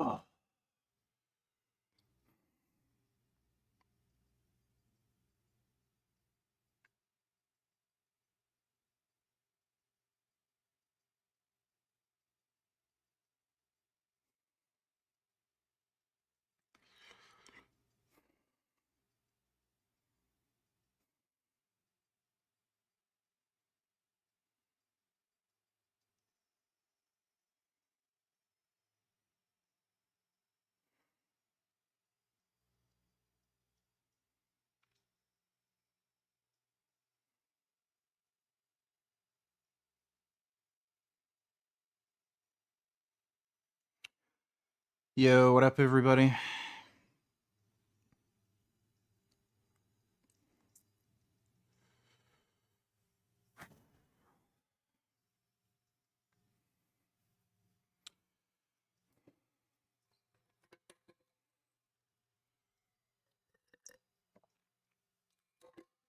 Oh. Yo, what up, everybody?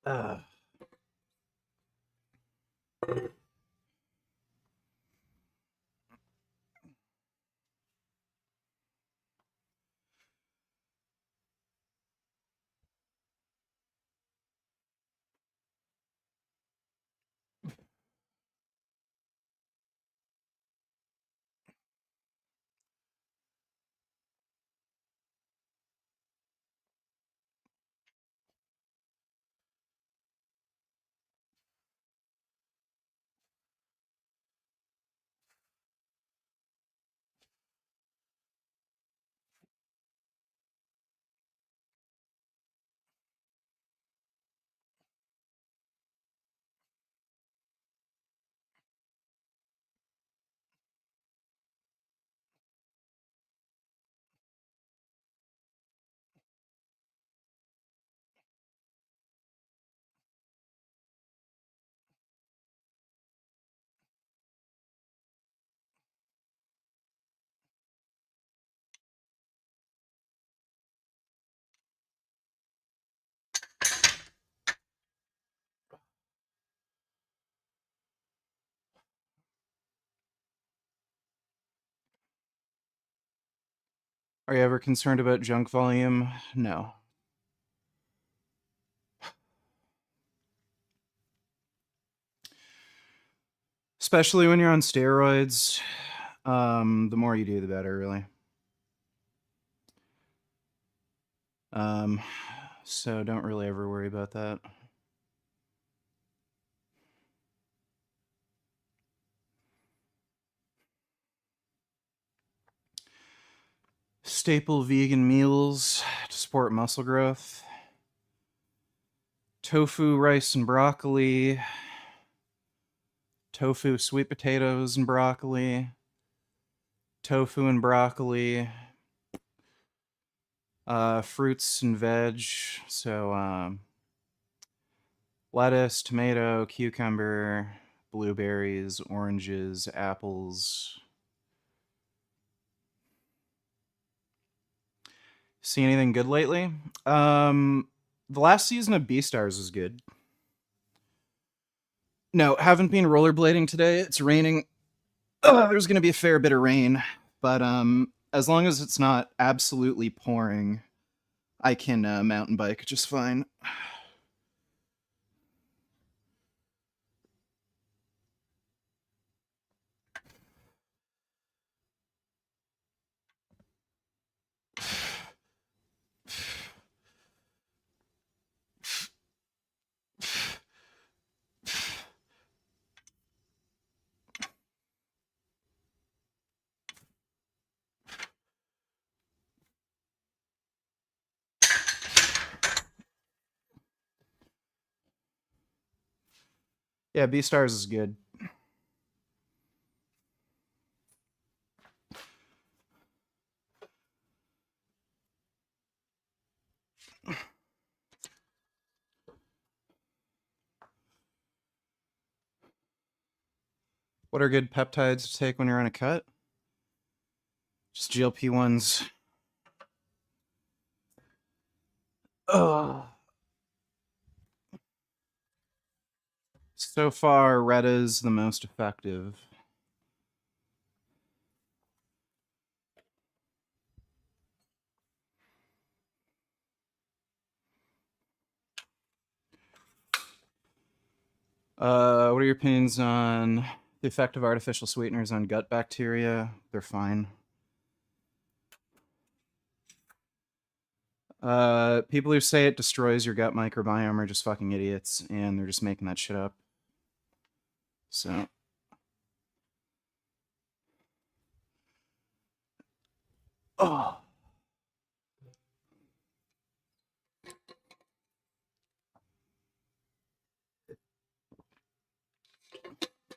Uh. Are you ever concerned about junk volume? No. Especially when you're on steroids. The more you do, the better, really. So don't really ever worry about that. Staple vegan meals to support muscle growth. Tofu, rice, and broccoli. Tofu, sweet potatoes, and broccoli. Tofu and broccoli. Fruits and veg. So, lettuce, tomato, cucumber, blueberries, oranges, apples. See anything good lately? The last season of Beastars was good. No, haven't been rollerblading today. It's raining. There's going to be a fair bit of rain, but as long as it's not absolutely pouring, I can mountain bike just fine. Yeah, Beastars is good. What are good peptides to take when you're on a cut? Just GLP-1s. Ugh. So far, Retta's the most effective. What are your opinions on the effect of artificial sweeteners on gut bacteria? They're fine. People who say it destroys your gut microbiome are just fucking idiots, and they're just making that shit up. So. Oh.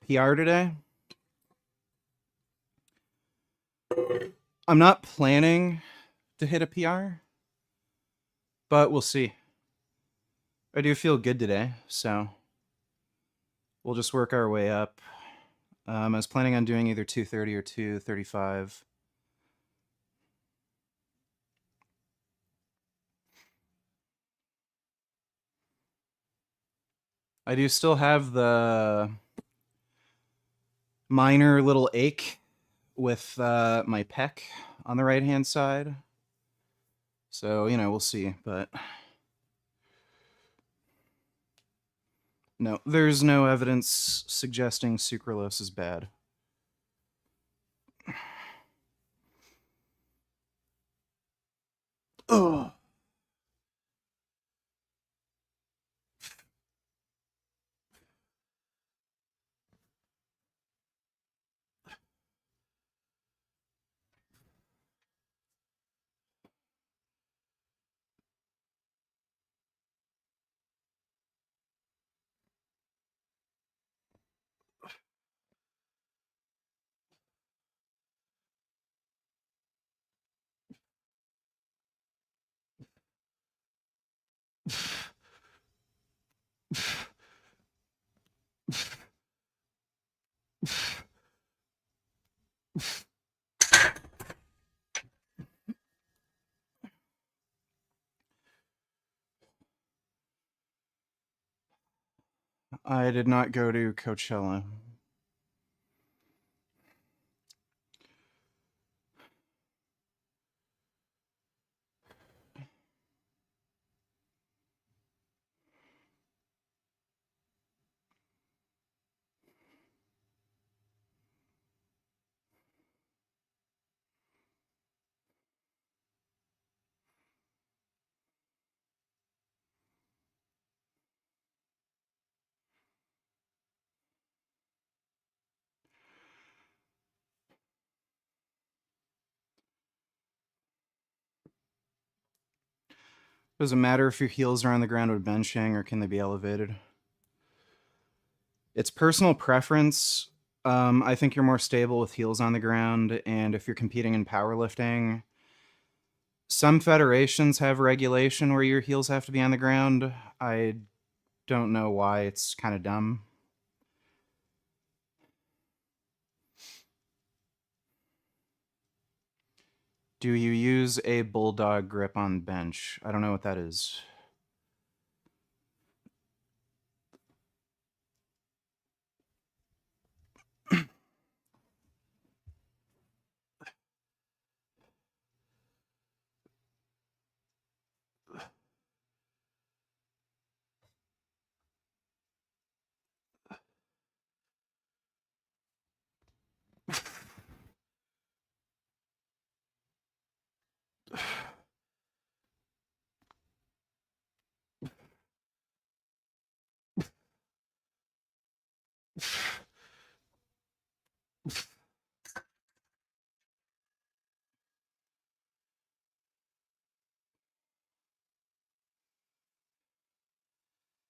PR today? I'm not planning to hit a PR, but we'll see. I do feel good today, so we'll just work our way up. I was planning on doing either 230 or 235. I do still have the minor little ache with my pec on the right hand side. So, we'll see, but no, there's no evidence suggesting sucralose is bad. Ugh. I did not go to Coachella. Does it matter if your heels are on the ground with benching or can they be elevated? It's personal preference. I think you're more stable with heels on the ground, and if you're competing in powerlifting, some federations have regulation where your heels have to be on the ground. I don't know why. It's kind of dumb. Do you use a bulldog grip on bench? I don't know what that is.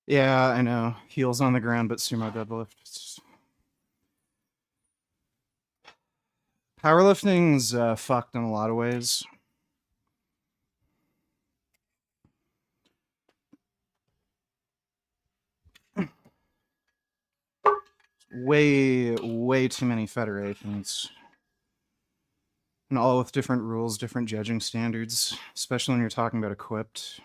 Yeah, I know. Heels on the ground, but sumo deadlift. Powerlifting's fucked in a lot of ways. Way too many federations. And all with different rules, different judging standards, especially when you're talking about equipped.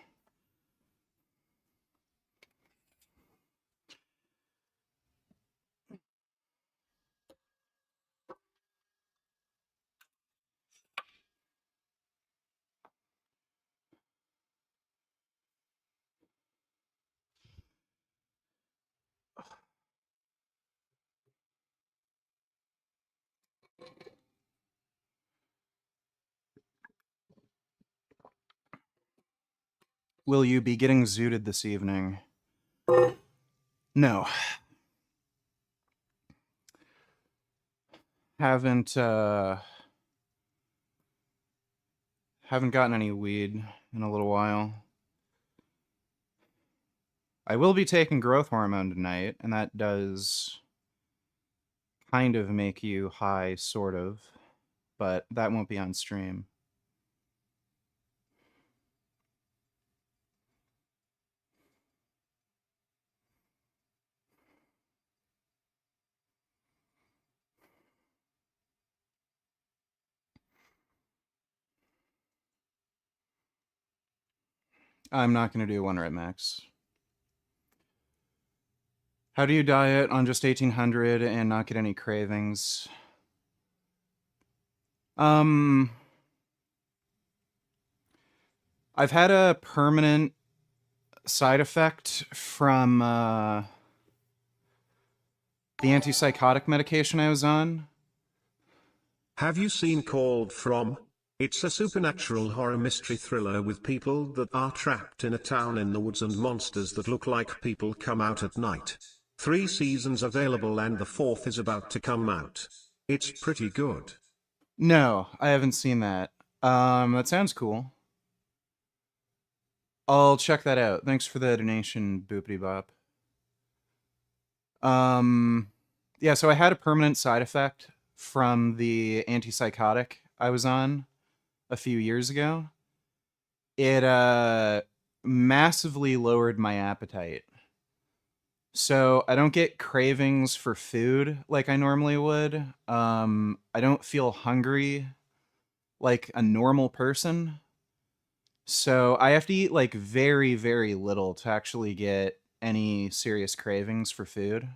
Will you be getting zooted this evening? No. Haven't gotten any weed in a little while. I will be taking growth hormone tonight, and that does kind of make you high, sort of, but that won't be on stream. I'm not going to do one rep max. How do you diet on just 1800 and not get any cravings? I've had a permanent side effect from the antipsychotic medication I was on. Have you seen Called From? It's a supernatural horror mystery thriller with people that are trapped in a town in the woods and monsters that look like people come out at night. 3 seasons available and the 4th is about to come out. It's pretty good. No, I haven't seen that. That sounds cool. I'll check that out. Thanks for the donation, Boopity Bop. Yeah, so I had a permanent side effect from the antipsychotic I was on a few years ago. It massively lowered my appetite. So I don't get cravings for food like I normally would. I don't feel hungry like a normal person. So I have to eat like very, very little to actually get any serious cravings for food.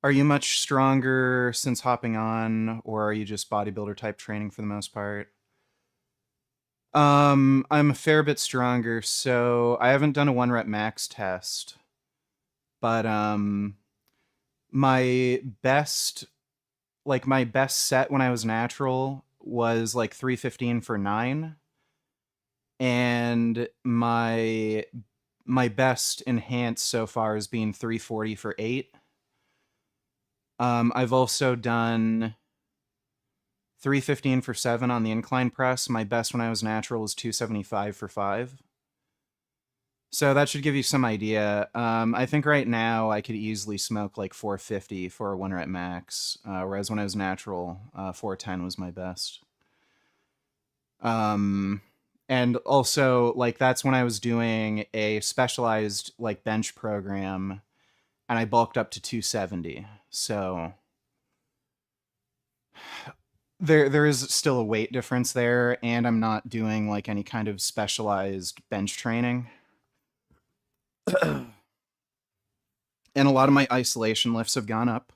Are you much stronger since hopping on, or are you just bodybuilder type training for the most part? I'm a fair bit stronger, so I haven't done a 1 rep max test, but my best my best set when I was natural was like 315 for 9, and my best enhanced so far has been 340 for 8. I've also done 315 for 7 on the incline press. My best when I was natural was 275 for 5. So that should give you some idea. I think right now I could easily smoke like 450 for a 1 rep max, whereas when I was natural, 410 was my best. And also, like, that's when I was doing a specialized like bench program, and I bulked up to 270. So there is still a weight difference there, and I'm not doing like any kind of specialized bench training. And a lot of my isolation lifts have gone up.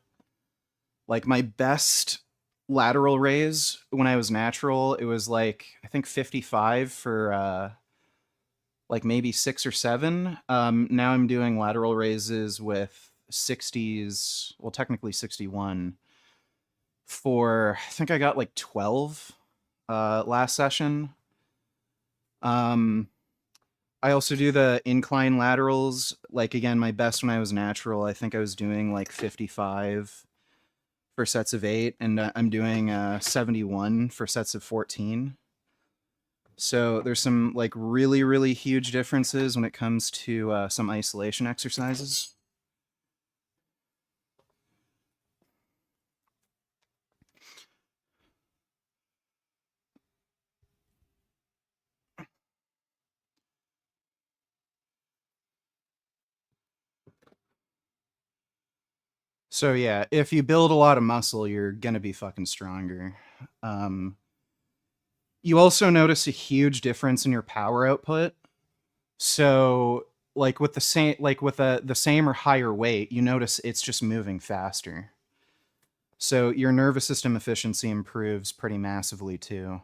Like my best lateral raise when I was natural, it was like I think 55 for like maybe 6 or 7. Now I'm doing lateral raises with 60s, well technically 61 for I think I got like 12 last session. I also do the incline laterals. Like again, my best when I was natural, I think I was doing like 55 for sets of 8, and I'm doing 71 for sets of 14. So there's some like really, really huge differences when it comes to some isolation exercises. So yeah, if you build a lot of muscle, you're gonna be fucking stronger. You also notice a huge difference in your power output. So like with the same or higher weight, you notice it's just moving faster. So your nervous system efficiency improves pretty massively too.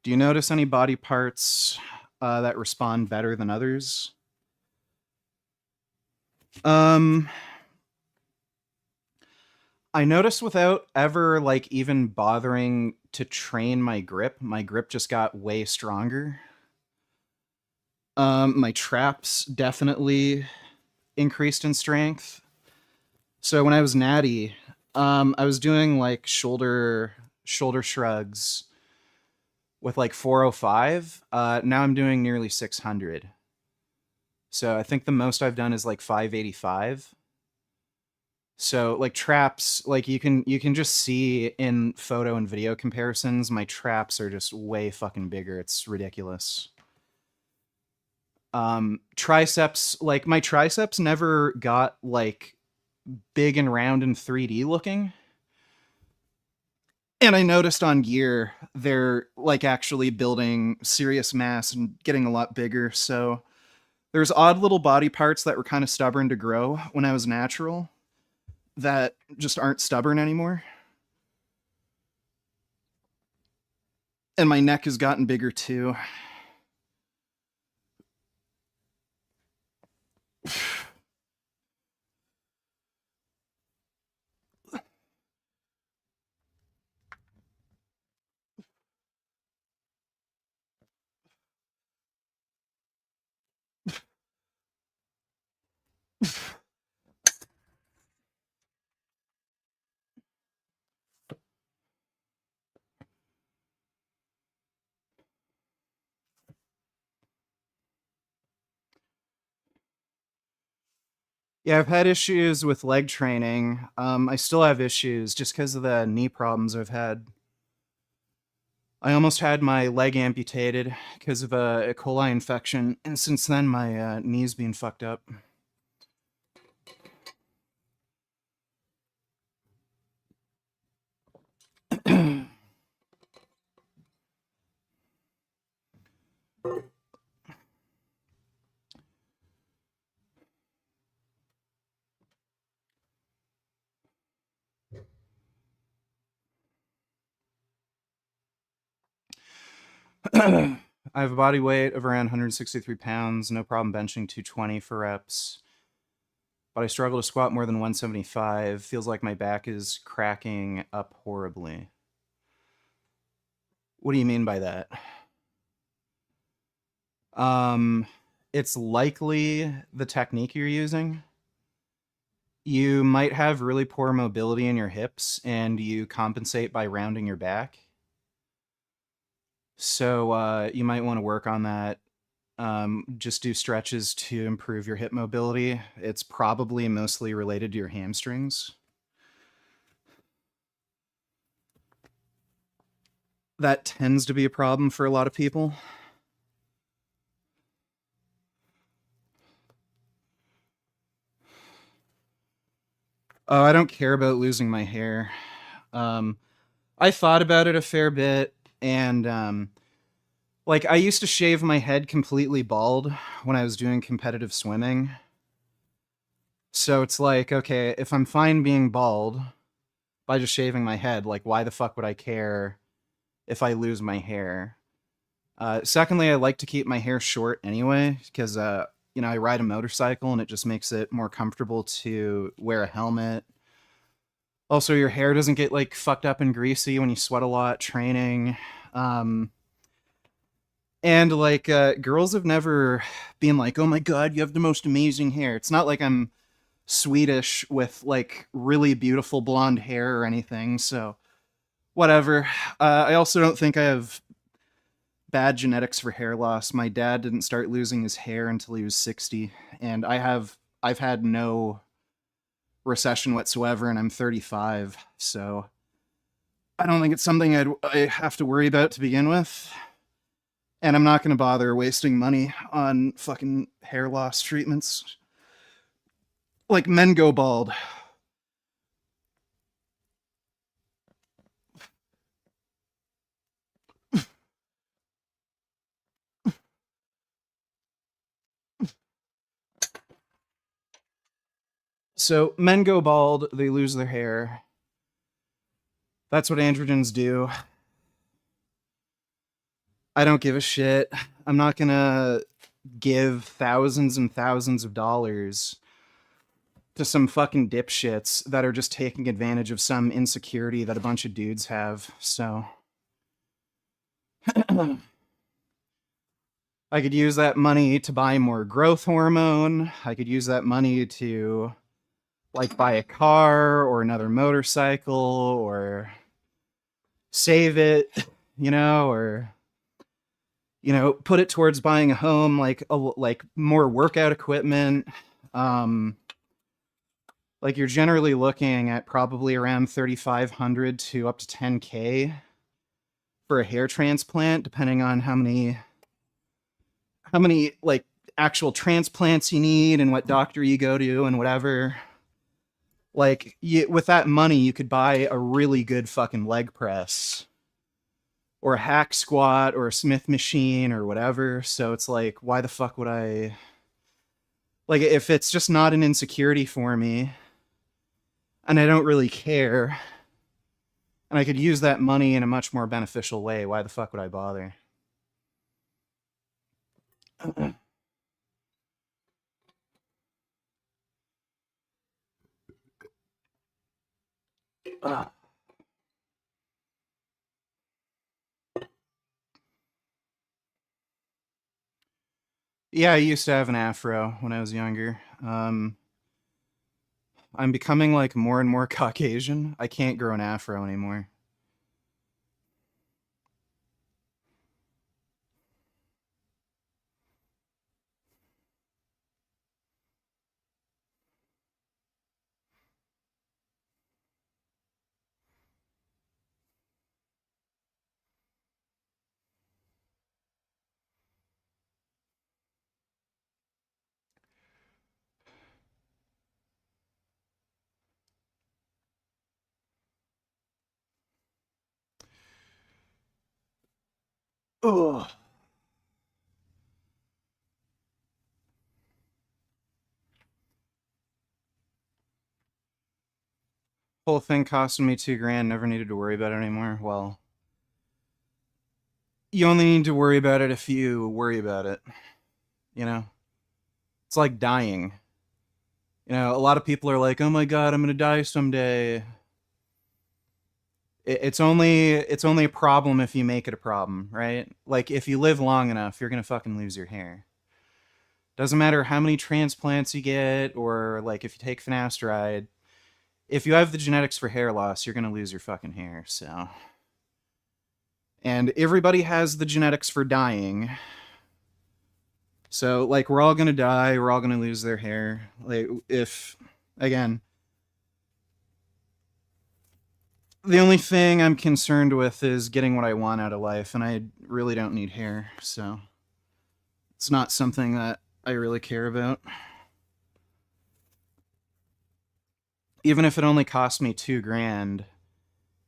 Do you notice any body parts that respond better than others. Um, I noticed without ever like even bothering to train my grip just got way stronger. My traps definitely increased in strength. So when I was natty, I was doing like shoulder shrugs with like 405. Now I'm doing nearly 600. So I think the most I've done is like 585. So like traps, like you can just see in photo and video comparisons, my traps are just way fucking bigger. It's ridiculous. Triceps, like my triceps never got like big and round and 3D looking. And I noticed on gear they're like actually building serious mass and getting a lot bigger. So there's odd little body parts that were kind of stubborn to grow when I was natural that just aren't stubborn anymore. And my neck has gotten bigger too. Yeah, I've had issues with leg training. I still have issues just because of the knee problems I've had. I almost had my leg amputated because of a E. coli infection, and since then my knee's been fucked up. I have a body weight of around 163 pounds, no problem benching 220 for reps. But I struggle to squat more than 175. Feels like my back is cracking up horribly. What do you mean by that? Um, it's likely the technique you're using. You might have really poor mobility in your hips and you compensate by rounding your back. So you might want to work on that. Just do stretches to improve your hip mobility. It's probably mostly related to your hamstrings. That tends to be a problem for a lot of people. Oh, I don't care about losing my hair. I thought about it a fair bit, and like I used to shave my head completely bald when I was doing competitive swimming. So it's like, okay, if I'm fine being bald by just shaving my head, like why the fuck would I care if I lose my hair? Secondly, I like to keep my hair short anyway because I ride a motorcycle and it just makes it more comfortable to wear a helmet. Also, your hair doesn't get like fucked up and greasy when you sweat a lot training. Um, and like girls have never been like, "Oh my god, you have the most amazing hair." It's not like I'm Swedish with like really beautiful blonde hair or anything. So whatever. I also don't think I have bad genetics for hair loss. My dad didn't start losing his hair until he was 60, and I've had no recession whatsoever, and I'm 35. So I don't think it's something I have to worry about to begin with. And I'm not going to bother wasting money on fucking hair loss treatments. Like men go bald. So men go bald, they lose their hair. That's what androgens do. I don't give a shit. I'm not gonna give thousands and thousands of dollars to some fucking dipshits that are just taking advantage of some insecurity that a bunch of dudes have. So I could use that money to buy more growth hormone. I could use that money to like buy a car or another motorcycle or save it, or put it towards buying a home, like more workout equipment. Um like you're generally looking at probably around 3500 to up to 10K for a hair transplant, depending on how many like actual transplants you need and what doctor you go to and whatever. Like with that money, you could buy a really good fucking leg press or a hack squat or a Smith machine or whatever. So it's like, why the fuck would I, like, if it's just not an insecurity for me and I don't really care and I could use that money in a much more beneficial way, why the fuck would I bother? Yeah, I used to have an afro when I was younger. I'm becoming like more and more Caucasian. I can't grow an afro anymore. Ugh. Whole thing costing me 2 grand. Never needed to worry about it anymore. Well, you only need to worry about it if you worry about it. You know, it's like dying. A lot of people are like, "Oh my god, I'm gonna die someday." It's only a problem if you make it a problem, right? Like if you live long enough, you're gonna fucking lose your hair. Doesn't matter how many transplants you get or like if you take finasteride. If you have the genetics for hair loss, you're gonna lose your fucking hair. So, and everybody has the genetics for dying. So like we're all gonna die. We're all gonna lose their hair. Like if again, the only thing I'm concerned with is getting what I want out of life, and I really don't need hair, so it's not something that I really care about. Even if it only cost me 2 grand,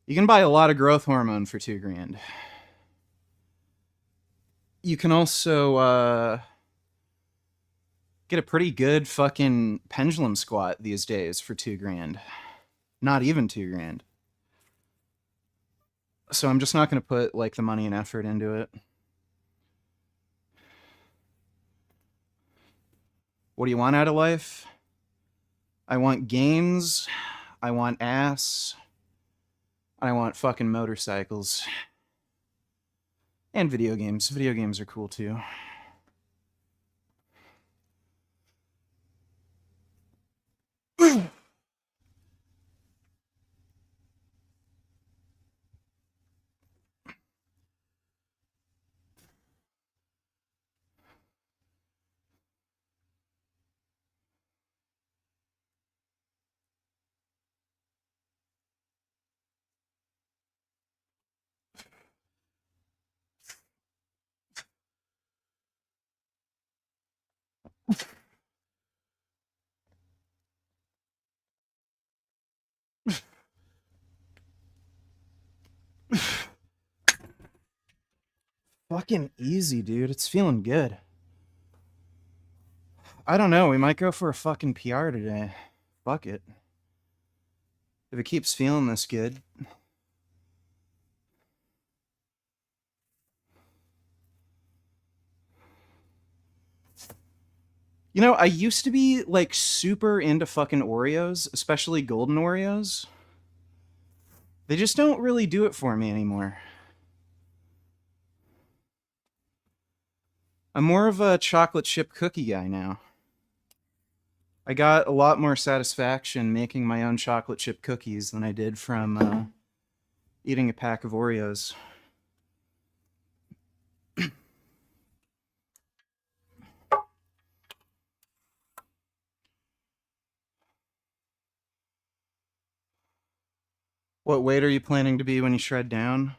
you can buy a lot of growth hormone for 2 grand. You can also get a pretty good fucking pendulum squat these days for 2 grand. Not even 2 grand. So I'm just not going to put like the money and effort into it. What do you want out of life? I want gains. I want ass. I want fucking motorcycles. And video games. Video games are cool too. Fucking easy, dude. It's feeling good. I don't know. We might go for a fucking PR today. Fuck it. If it keeps feeling this good. You know, I used to be like super into fucking Oreos, especially golden Oreos. They just don't really do it for me anymore. I'm more of a chocolate chip cookie guy now. I got a lot more satisfaction making my own chocolate chip cookies than I did from eating a pack of Oreos. What weight are you planning to be when you shred down?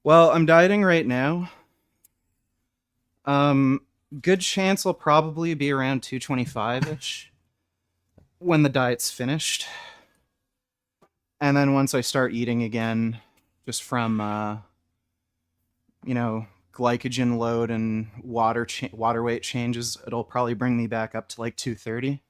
Well, I'm dieting right now. Um, Good chance I'll probably be around 225 ish when the diet's finished. And then once I start eating again, just from you know, glycogen load and water weight changes, it'll probably bring me back up to like 230.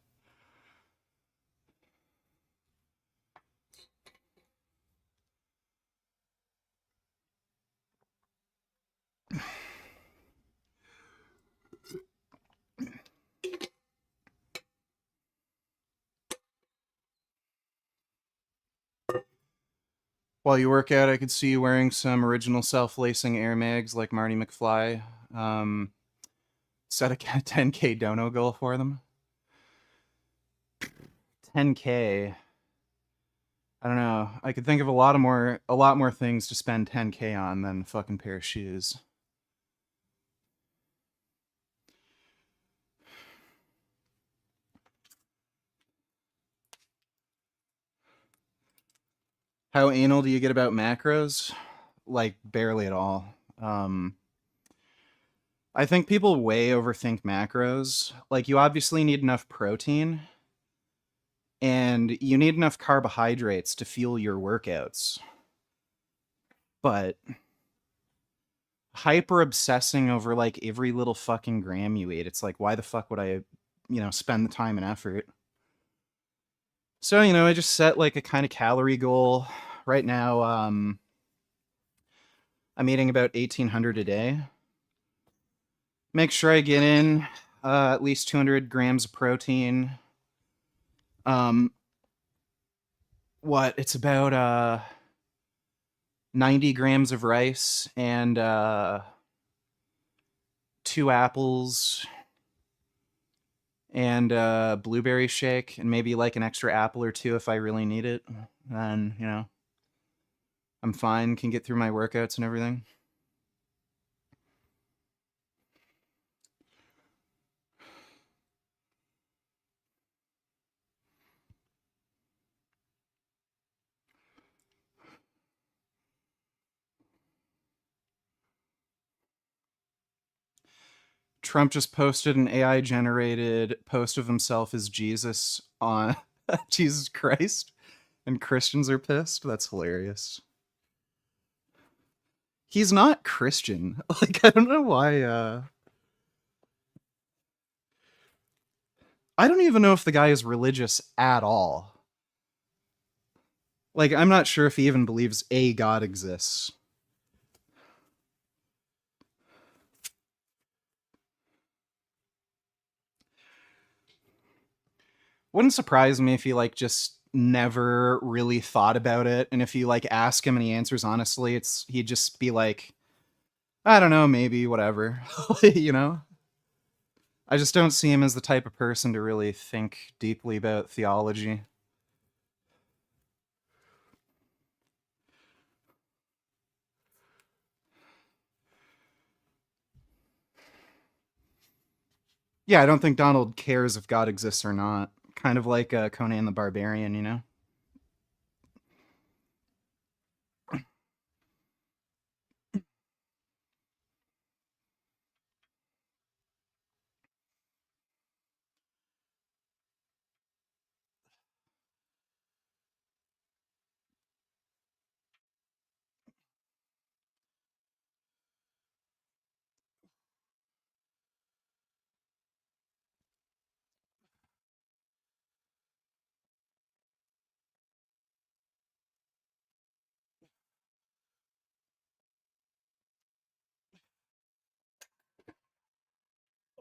While you work out, I could see you wearing some original self-lacing Air Mags like Marty McFly. Um, Set a 10K dono goal for them. 10K. I don't know. I could think of a lot more things to spend 10K on than a fucking pair of shoes. How anal do you get about macros? Like barely at all. Um, I think people way overthink macros. Like you obviously need enough protein and you need enough carbohydrates to fuel your workouts. But hyper obsessing over like every little fucking gram you eat, it's like why the fuck would I, spend the time and effort? So, I just set like a kind of calorie goal. Right now, I'm eating about 1800 a day. Make sure I get in at least 200 grams of protein. Um, it's about 90 grams of rice and 2 apples and blueberry shake and maybe like an extra apple or two if I really need it. Then, I'm fine, can get through my workouts and everything. Trump just posted an AI generated post of himself as Jesus on Jesus Christ, and Christians are pissed. That's hilarious. He's not Christian. Like, I don't know why. I don't even know if the guy is religious at all. Like, I'm not sure if he even believes a God exists. Wouldn't surprise me if he like just never really thought about it, and if you like ask him and he answers honestly, he'd just be like, I don't know, maybe whatever. you know. I just don't see him as the type of person to really think deeply about theology. Yeah, I don't think Donald cares if God exists or not. Kind of like Conan the Barbarian, you know?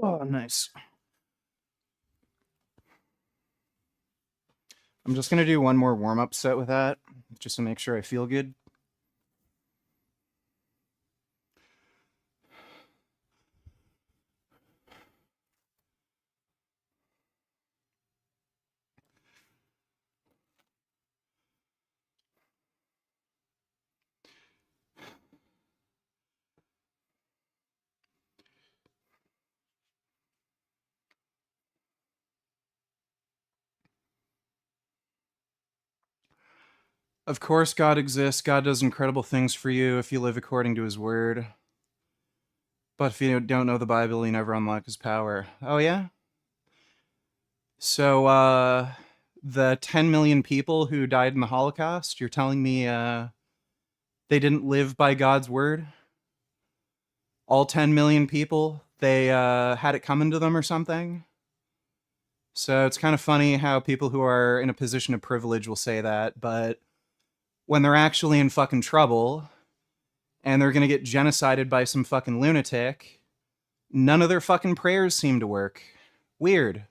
Oh, nice. I'm just going to do one more warm-up set with that, just to make sure I feel good. Of course, God exists. God does incredible things for you if you live according to his word. But if you don't know the Bible, you never unlock his power. Oh, yeah? So, the 10 million people who died in the Holocaust, you're telling me they didn't live by God's word? All 10 million people, they had it coming to them or something? So it's kind of funny how people who are in a position of privilege will say that, but when they're actually in fucking trouble and they're gonna get genocided by some fucking lunatic, none of their fucking prayers seem to work. Weird.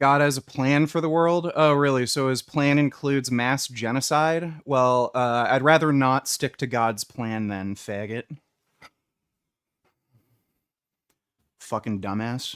God has a plan for the world? Oh, really? So his plan includes mass genocide? Well, I'd rather not stick to God's plan then, faggot. Fucking dumbass.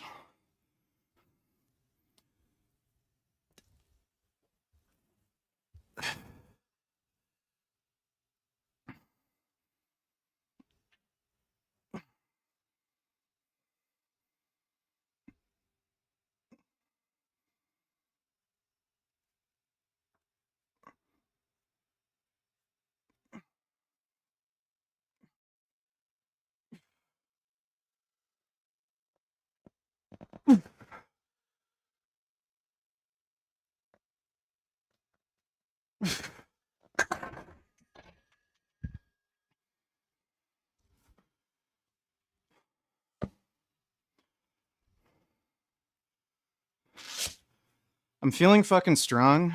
I'm feeling fucking strong.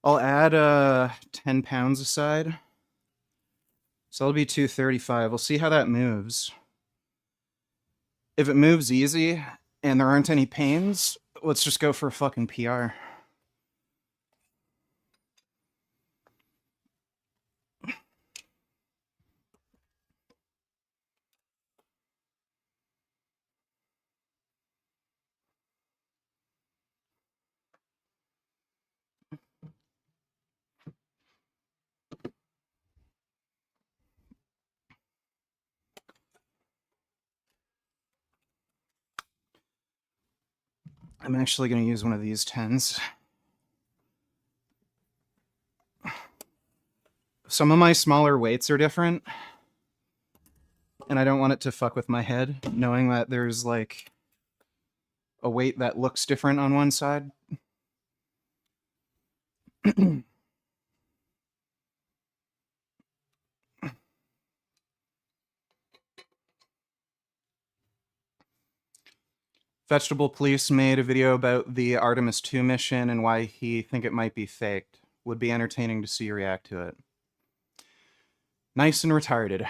I'll add 10 pounds aside. So that'll be 235. We'll see how that moves. If it moves easy and there aren't any pains, let's just go for a fucking PR. I'm actually going to use one of these 10s. Some of my smaller weights are different, and I don't want it to fuck with my head, knowing that there's like a weight that looks different on one side. Vegetable Police made a video about the Artemis 2 mission and why he think it might be faked. Would be entertaining to see you react to it. Nice and retarded.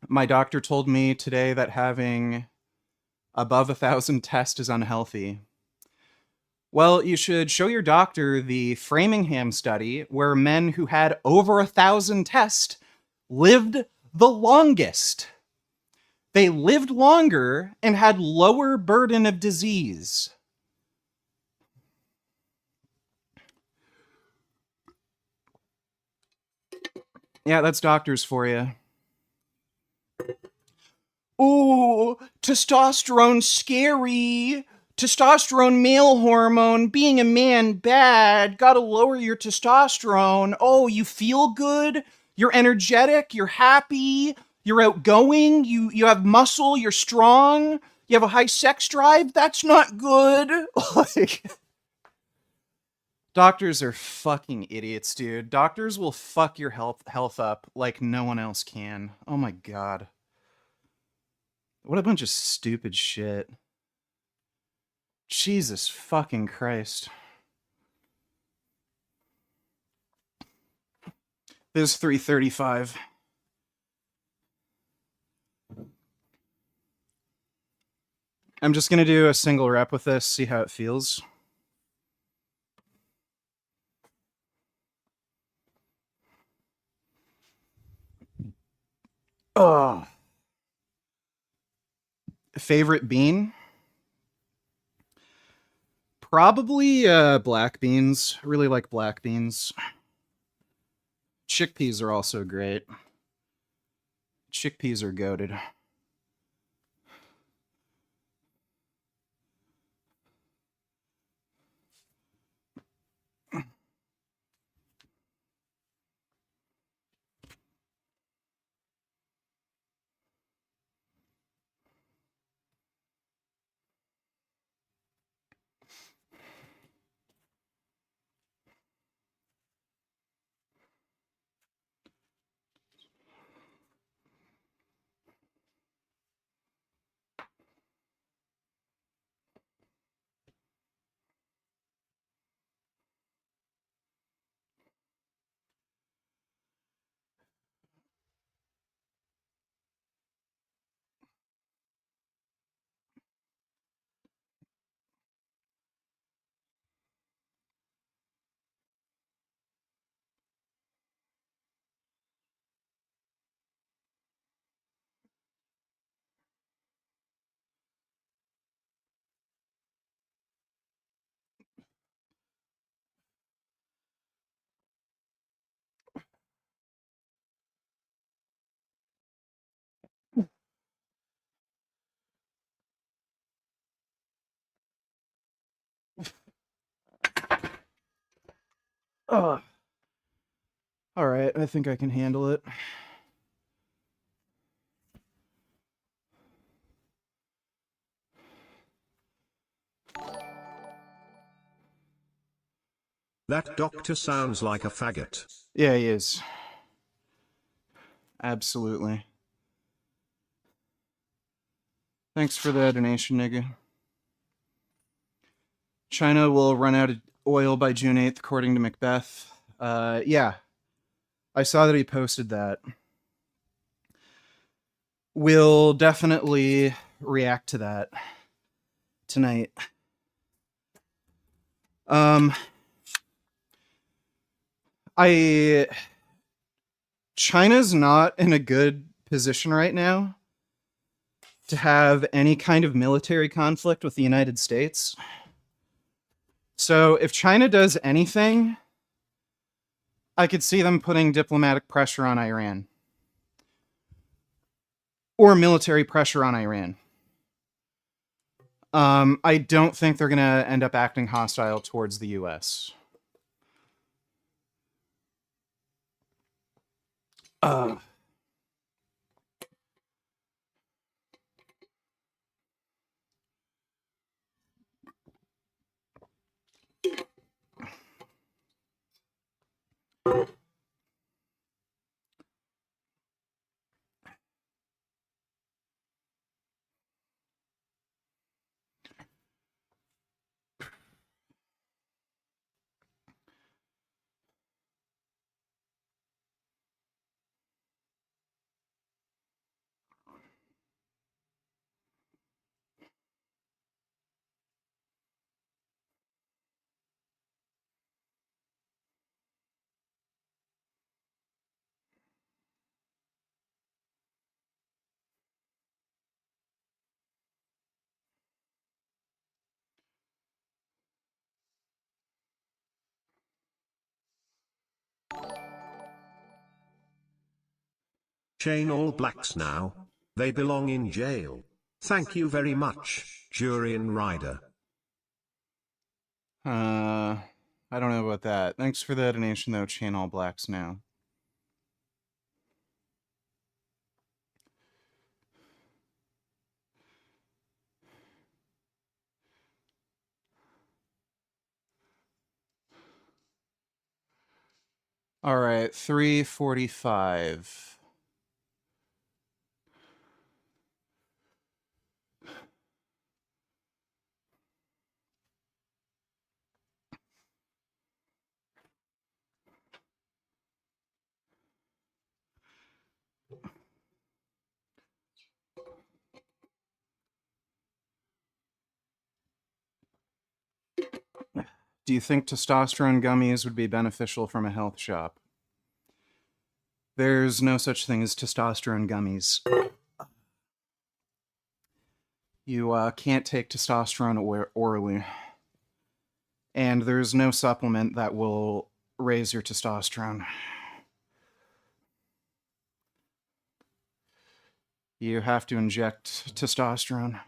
My doctor told me today that having above 1,000 tests is unhealthy. Well, you should show your doctor the Framingham study where men who had over 1,000 tests lived the longest. They lived longer and had lower burden of disease. Yeah, that's doctors for you. Ooh, testosterone scary. Testosterone male hormone. Being a man bad. Gotta lower your testosterone. Oh, you feel good? You're energetic, you're happy, you're outgoing, you have muscle, you're strong, you have a high sex drive. That's not good. Like, doctors are fucking idiots, dude. Doctors will fuck your health up like no one else can. Oh my god. What a bunch of stupid shit. Jesus fucking Christ. This is 335. I'm just gonna do a single rep with this, see how it feels. Oh. Favorite bean? Probably black beans. I really like black beans. Chickpeas are also great. Chickpeas are goated. Ugh. All right, I think I can handle it. That doctor sounds like a faggot. Yeah, he is. Absolutely. Thanks for the donation, nigga. China will run out of oil by June 8th, according to Macbeth. Yeah, I saw that he posted that. We'll definitely react to that tonight. I China's not in a good position right now to have any kind of military conflict with the United States. So if China does anything, I could see them putting diplomatic pressure on Iran or military pressure on Iran. I don't think they're going to end up acting hostile towards the US. Uh, Chain all blacks now. They belong in jail. Thank you very much, Jurian Rider. I don't know about that. Thanks for the donation, though. Chain all blacks now. All right, 3:45. Do you think testosterone gummies would be beneficial from a health shop? There's no such thing as testosterone gummies. You can't take testosterone orally. And there's no supplement that will raise your testosterone. You have to inject testosterone.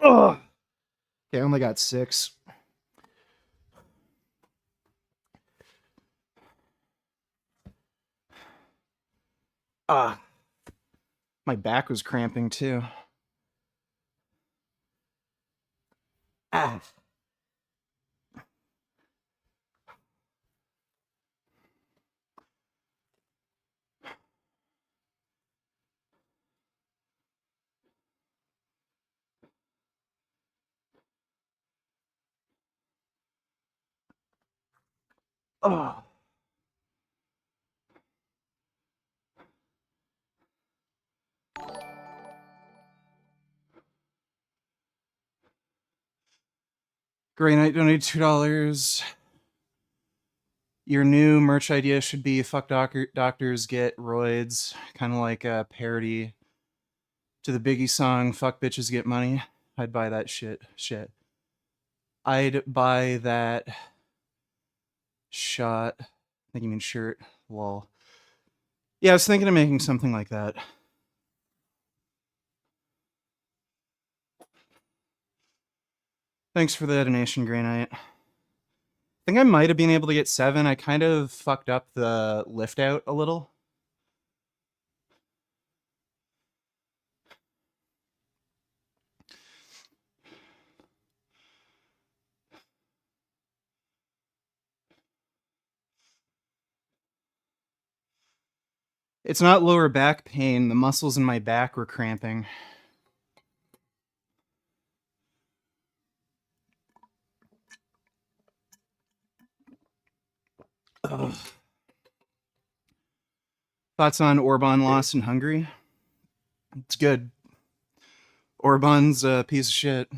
Ugh. Okay, I only got 6. Ah, my back was cramping too. Ah. Oh. Great night, donate $2. Your new merch idea should be fuck doctors get roids, kind of like a parody to the Biggie song "Fuck bitches get money." I'd buy that shit. I'd buy that shot. think you mean shirt. Lol. Yeah, I was thinking of making something like that. Thanks for the donation, Grey Knight. I think I might have been able to get 7. I kind of fucked up the lift out a little. It's not lower back pain. The muscles in my back were cramping. Ugh. Thoughts on Orban loss in Hungary? It's good. Orban's a piece of shit.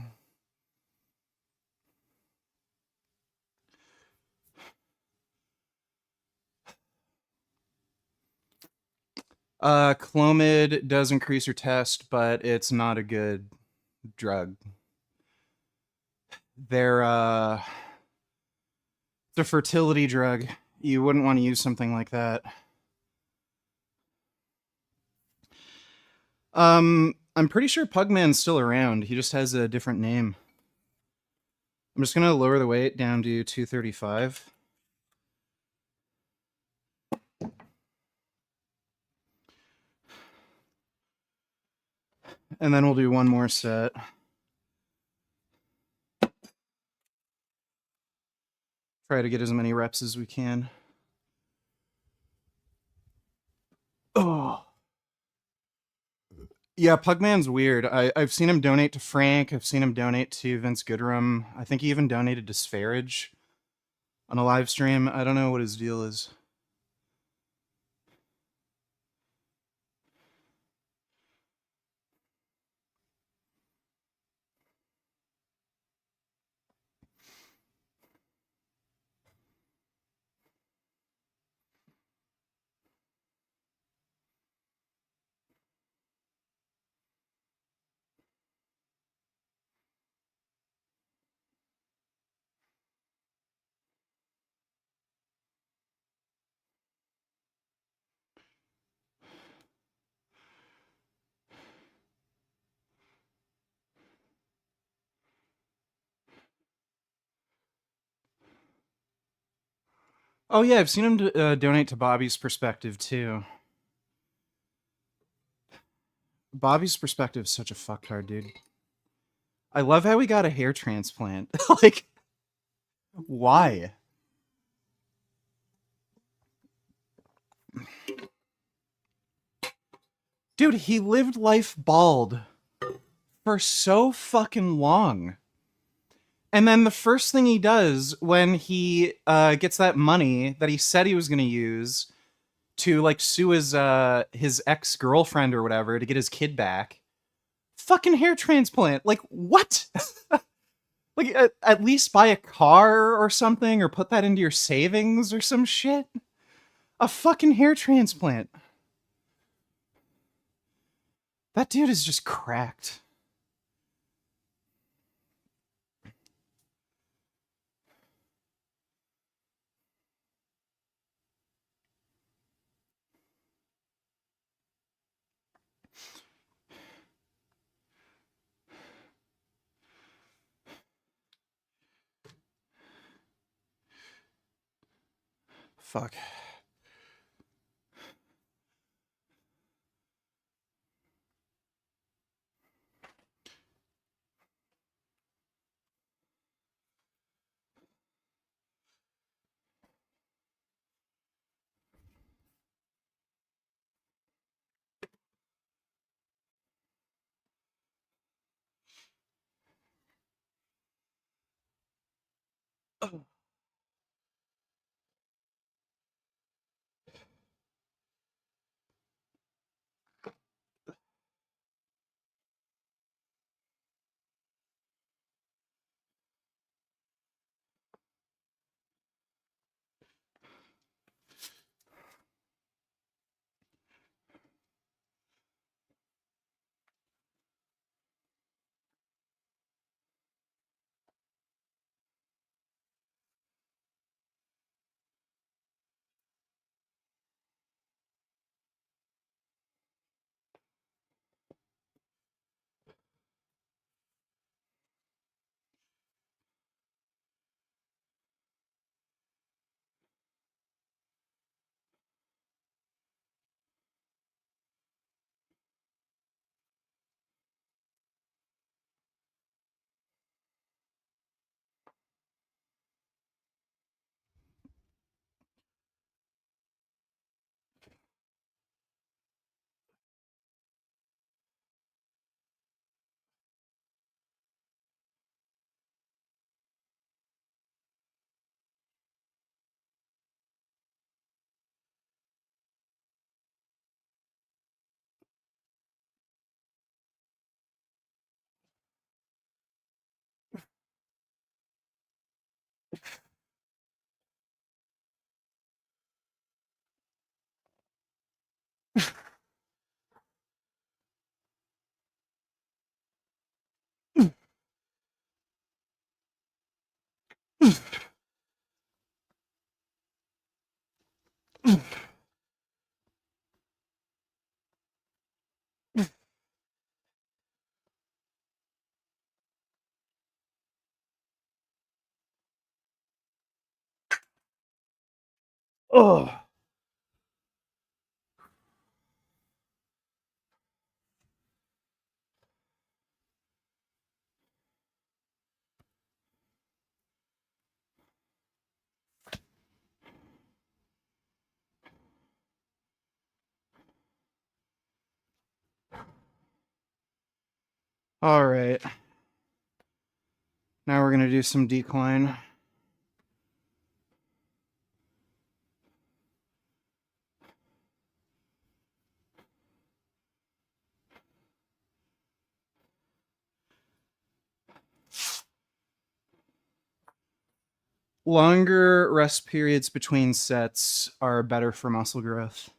Clomid does increase your test, but it's not a good drug. It's a fertility drug. You wouldn't want to use something like that. I'm pretty sure Pugman's still around. He just has a different name. I'm just gonna lower the weight down to 235. And then we'll do one more set. Try to get as many reps as we can. Oh. Yeah, Pugman's weird. I've seen him donate to Frank. I've seen him donate to Vince Goodrum. I think he even donated to Sfarage on a live stream. I don't know what his deal is. Oh yeah, I've seen him donate to Bobby's Perspective too. Bobby's Perspective is such a fucktard, dude. I love how he got a hair transplant. Like, why? Dude, he lived life bald for so fucking long. And then the first thing he does when he gets that money that he said he was going to use to like sue his ex-girlfriend or whatever to get his kid back, fucking hair transplant. Like, what? Like, at least buy a car or something, or put that into your savings or some shit. A fucking hair transplant. That dude is just cracked. Fuck. Oh. All right. Now we're going to do some decline. Longer rest periods between sets are better for muscle growth.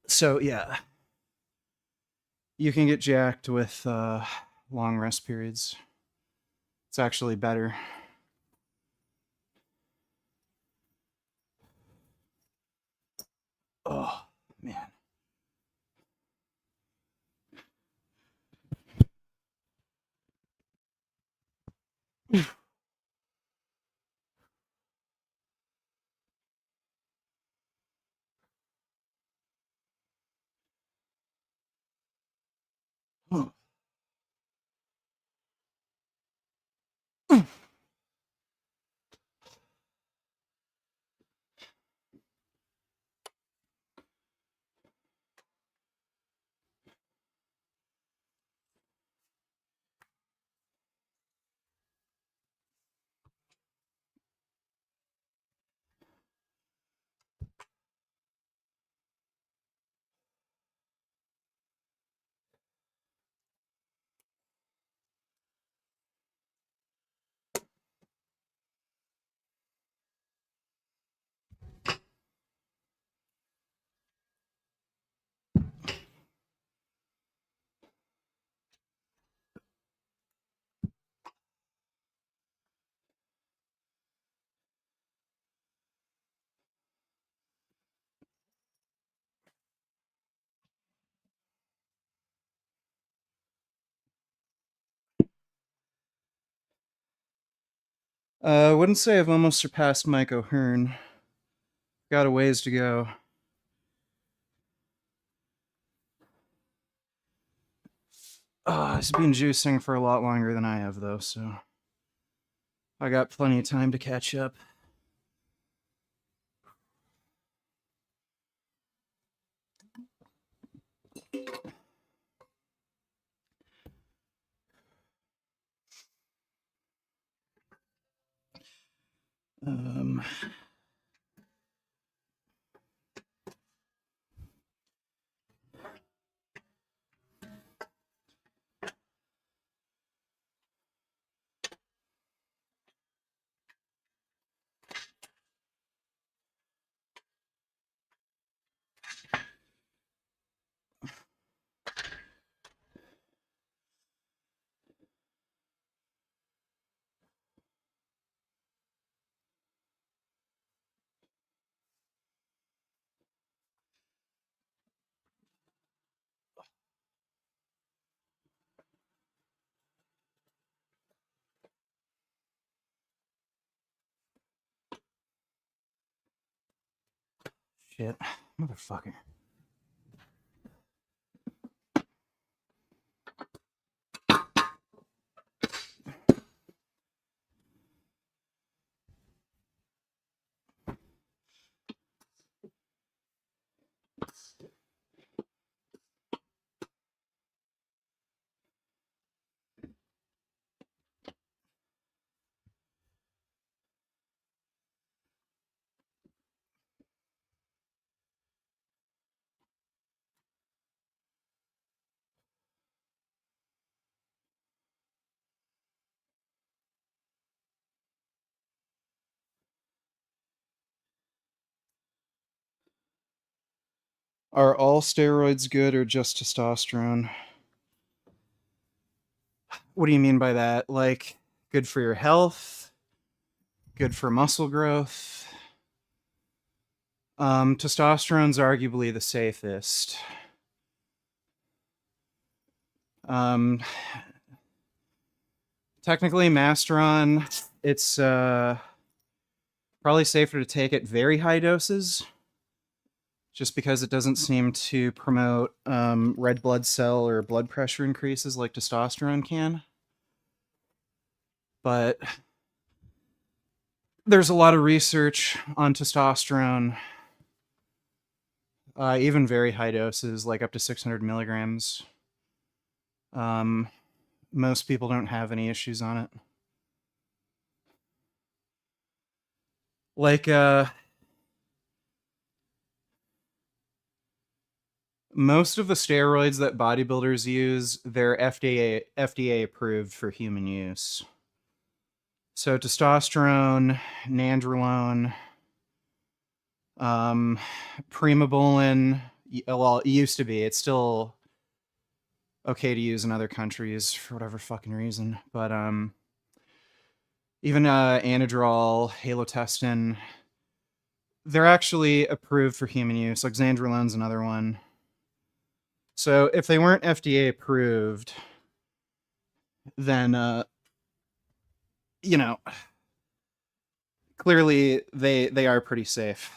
So, yeah, you can get jacked with long rest periods. It's actually better. Oh, man. I wouldn't say I've almost surpassed Mike O'Hearn. Got a ways to go. He's been juicing for a lot longer than I have, though, so I got plenty of time to catch up. Um, shit. Motherfucker. Are all steroids good or just testosterone? What do you mean by that? Like, good for your health? Good for muscle growth? Testosterone's arguably the safest. Technically, Masteron, it's probably safer to take at very high doses, just because it doesn't seem to promote red blood cell or blood pressure increases like testosterone can. But there's a lot of research on testosterone, even very high doses, like up to 600 milligrams. Most people don't have any issues on it. Like, most of the steroids that bodybuilders use, they're FDA approved for human use. So testosterone, nandrolone, primobolan, well, it used to be. It's still okay to use in other countries for whatever fucking reason. But even anadrol, halotestin, they're actually approved for human use. Like xandrolone's another one. So if they weren't FDA approved, then you know, clearly they are pretty safe.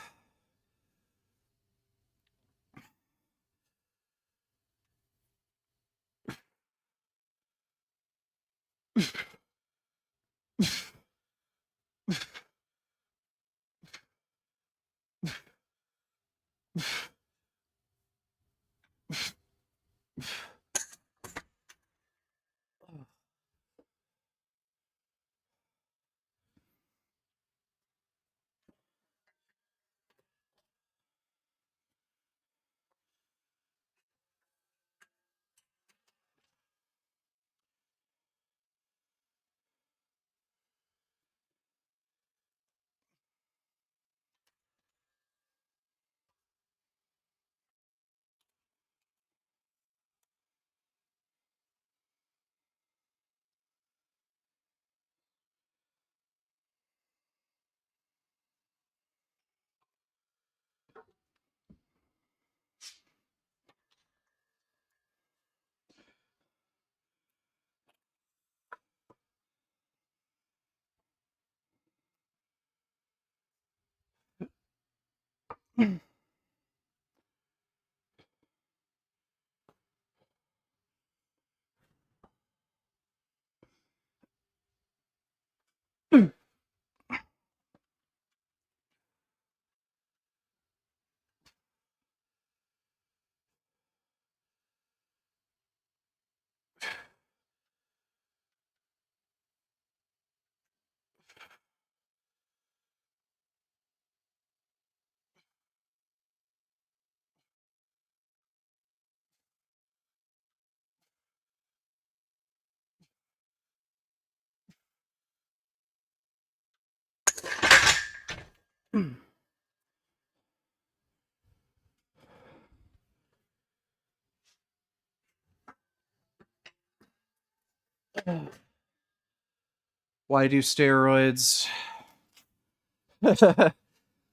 Why do steroids?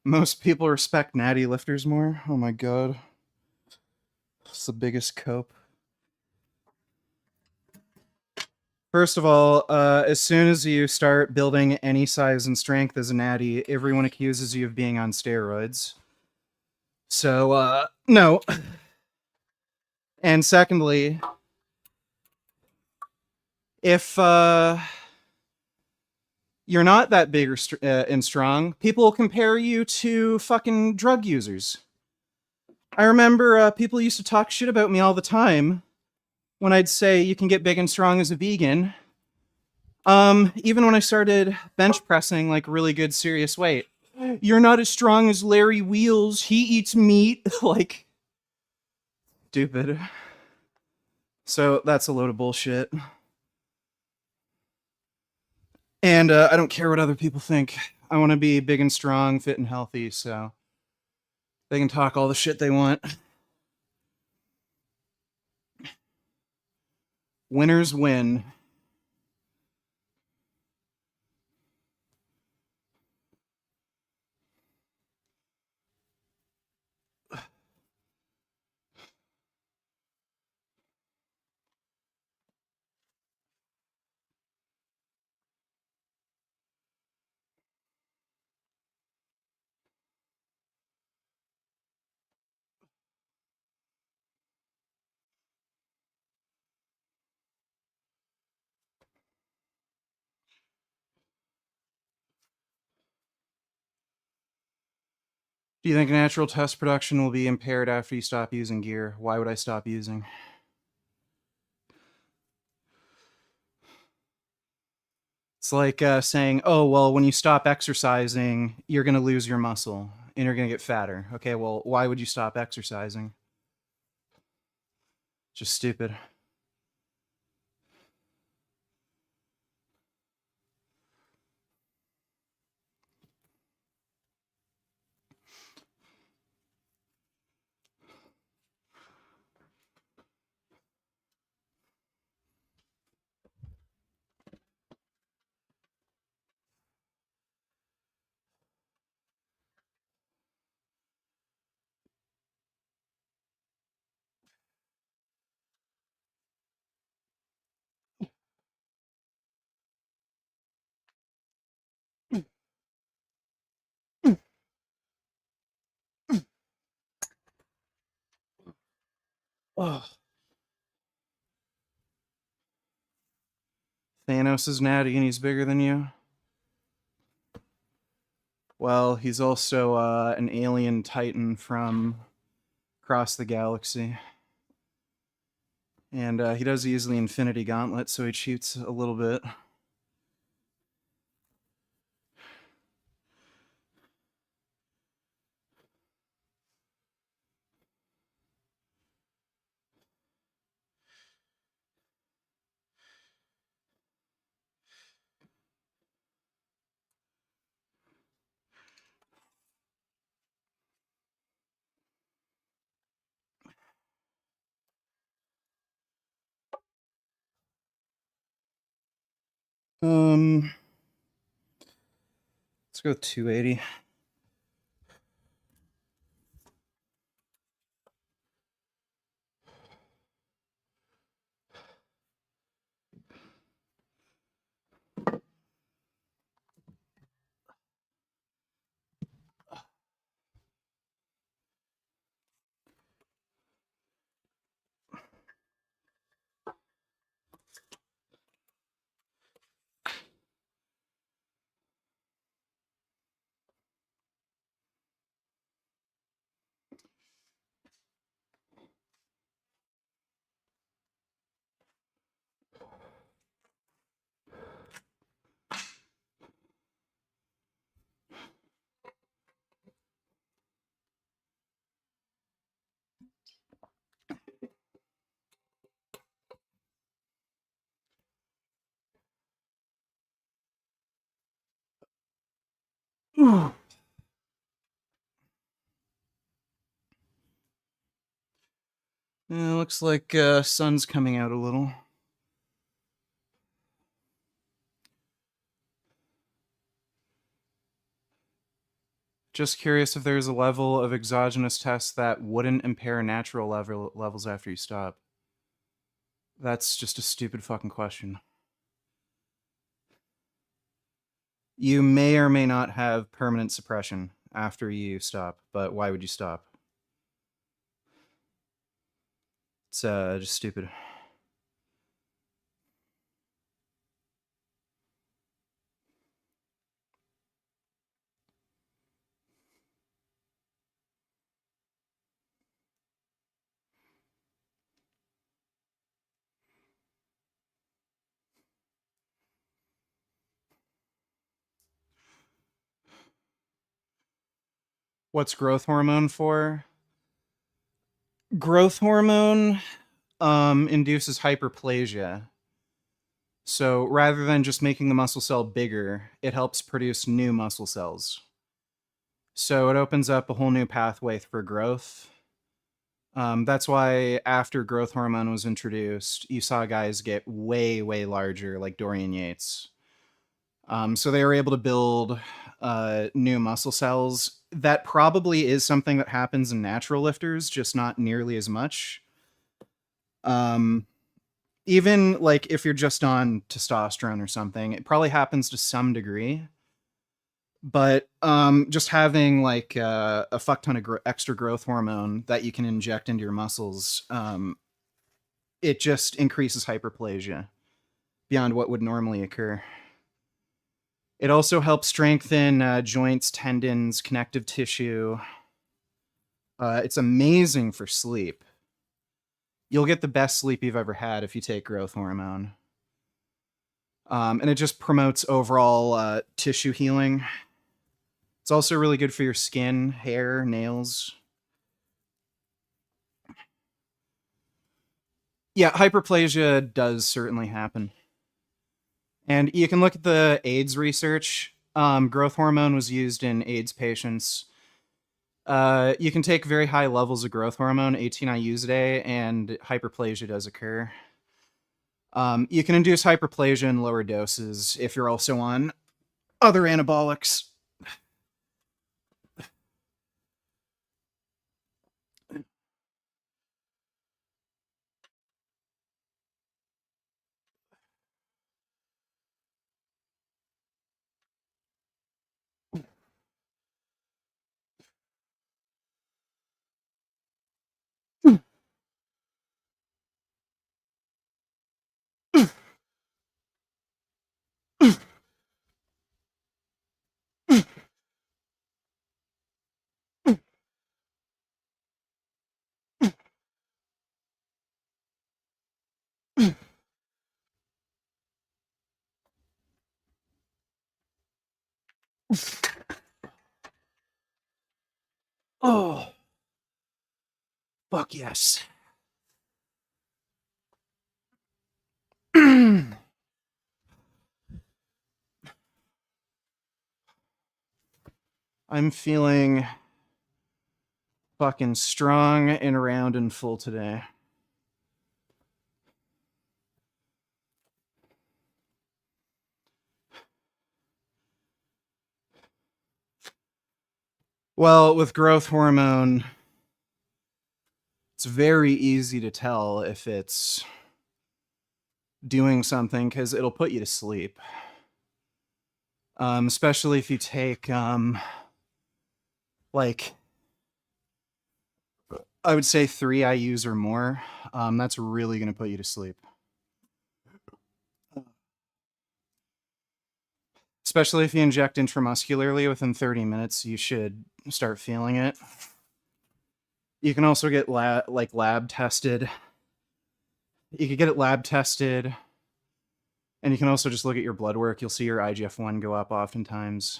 Most people respect natty lifters more. Oh my god. It's the biggest cope. First of all, as soon as you start building any size and strength as a natty, everyone accuses you of being on steroids. So, no. And secondly, if you're not that big or and strong, people will compare you to fucking drug users. I remember people used to talk shit about me all the time when I'd say you can get big and strong as a vegan. Even when I started bench pressing like really good serious weight. You're not as strong as Larry Wheels. He eats meat. Like, stupid. So that's a load of bullshit. And I don't care what other people think. I want to be big and strong, fit and healthy, so they can talk all the shit they want. Winners win. Do you think natural test production will be impaired after you stop using gear? Why would I stop using? It's like saying, oh, well, when you stop exercising, you're going to lose your muscle and you're going to get fatter. Okay, well, why would you stop exercising? Just stupid. Oh. Thanos is natty and he's bigger than you. Well, he's also an alien titan from across the galaxy. And he does use the Infinity Gauntlet, so he cheats a little bit. Let's go with 280. It looks like sun's coming out a little. Just curious if there's a level of exogenous tests that wouldn't impair natural levels after you stop. That's just a stupid fucking question. You may or may not have permanent suppression after you stop, but why would you stop? It's just stupid. What's growth hormone for? Growth hormone induces hyperplasia. So rather than just making the muscle cell bigger, it helps produce new muscle cells. So it opens up a whole new pathway for growth. That's why after growth hormone was introduced, you saw guys get way, way larger, like Dorian Yates. So they were able to build new muscle cells. That probably is something that happens in natural lifters, just not nearly as much. Um, Even like if you're just on testosterone or something, it probably happens to some degree. But just having like a fuck ton of extra growth hormone that you can inject into your muscles, it just increases hyperplasia beyond what would normally occur. It also helps strengthen joints, tendons, connective tissue. It's amazing for sleep. You'll get the best sleep you've ever had if you take growth hormone. And it just promotes overall tissue healing. It's also really good for your skin, hair, nails. Yeah, hyperplasia does certainly happen. And you can look at the AIDS research. Growth hormone was used in AIDS patients. You can take very high levels of growth hormone, 18 IUs a day, and hyperplasia does occur. You can induce hyperplasia in lower doses if you're also on other anabolics. Oh, fuck yes. I'm feeling fucking strong and round and full today. Well, with growth hormone, it's very easy to tell if it's doing something because it'll put you to sleep. Especially if you take, like, I would say 3 IUs or more. That's really going to put you to sleep. Especially if you inject intramuscularly within 30 minutes, you should start feeling it. You can also get lab tested. You could get it lab tested, and you can also just look at your blood work. You'll see your IGF-1 go up oftentimes.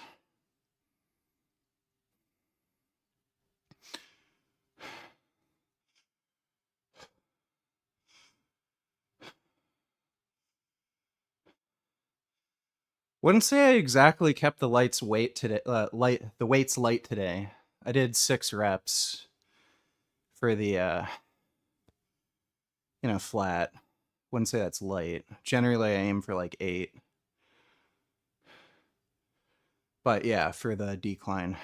Wouldn't say I exactly kept the weights light today. I did 6 reps for the flat. Wouldn't say that's light. Generally, I aim for like 8. But yeah, for the decline.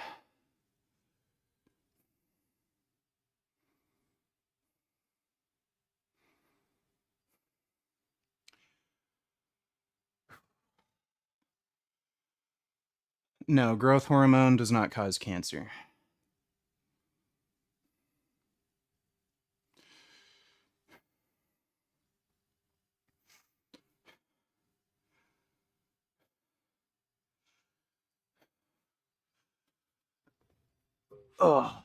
No, growth hormone does not cause cancer. Oh.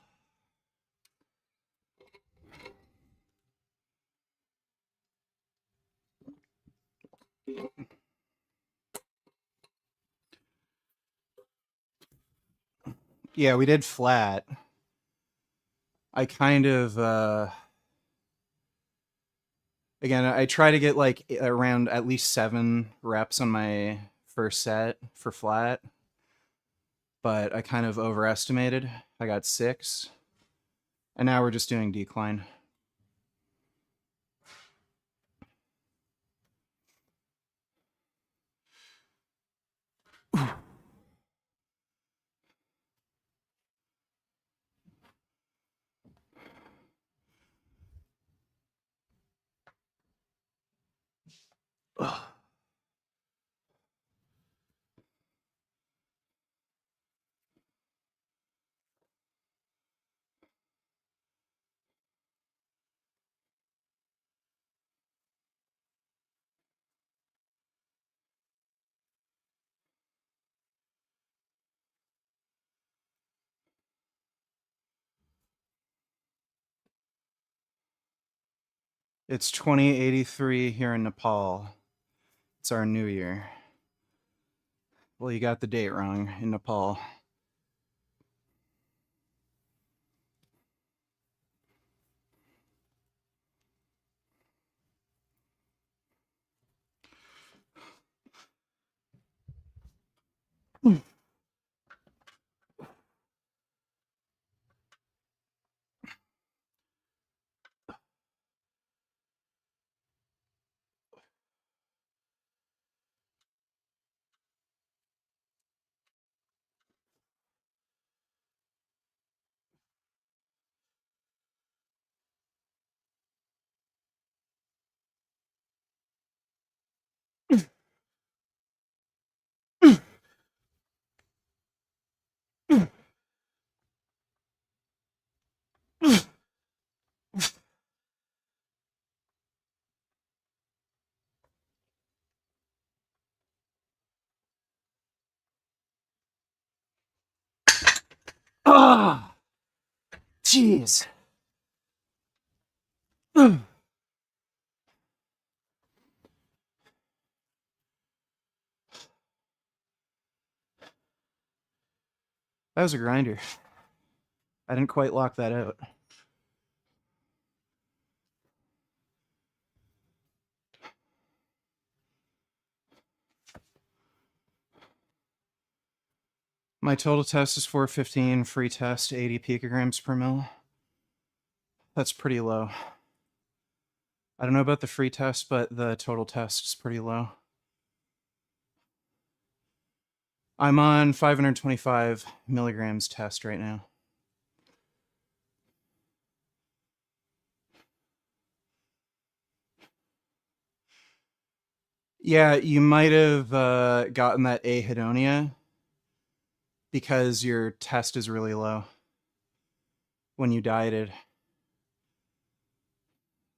Yeah, we did flat. I kind of again, I try to get like around at least 7 reps on my first set for flat, but I kind of overestimated. I got 6, and now we're just doing decline. It's 2083 here in Nepal. It's our new year. Well, you got the date wrong in Nepal. Ah, jeez. That was a grinder. I didn't quite lock that out. My total test is 415, free test 80 picograms per mil. That's pretty low. I don't know about the free test, but the total test is pretty low. I'm on 525 milligrams test right now. Yeah, you might have gotten that ahedonia because your test is really low when you dieted.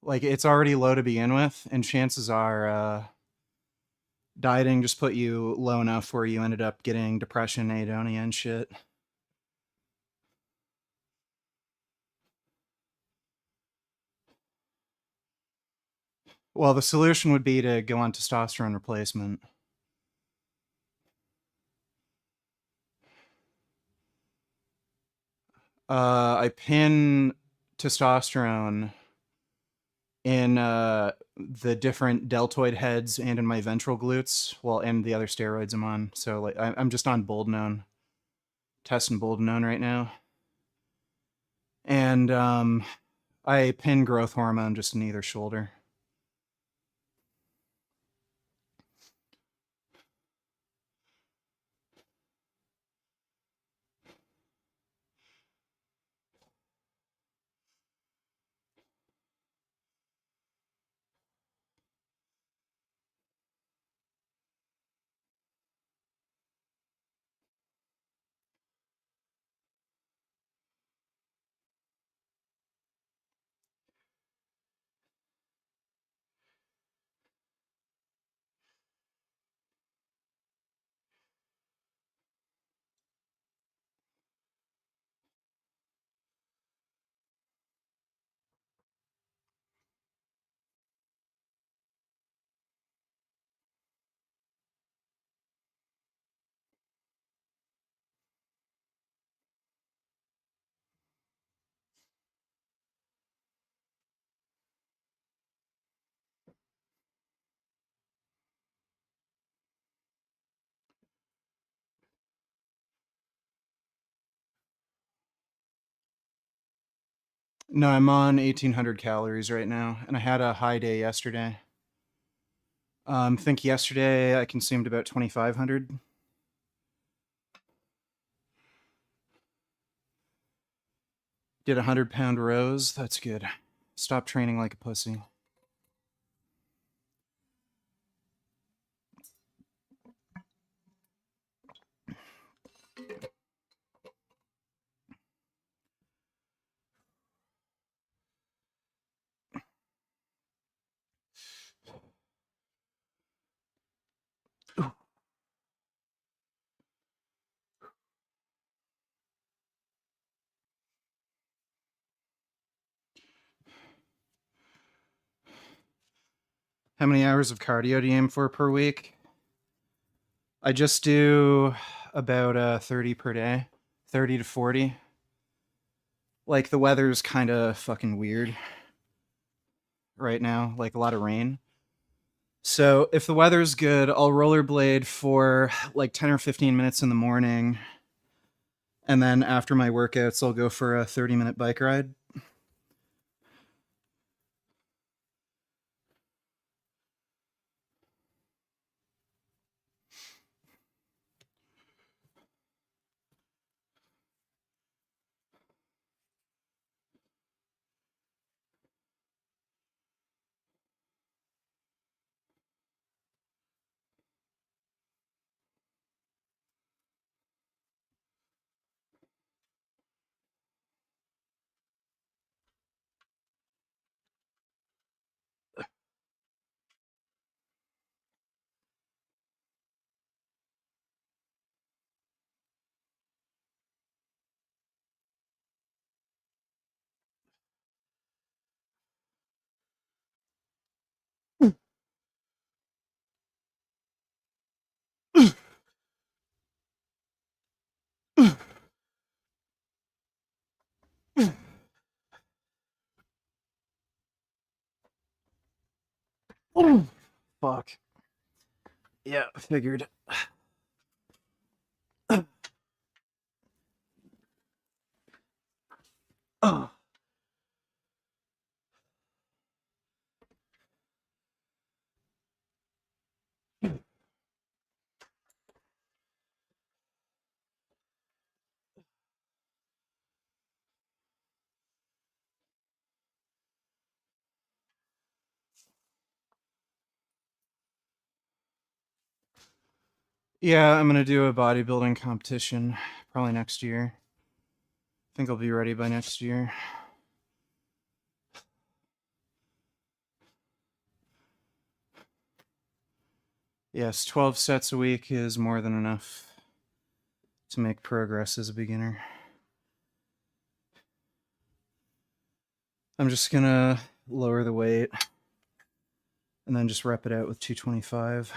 Like, it's already low to begin with, and chances are dieting just put you low enough where you ended up getting depression, ahedonia, and shit. Well, the solution would be to go on testosterone replacement. I pin testosterone in the different deltoid heads and in my ventral glutes, well, and the other steroids I'm on. So like I'm just on Boldenone, testing Boldenone right now, and I pin growth hormone just in either shoulder. No, I'm on 1,800 calories right now, and I had a high day yesterday. I think yesterday I consumed about 2,500. Did 100-pound rows. That's good. Stop training like a pussy. How many hours of cardio do you aim for per week? I just do about 30 per day, 30 to 40. Like, the weather's kind of fucking weird right now, like a lot of rain. So if the weather's good, I'll rollerblade for like 10 or 15 minutes in the morning. And then after my workouts, I'll go for a 30-minute bike ride. Fuck. Yeah, figured. Oh. Yeah, I'm gonna do a bodybuilding competition probably next year. I think I'll be ready by next year. Yes, 12 sets a week is more than enough to make progress as a beginner. I'm just gonna lower the weight and then just rep it out with 225.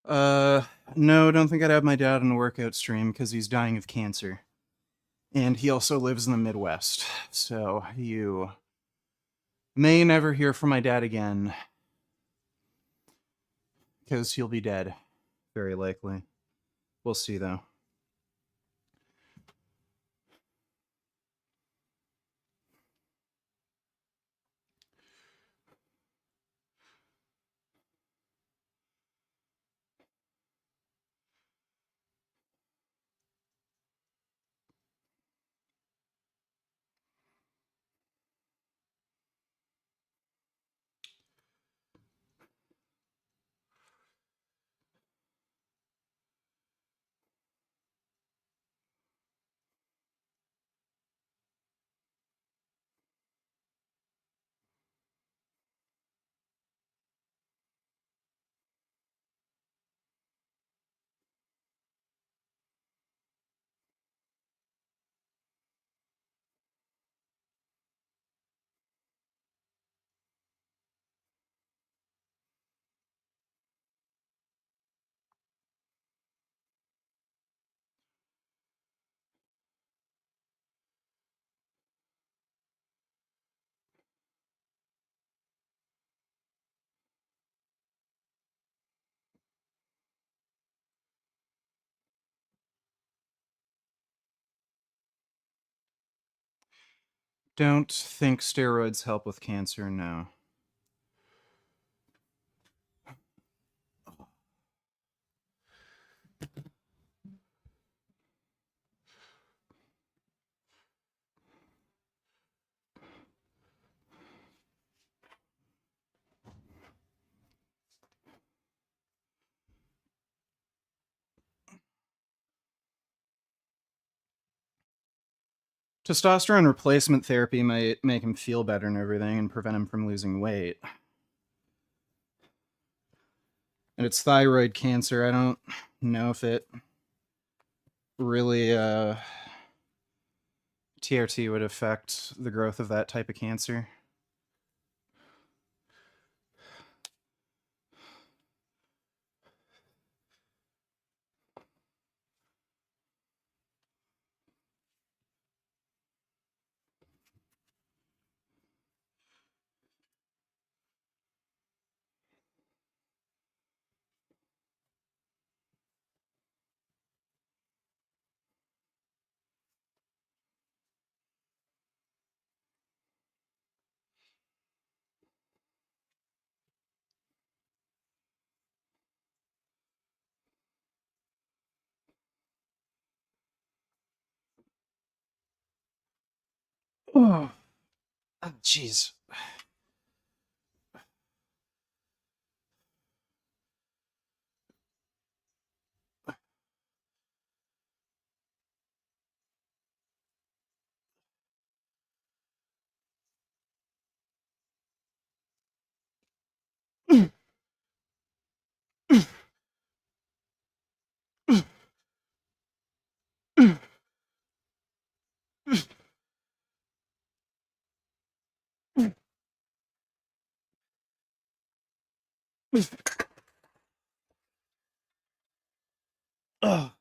Uh, no, don't think I'd have my dad on a workout stream because he's dying of cancer. And he also lives in the Midwest. So you may never hear from my dad again because he'll be dead, very likely. We'll see, though. Don't think steroids help with cancer, no. Testosterone replacement therapy might make him feel better and everything and prevent him from losing weight. And it's thyroid cancer. I don't know if it really TRT would affect the growth of that type of cancer. Oh, jeez. Oh.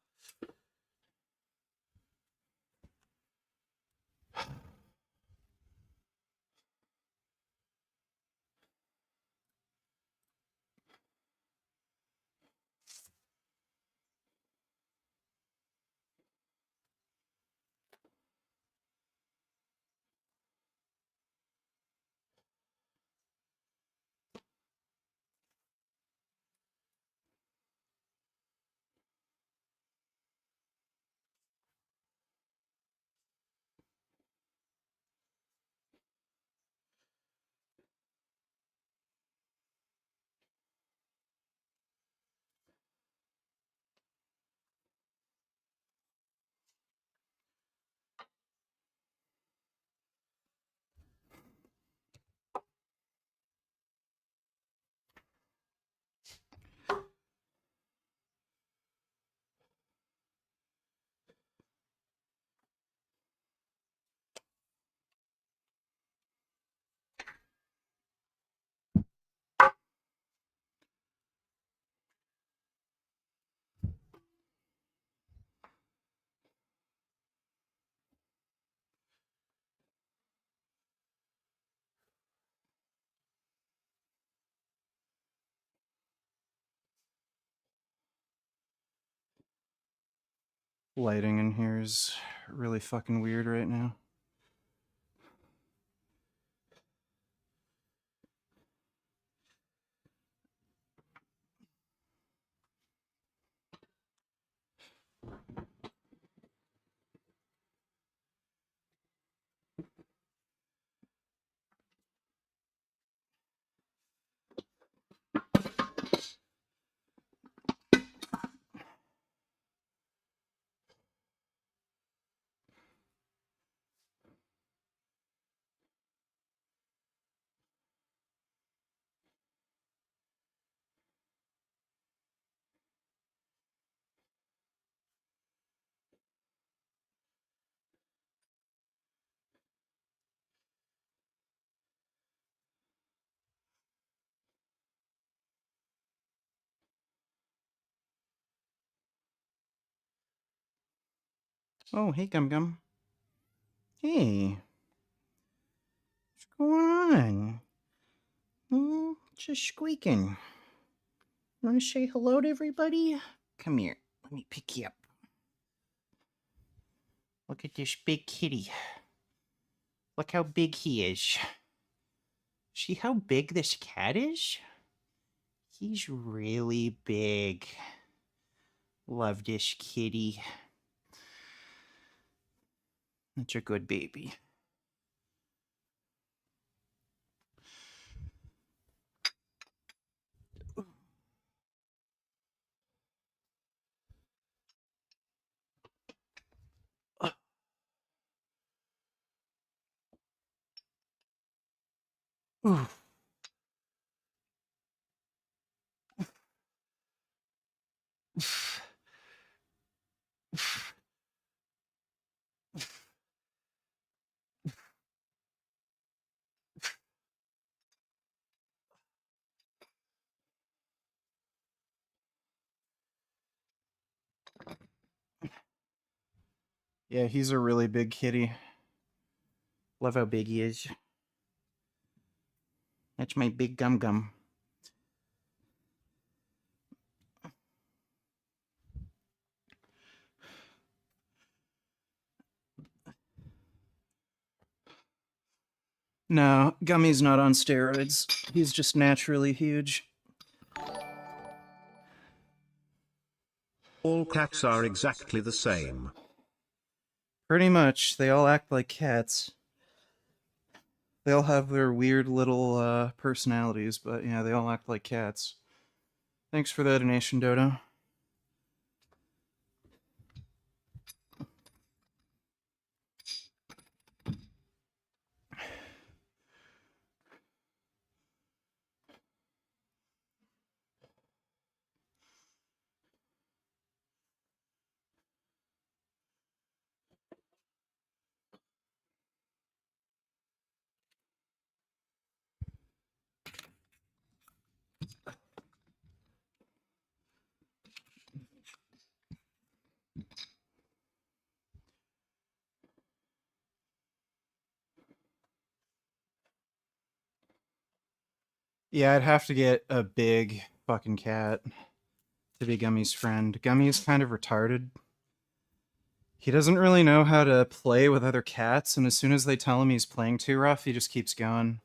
Lighting in here is really fucking weird right now. Oh, hey, Gum Gum. Hey. What's going on? Just squeaking. You want to say hello to everybody? Come here. Let me pick you up. Look at this big kitty. Look how big he is. See how big this cat is? He's really big. Love this kitty. That's a good baby. Whew. Yeah, he's a really big kitty. Love how big he is. That's my big gum gum. No, Gummy's not on steroids. He's just naturally huge. All cats are exactly the same. Pretty much. They all act like cats. They all have their weird little personalities, but yeah, they all act like cats. Thanks for that donation, Dodo. Yeah, I'd have to get a big fucking cat to be Gummy's friend. Gummy's kind of retarded. He doesn't really know how to play with other cats, and as soon as they tell him he's playing too rough, he just keeps going.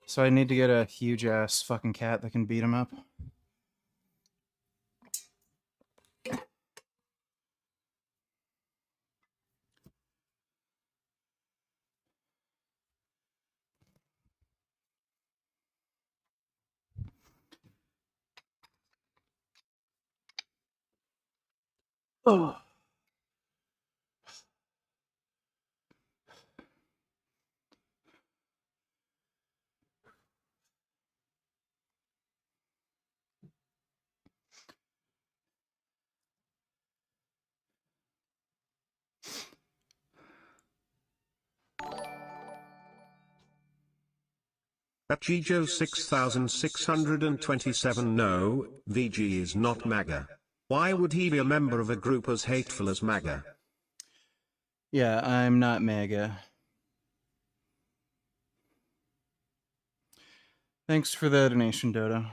So I need to get a huge ass fucking cat that can beat him up. Oh. At Gijo 6627 no, VG is not MAGA. Why would he be a member of a group as hateful as MAGA? Yeah, I'm not MAGA. Thanks for the donation, Dodo.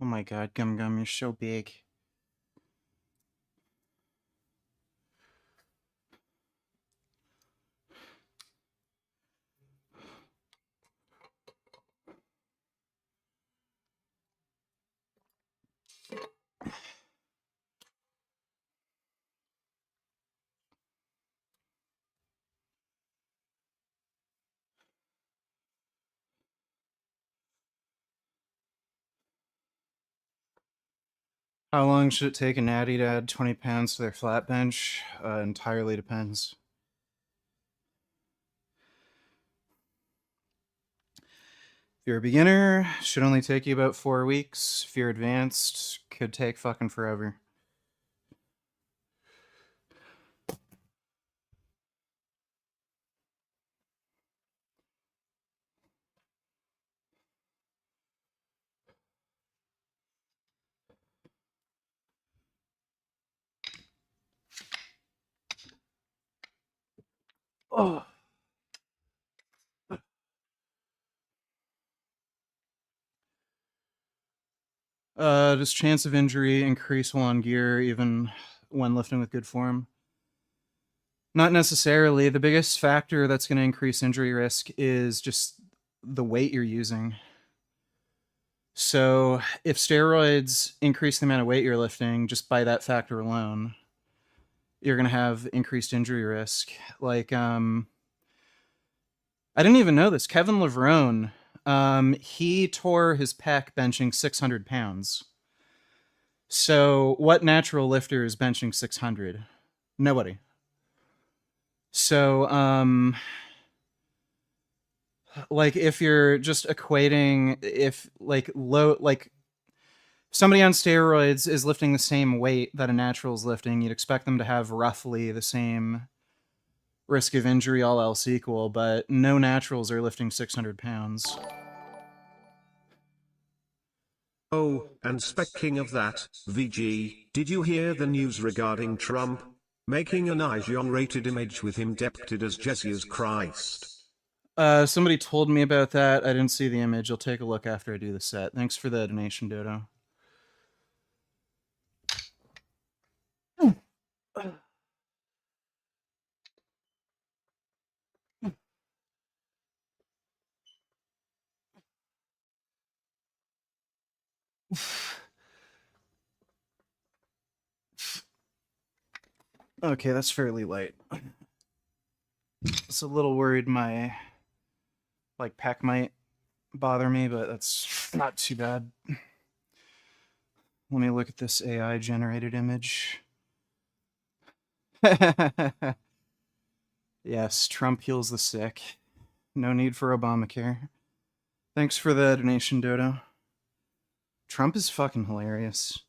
Oh my god, Gum Gum, you're so big. How long should it take a natty to add 20 pounds to their flat bench? Entirely depends. If you're a beginner, should only take you about 4 weeks. If you're advanced, could take fucking forever. Oh. Does chance of injury increase while on gear, even when lifting with good form? Not necessarily. The biggest factor that's going to increase injury risk is just the weight you're using. So, if steroids increase the amount of weight you're lifting just by that factor alone, you're going to have increased injury risk. Like, I didn't even know this. Kevin Levrone, he tore his pec benching 600 pounds. So, what natural lifter is benching 600? Nobody. So, like if you're just equating, if like low, like somebody on steroids is lifting the same weight that a natural is lifting, you'd expect them to have roughly the same risk of injury, all else equal, but no naturals are lifting 600 pounds. Oh, and speaking of that, VG, did you hear the news regarding Trump? Making an IGN-rated image with him depicted as Jesus Christ. Somebody told me about that. I didn't see the image. I'll take a look after I do the set. Thanks for the donation, Dodo. Okay, that's fairly light. It's a little worried my like pec might bother me, but that's not too bad. Let me look at this AI generated image. Yes, Trump heals the sick. No need for Obamacare. Thanks for the donation, Dodo. Trump is fucking hilarious.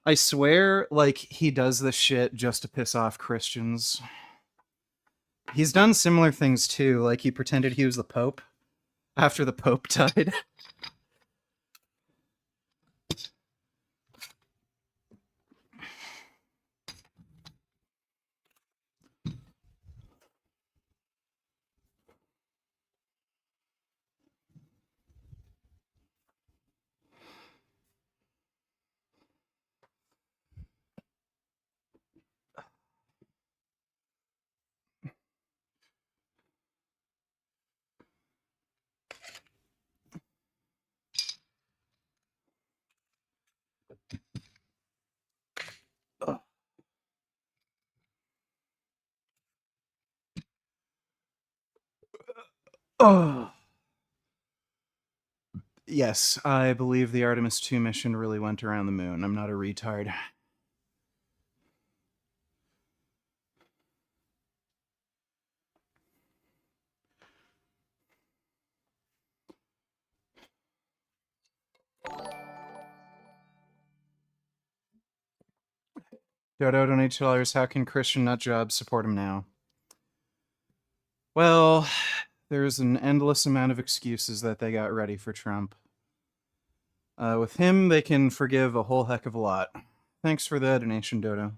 I swear, like, he does this shit just to piss off Christians. He's done similar things too, like he pretended he was the Pope after the Pope died. Oh. Yes, I believe the Artemis 2 mission really went around the moon. I'm not a retard. Dodo donates $2. How can Christian nutjobs support him now? Well, there's an endless amount of excuses that they got ready for Trump. With him, they can forgive a whole heck of a lot. Thanks for the donation, Dodo.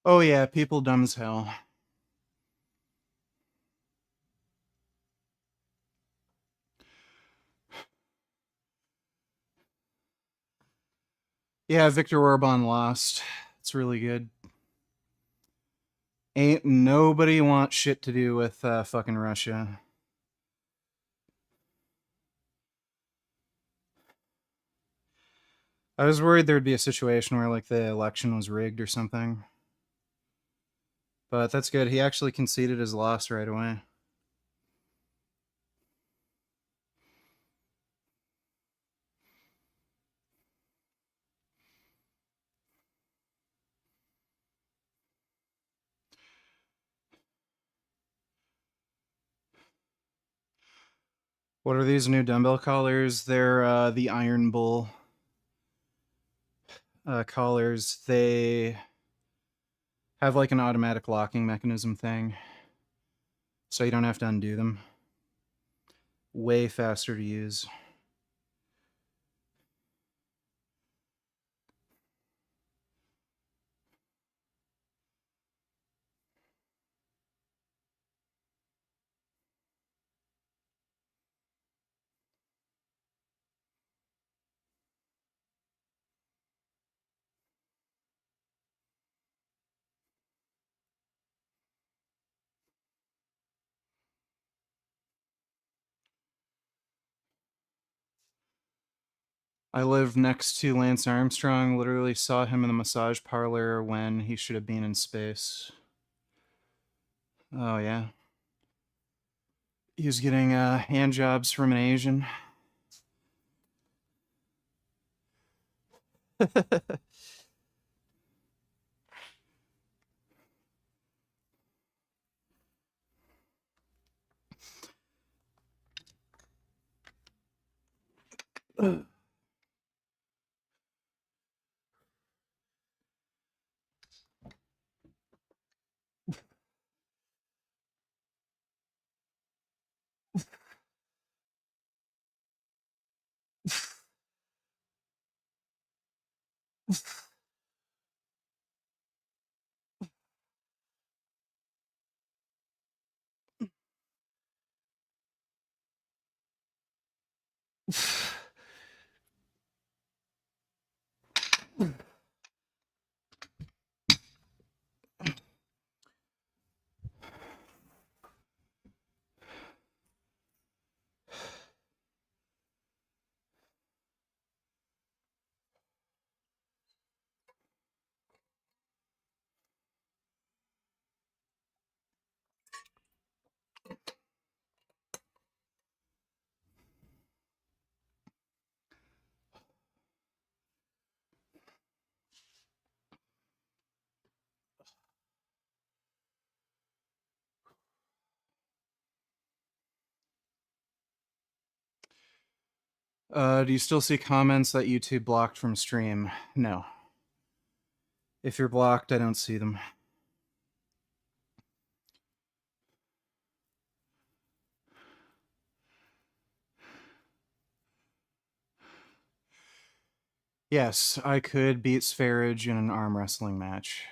Oh yeah, people dumb as hell. Yeah, Viktor Orban lost. It's really good. Ain't nobody wants shit to do with fucking Russia. I was worried there'd be a situation where like the election was rigged or something. But that's good. He actually conceded his loss right away. What are these new dumbbell collars? They're the Iron Bull collars. They have like an automatic locking mechanism thing, so you don't have to undo them. Way faster to use. I live next to Lance Armstrong. Literally saw him in the massage parlor when he should have been in space. Oh yeah. He was getting hand jobs from an Asian. Do you still see comments that YouTube blocked from stream? No. If you're blocked, I don't see them. Yes, I could beat Sverige in an arm wrestling match.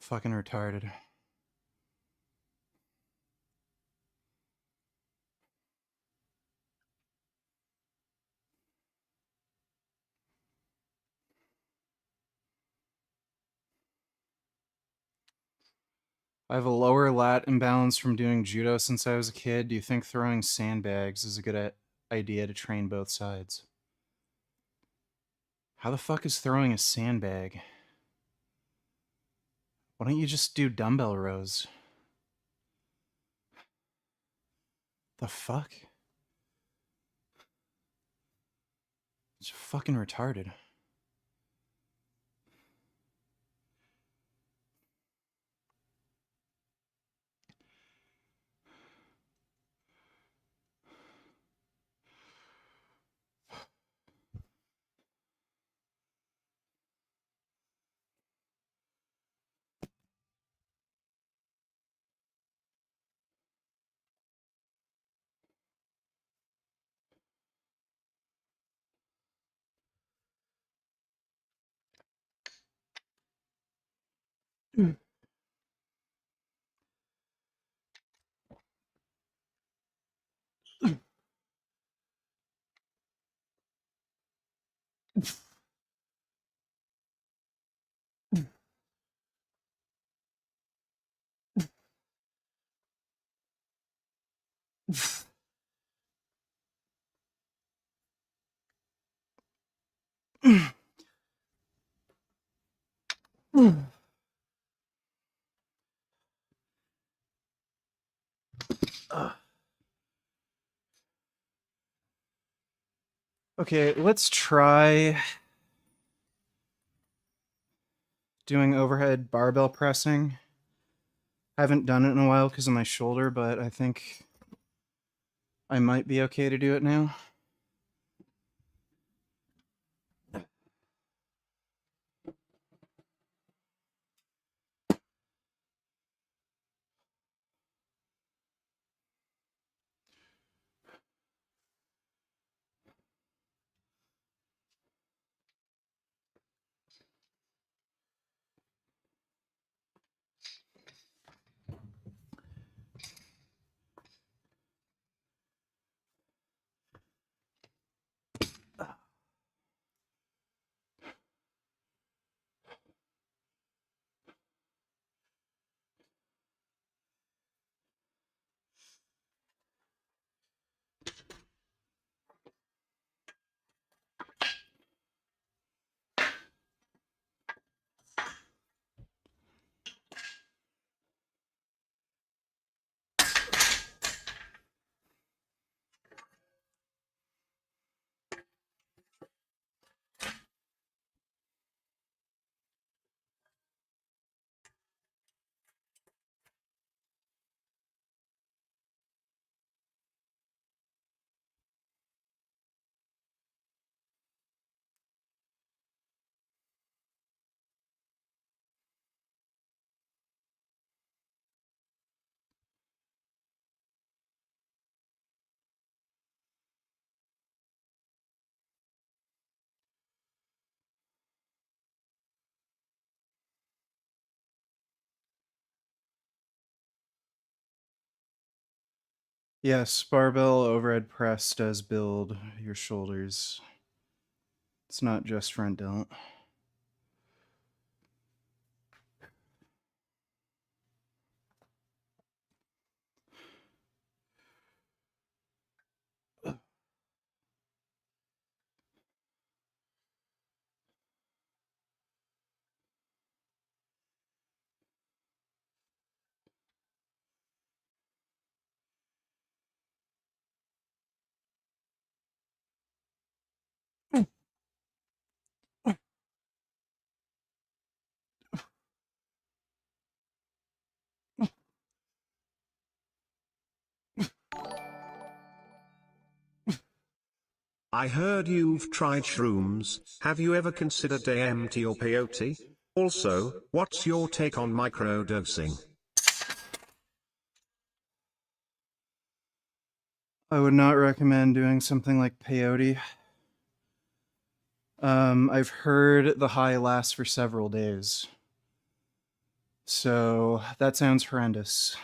Fucking retarded. I have a lower lat imbalance from doing judo since I was a kid. Do you think throwing sandbags is a good idea to train both sides? How the fuck is throwing a sandbag? Why don't you just do dumbbell rows? The fuck? It's fucking retarded. Okay, let's try doing overhead barbell pressing. I haven't done it in a while because of my shoulder, but I think I might be okay to do it now. Yes, barbell overhead press does build your shoulders. It's not just front delt. I heard you've tried shrooms. Have you ever considered AMT or peyote? Also, what's your take on microdosing? I would not recommend doing something like peyote. I've heard the high lasts for several days. So that sounds horrendous.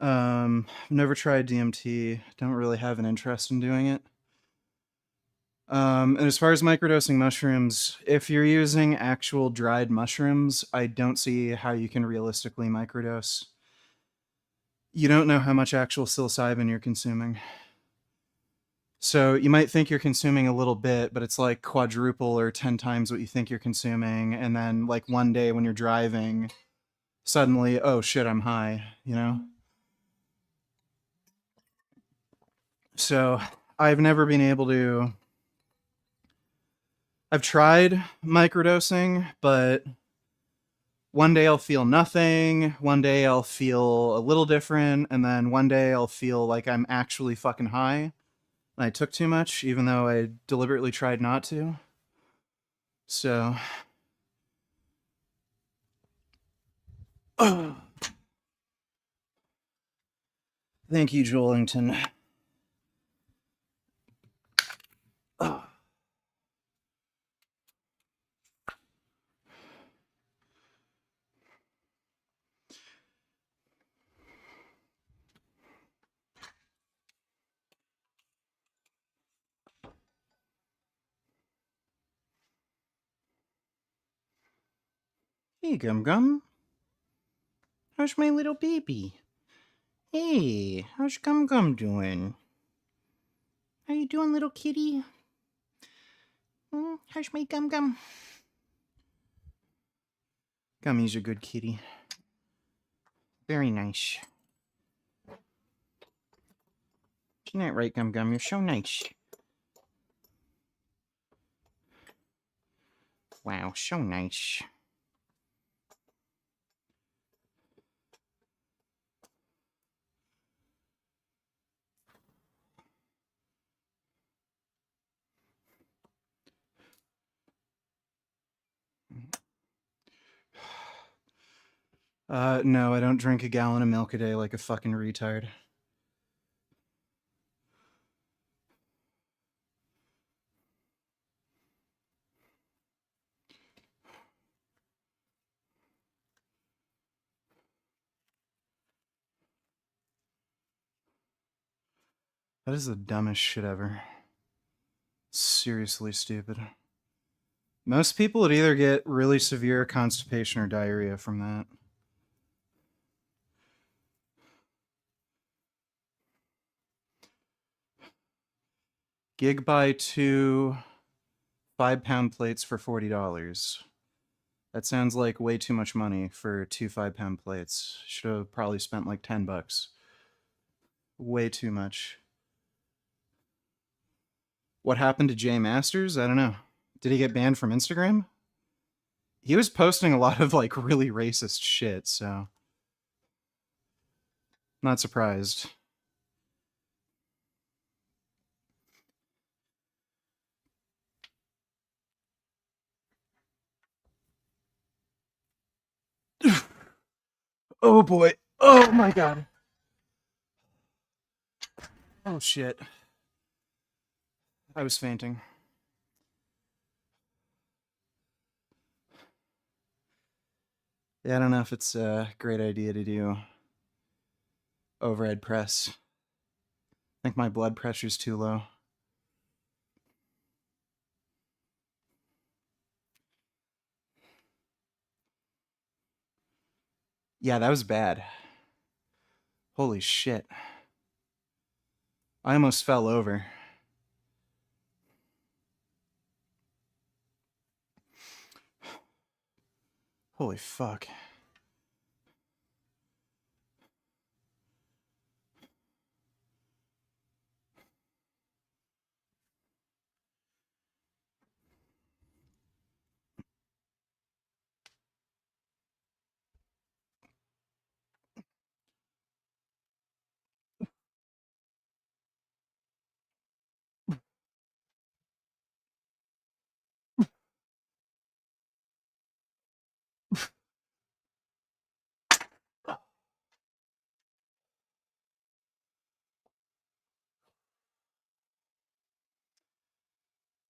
I've never tried DMT. Don't really have an interest in doing it. And as far as microdosing mushrooms, if you're using actual dried mushrooms, I don't see how you can realistically microdose. You don't know how much actual psilocybin you're consuming. So you might think you're consuming a little bit, but it's like quadruple or 10 times what you think you're consuming. And then, like, one day when you're driving, suddenly, oh shit, I'm high, you know? So I've never been able to I've tried microdosing, but one day I'll feel nothing, one day I'll feel a little different, and then one day I'll feel like I'm actually fucking high. And I took too much, even though I deliberately tried not to. So, thank you, Joelington. Hey, Gum Gum. How's my little baby? Hey, how's Gum Gum doing? How you doing, little kitty? How's my Gum Gum? Gummy's a good kitty. Very nice. Isn't that right, Gum Gum? You're so nice. Wow, so nice. No, I don't drink a gallon of milk a day like a fucking retard. That is the dumbest shit ever. Seriously stupid. Most people would either get really severe constipation or diarrhea from that. Gig buy 2 5-pound plates for $40. That sounds like way too much money for 2 5-pound plates. Should have probably spent like $10. Way too much. What happened to Jay Masters? I don't know. Did he get banned from Instagram? He was posting a lot of like really racist shit, so not surprised. Oh boy. Oh my god. Oh shit. I was fainting. Yeah, I don't know if it's a great idea to do overhead press. I think my blood pressure's too low. Yeah, that was bad. Holy shit. I almost fell over. Holy fuck.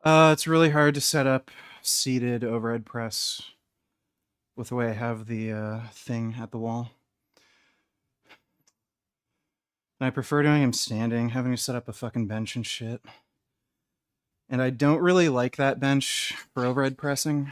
It's really hard to set up seated overhead press with the way I have the thing at the wall. And I prefer doing them standing, having to set up a fucking bench and shit. And I don't really like that bench for overhead pressing.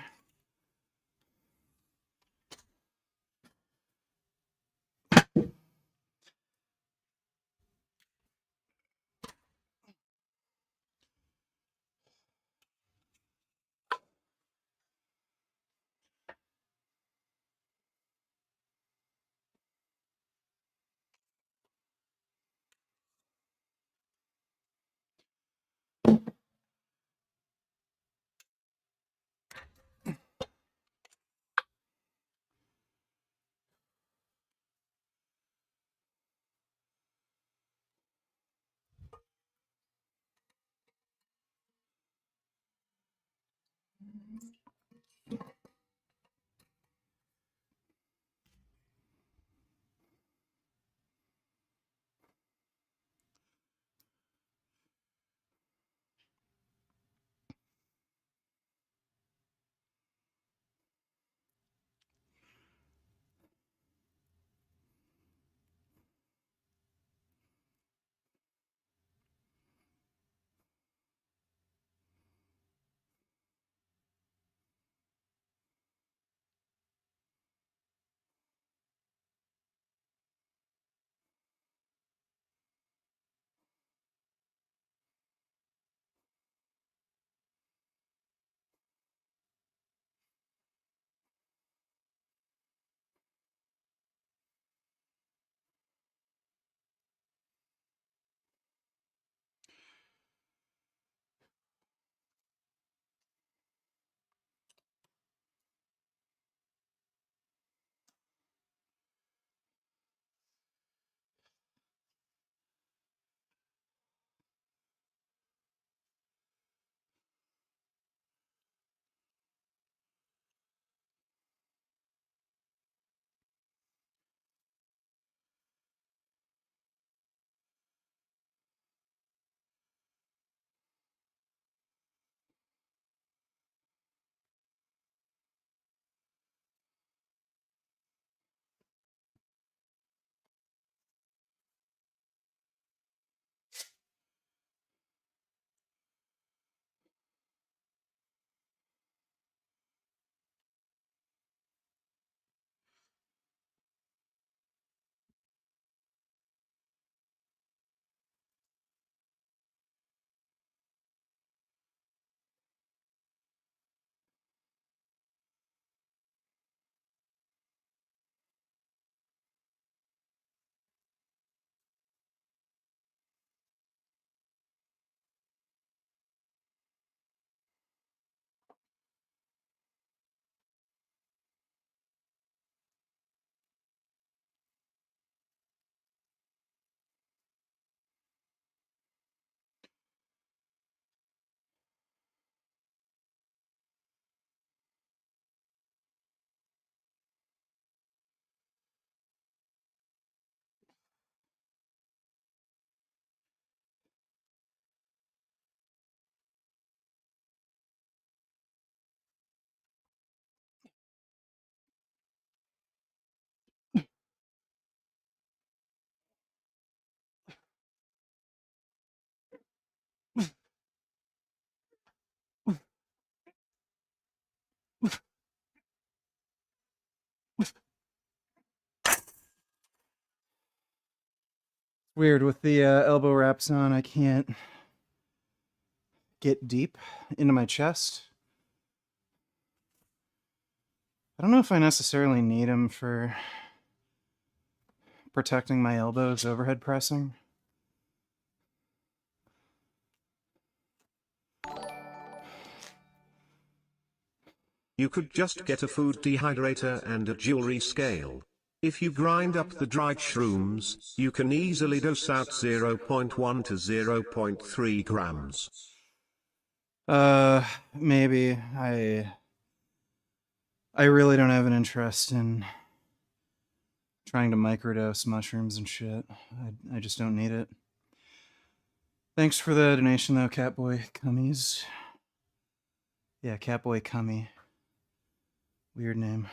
Weird with the elbow wraps on, I can't get deep into my chest. I don't know if I necessarily need them for protecting my elbows overhead pressing. You could just get a food dehydrator and a jewelry scale. If you grind up the dried shrooms, you can easily dose out 0.1 to 0.3 grams. Maybe. I really don't have an interest in trying to microdose mushrooms and shit. I just don't need it. Thanks for the donation, though, Catboy Cummies. Yeah, Catboy Cummy. Weird name.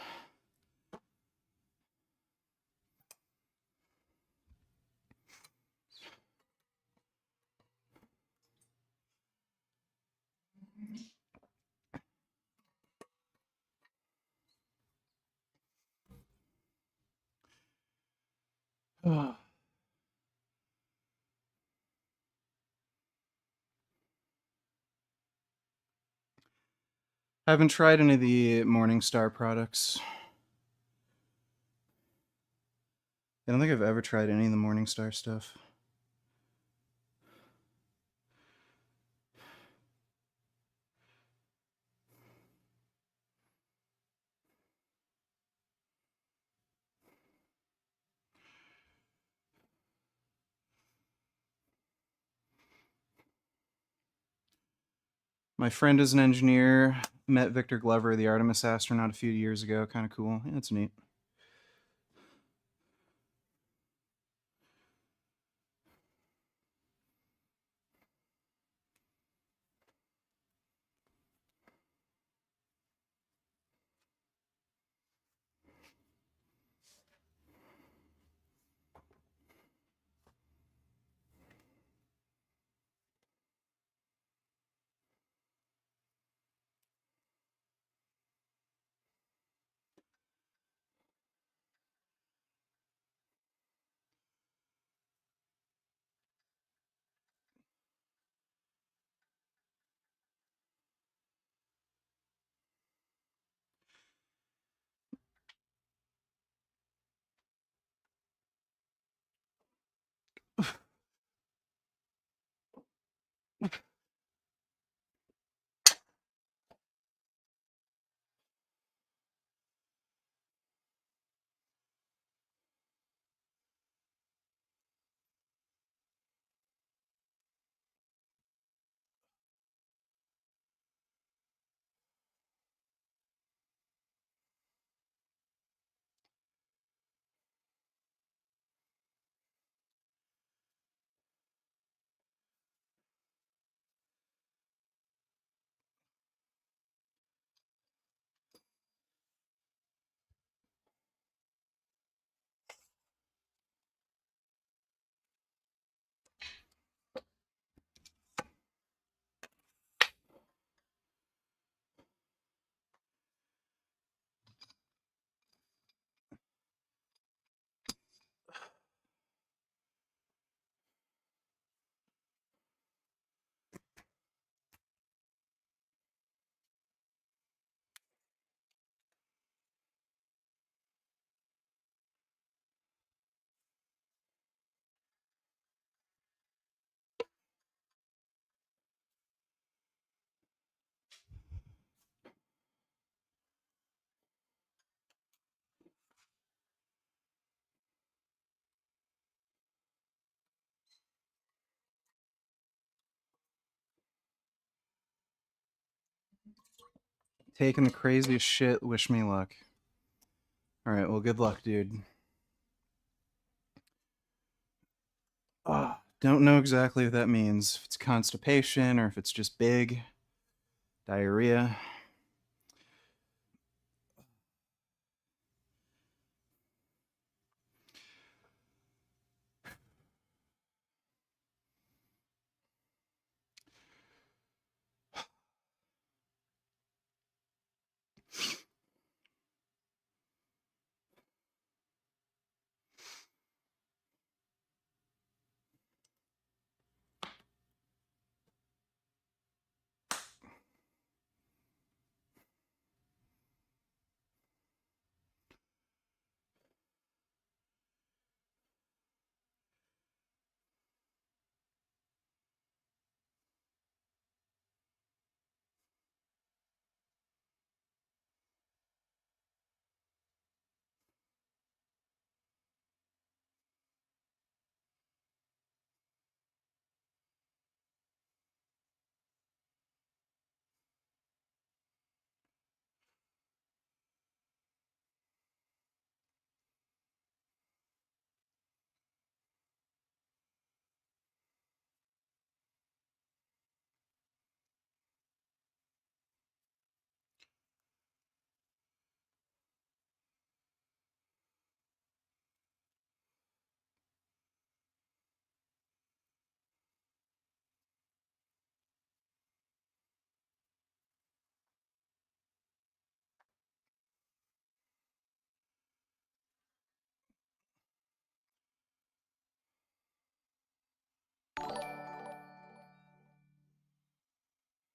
Oh. I haven't tried any of the Morningstar products. I don't think I've ever tried any of the Morningstar stuff. My friend is an engineer. Met Victor Glover, the Artemis astronaut, a few years ago. Kind of cool. Yeah, it's neat. Taking the craziest shit. Wish me luck. All right. Well, good luck, dude. Don't know exactly what that means. If it's constipation or if it's just big diarrhea.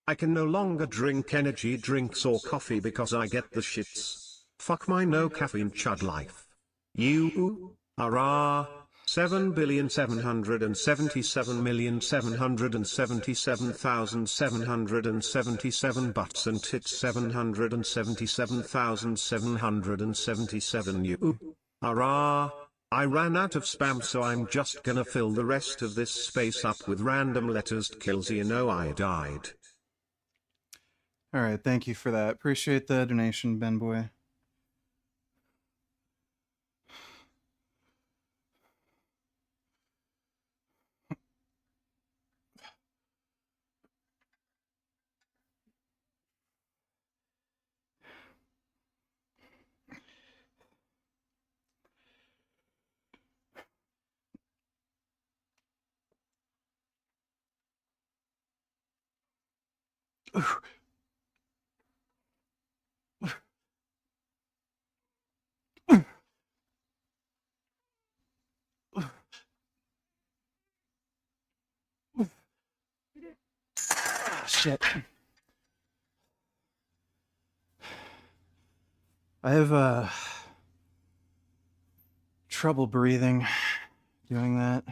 I can no longer drink energy drinks or coffee because I get the shits. Fuck my no caffeine chud life. You are 7,777,777,777 butts and tits 777,777 you are. I ran out of spam, so I'm just gonna fill the rest of this space up with random letters. Kills, you know I died. All right, thank you for that. Appreciate the donation, Ben Boy. Ah, shit. I have trouble breathing doing that.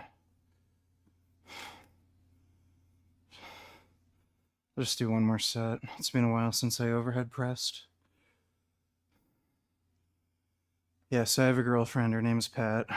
I'll just do one more set. It's been a while since I overhead pressed. Yes, I have a girlfriend. Her name's Pat.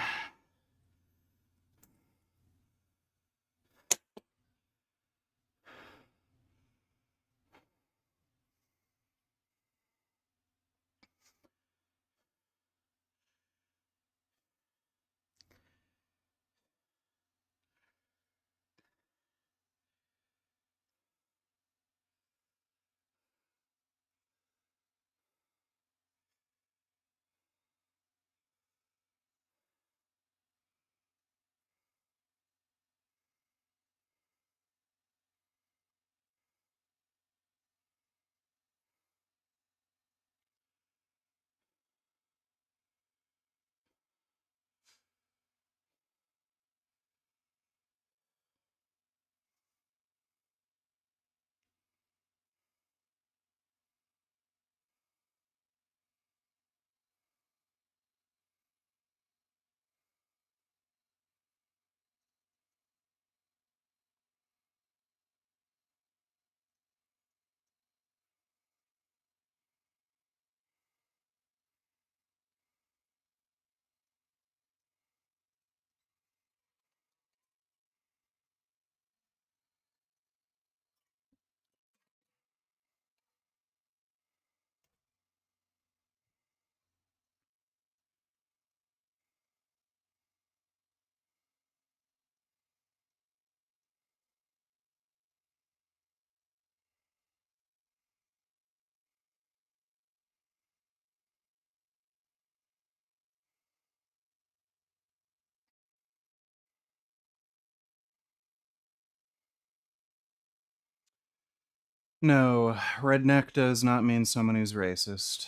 No, redneck does not mean someone who's racist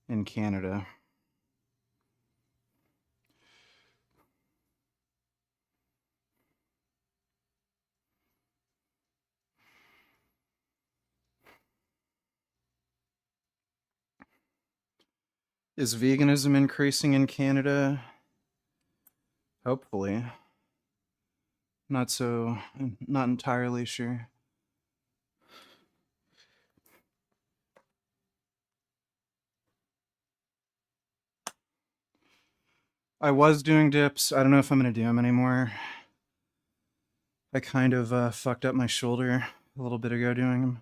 in Canada. Is veganism increasing in Canada? Hopefully. Not entirely sure. I was doing dips. I don't know if I'm going to do them anymore. I kind of fucked up my shoulder a little bit ago doing them.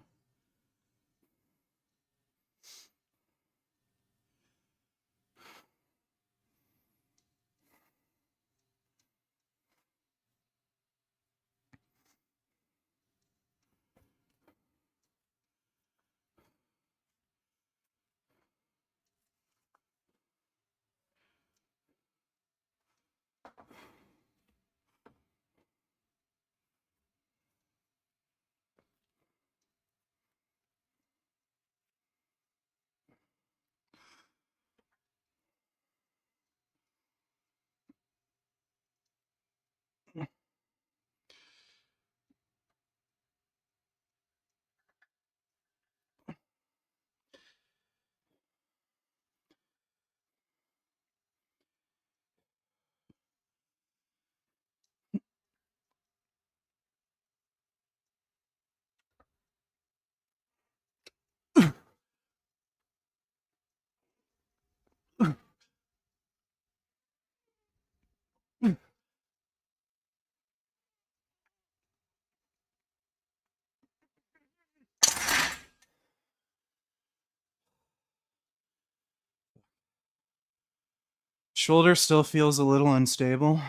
Shoulder still feels a little unstable.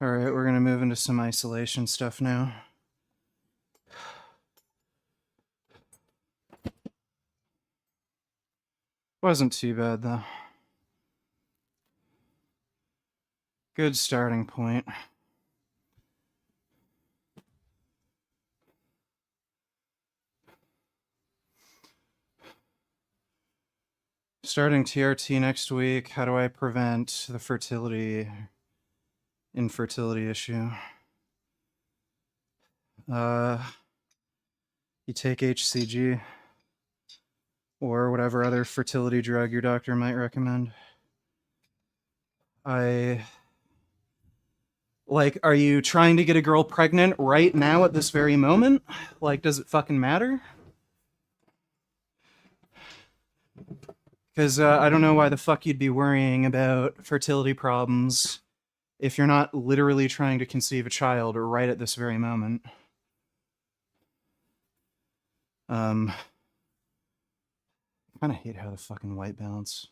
All right, we're gonna move into some isolation stuff now. Wasn't too bad though. Good starting point. Starting TRT next week. How do I prevent the infertility issue? You take HCG or whatever other fertility drug your doctor might recommend. Are you trying to get a girl pregnant right now at this very moment? Like, does it fucking matter? Because I don't know why the fuck you'd be worrying about fertility problems if you're not literally trying to conceive a child right at this very moment. I kind of hate how the fucking white balance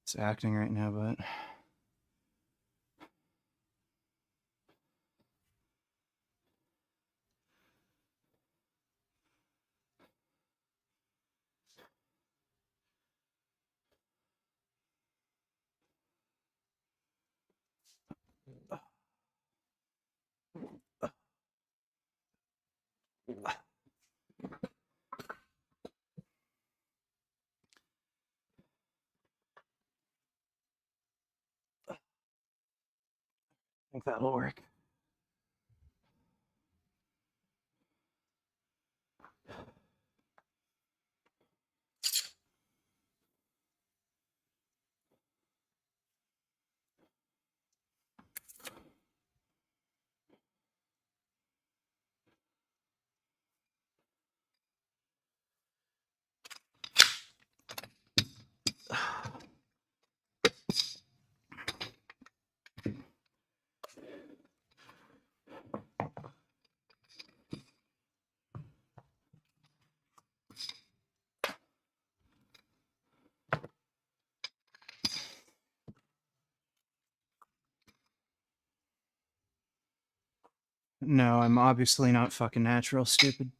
is acting right now, but I think that'll work. No, I'm obviously not fucking natural, stupid.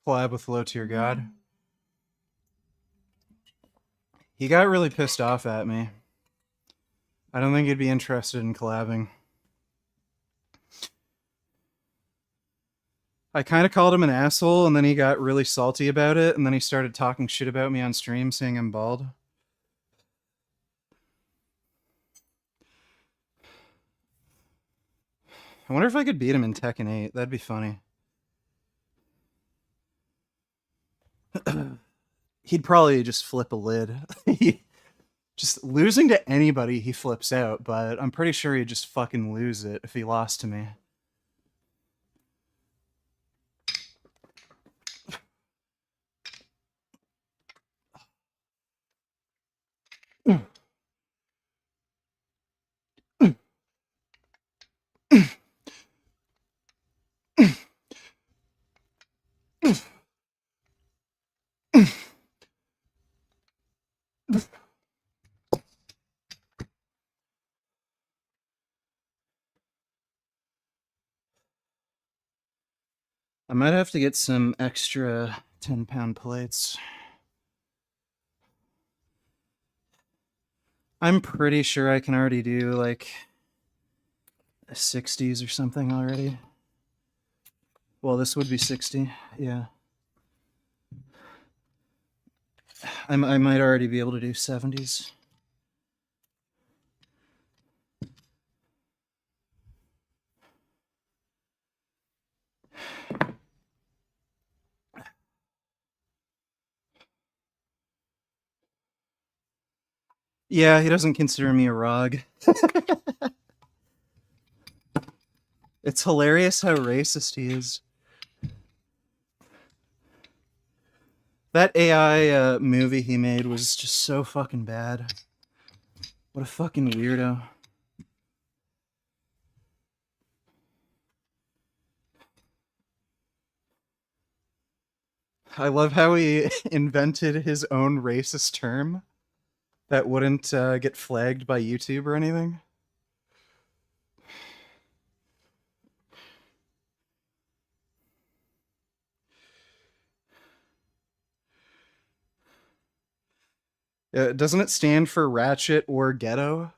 collab with Low Tier God. He got really pissed off at me. I don't think he'd be interested in collabing. I kind of called him an asshole, and then he got really salty about it, and then he started talking shit about me on stream, saying I'm bald. I wonder if I could beat him in Tekken 8. That'd be funny. He'd probably just flip a lid. Just losing to anybody, he flips out, but I'm pretty sure he'd just fucking lose it if he lost to me. I might have to get some extra 10-pound plates. I'm pretty sure I can already do like 60s or something already. Well, this would be 60, yeah. I might already be able to do 70s. Yeah, he doesn't consider me a rog. It's hilarious how racist he is. That AI movie he made was just so fucking bad. What a fucking weirdo. I love how he invented his own racist term that wouldn't get flagged by YouTube or anything. Doesn't it stand for ratchet or ghetto?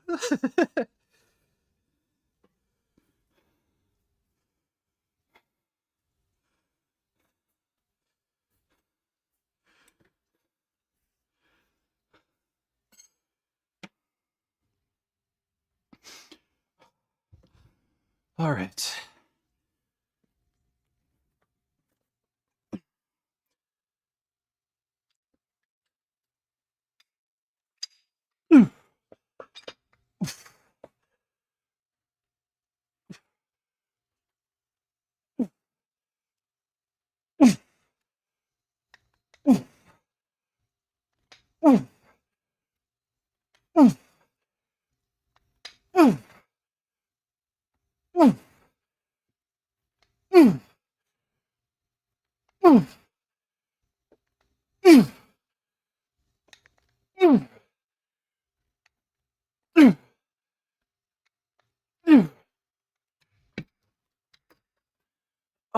All right.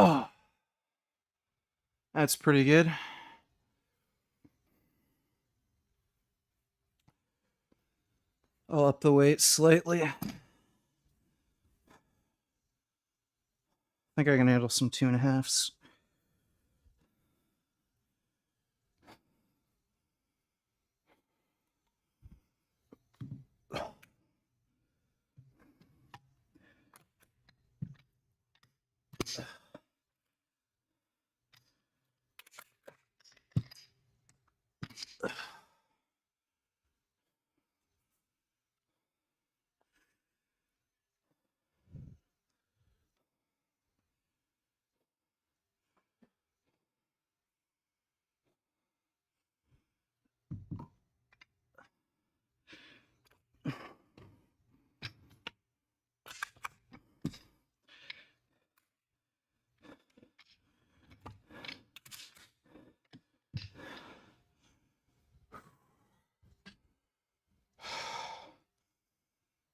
Oh, that's pretty good. I'll up the weight slightly. I think I can handle some 2.5s.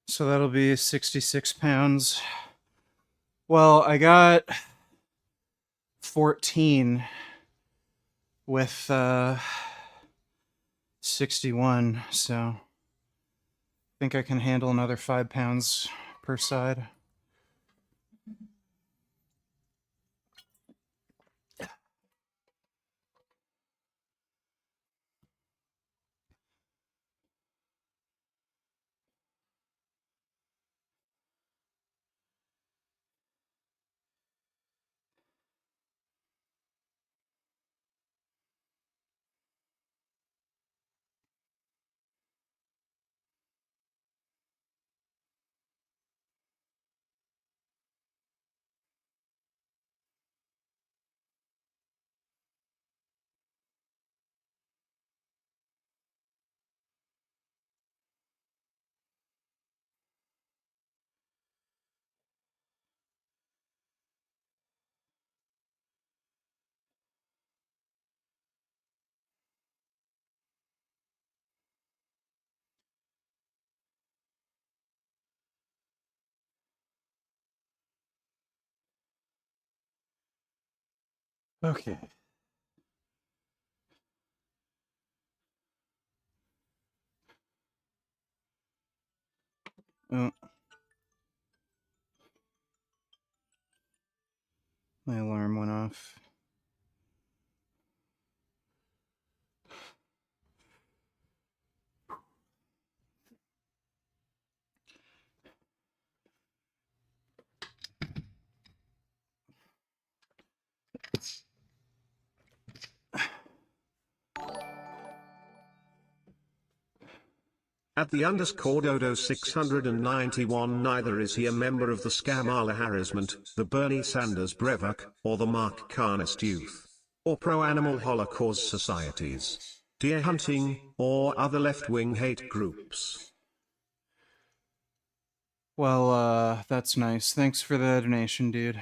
So that'll be 66 pounds. Well, I got 14 with 61, so I think I can handle another 5 pounds per side. Okay. Oh, my alarm went off. At the underscore dodo 691, neither is he a member of the Skamala harassment, the Bernie Sanders Brevak, or the Mark Carnest Youth, or pro-animal holocaust societies, deer hunting, or other left-wing hate groups. Well, that's nice. Thanks for the donation, dude.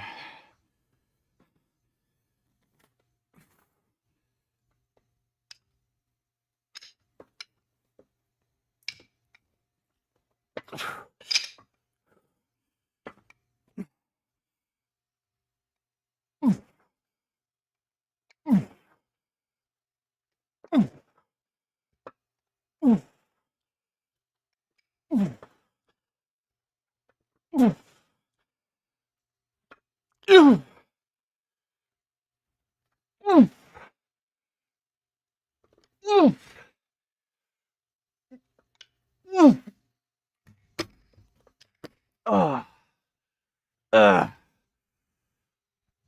Oh,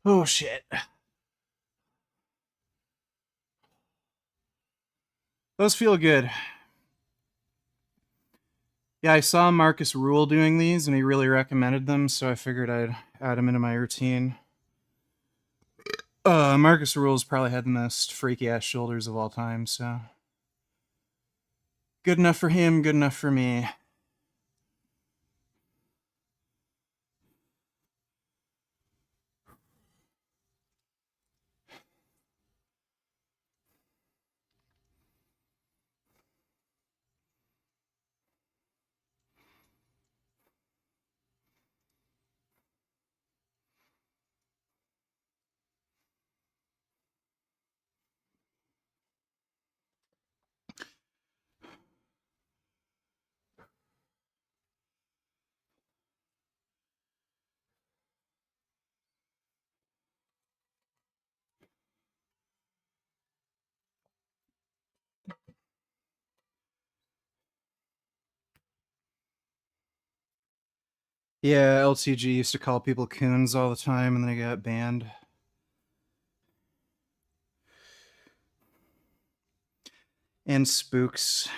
oh shit. Those feel good. Yeah, I saw Marcus Rule doing these and he really recommended them, so I figured I'd add them into my routine. Marcus Rule's probably had the most freaky ass shoulders of all time, so good enough for him, good enough for me. Yeah, LTG used to call people coons all the time and then he got banned. And spooks.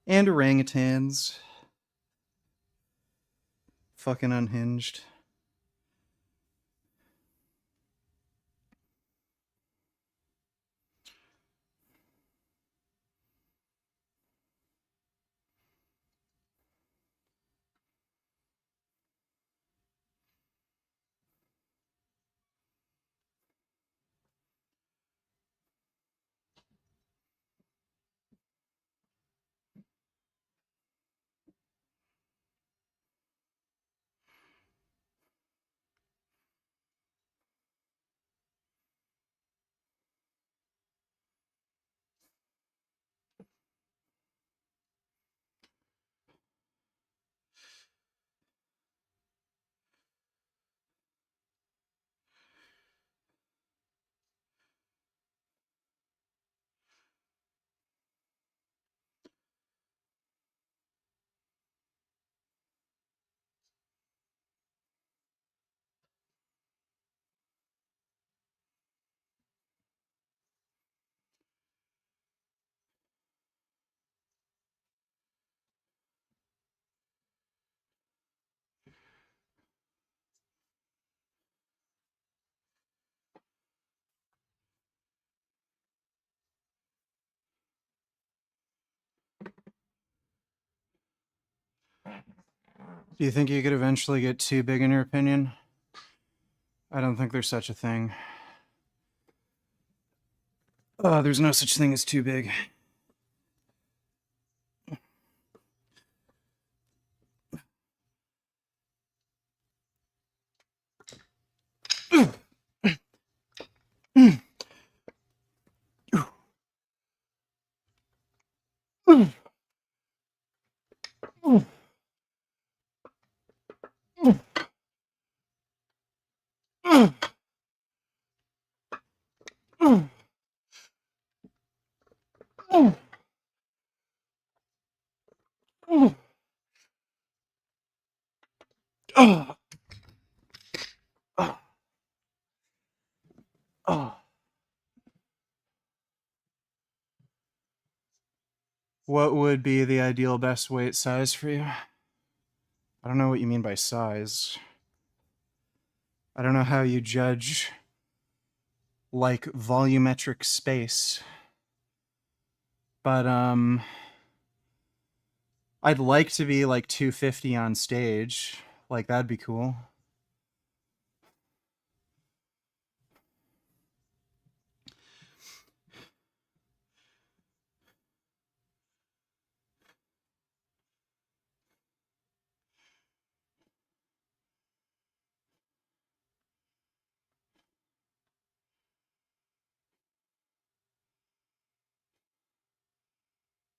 And orangutans. Fucking unhinged. Do you think you could eventually get too big in your opinion? I don't think there's such a thing. There's no such thing as too big. What would be the ideal best weight size for you? I don't know what you mean by size. I don't know how you judge like volumetric space. But I'd like to be like 250 on stage. Like that'd be cool.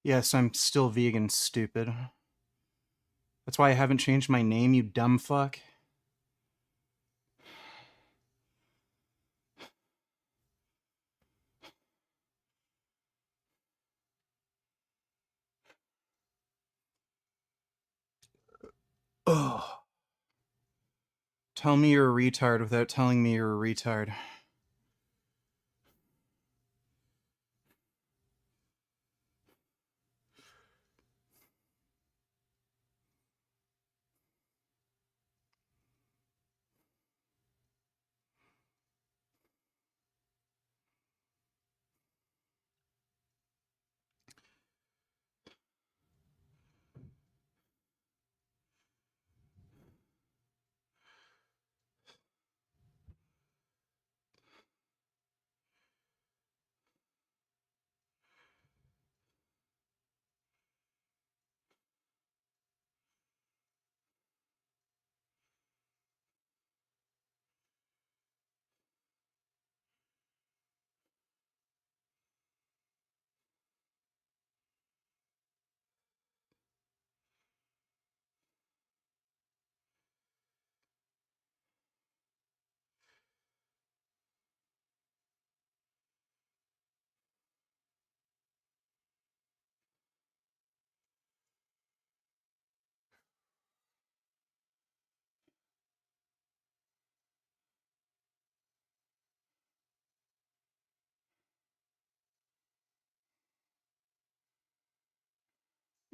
Yes, I'm still vegan, stupid. That's why I haven't changed my name, you dumb fuck. Ugh. Tell me you're a retard without telling me you're a retard.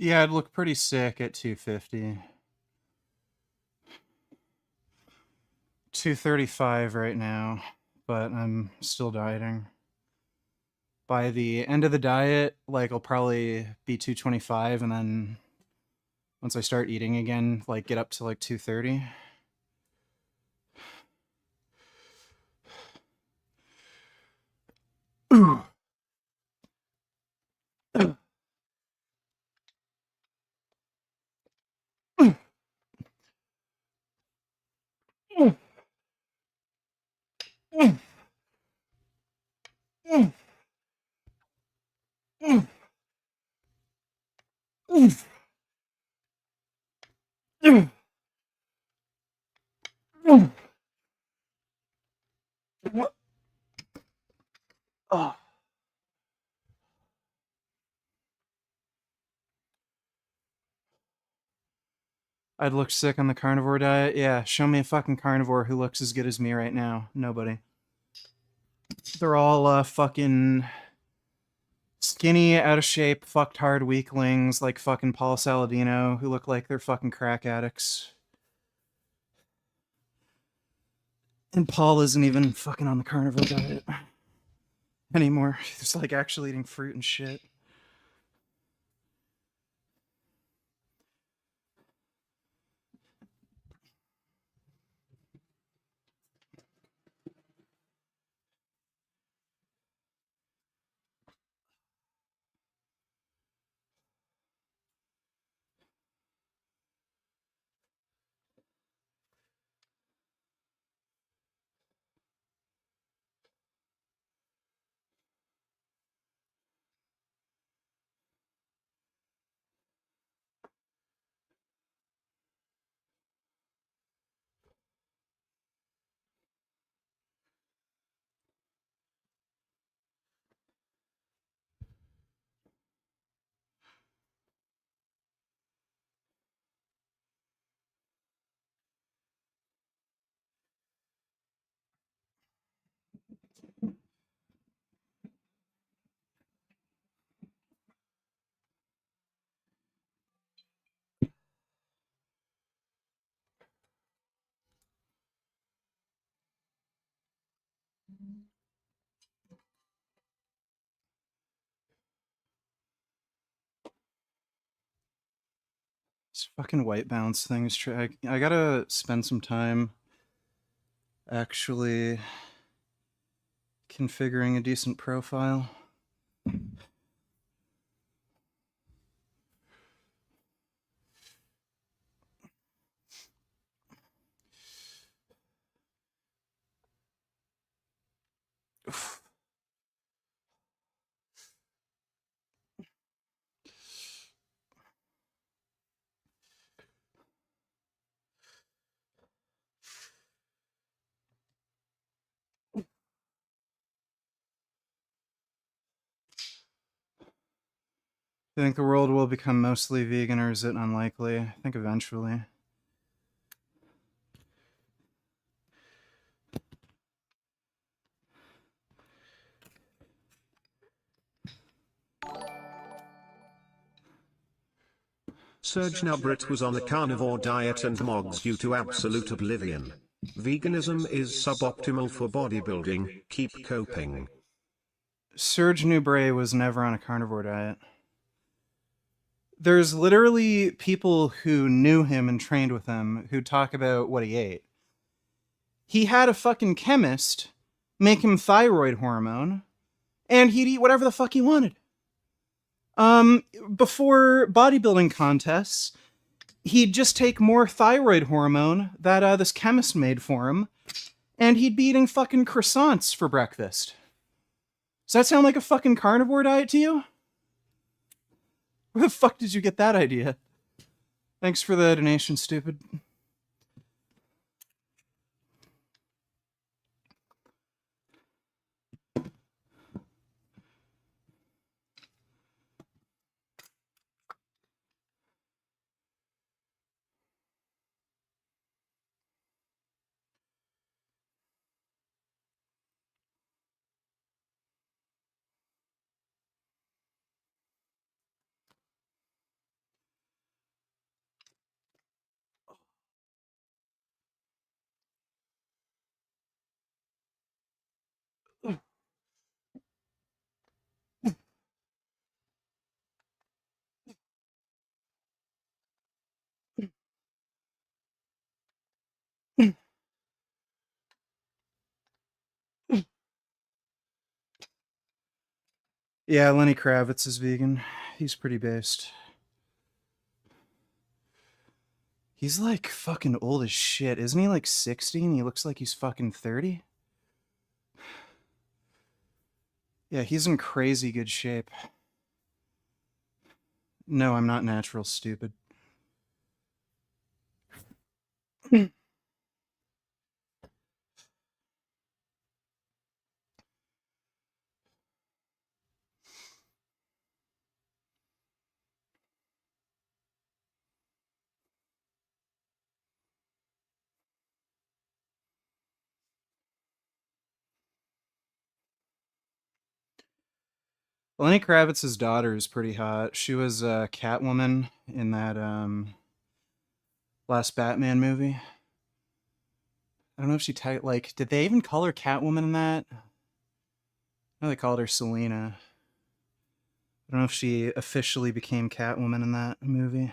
Yeah, I'd look pretty sick at 250. 235 right now, but I'm still dieting. By the end of the diet, like I'll probably be 225, and then once I start eating again, like get up to like 230. Oh. I'd look sick on the carnivore diet. Yeah, show me a fucking carnivore who looks as good as me right now. Nobody. They're all fucking skinny, out of shape, fucked hard weaklings like fucking Paul Saladino who look like they're fucking crack addicts. And Paul isn't even fucking on the carnivore diet anymore. He's like actually eating fruit and shit. This fucking white balance thing is I gotta spend some time actually configuring a decent profile. I think the world will become mostly vegan, or is it unlikely? I think eventually. Serge Nubret was on a carnivore diet and mogs you to absolute oblivion. Veganism is suboptimal for bodybuilding, keep coping. Serge Nubret was never on a carnivore diet. There's literally people who knew him and trained with him who talk about what he ate. He had a fucking chemist make him thyroid hormone, and he'd eat whatever the fuck he wanted. Before bodybuilding contests, he'd just take more thyroid hormone that this chemist made for him, and he'd be eating fucking croissants for breakfast. Does that sound like a fucking carnivore diet to you? Where the fuck did you get that idea? Thanks for the donation, stupid. Yeah, Lenny Kravitz is vegan. He's pretty based. He's like fucking old as shit. Isn't he like 60 and he looks like he's fucking 30? Yeah, he's in crazy good shape. No, I'm not natural, stupid. Lenny Kravitz's daughter is pretty hot. She was Catwoman in that last Batman movie. I don't know if she did they even call her Catwoman in that? No, they called her Selena. I don't know if she officially became Catwoman in that movie.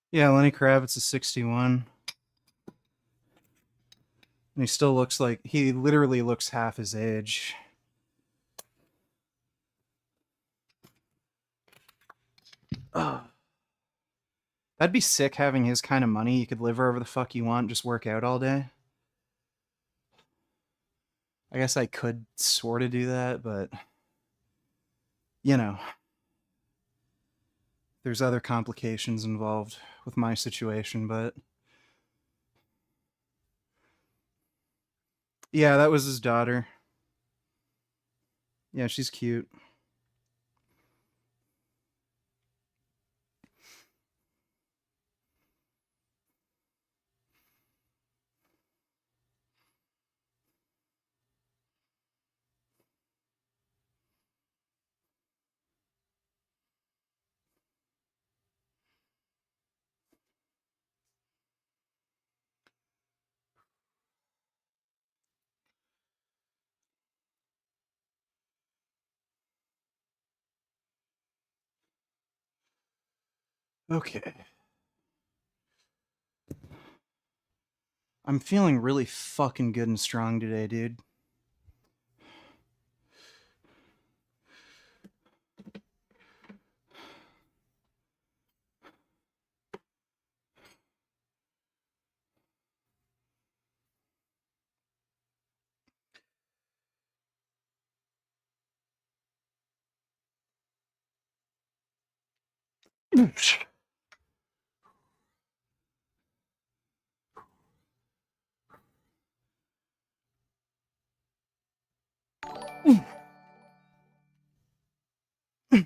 Yeah, Lenny Kravitz is 61. And he still looks like he literally looks half his age. Ugh. That'd be sick having his kind of money. You could live wherever the fuck you want, just work out all day. I guess I could sort of do that, but you know, there's other complications involved with my situation, but yeah, that was his daughter. Yeah, she's cute. Okay. I'm feeling really fucking good and strong today, dude.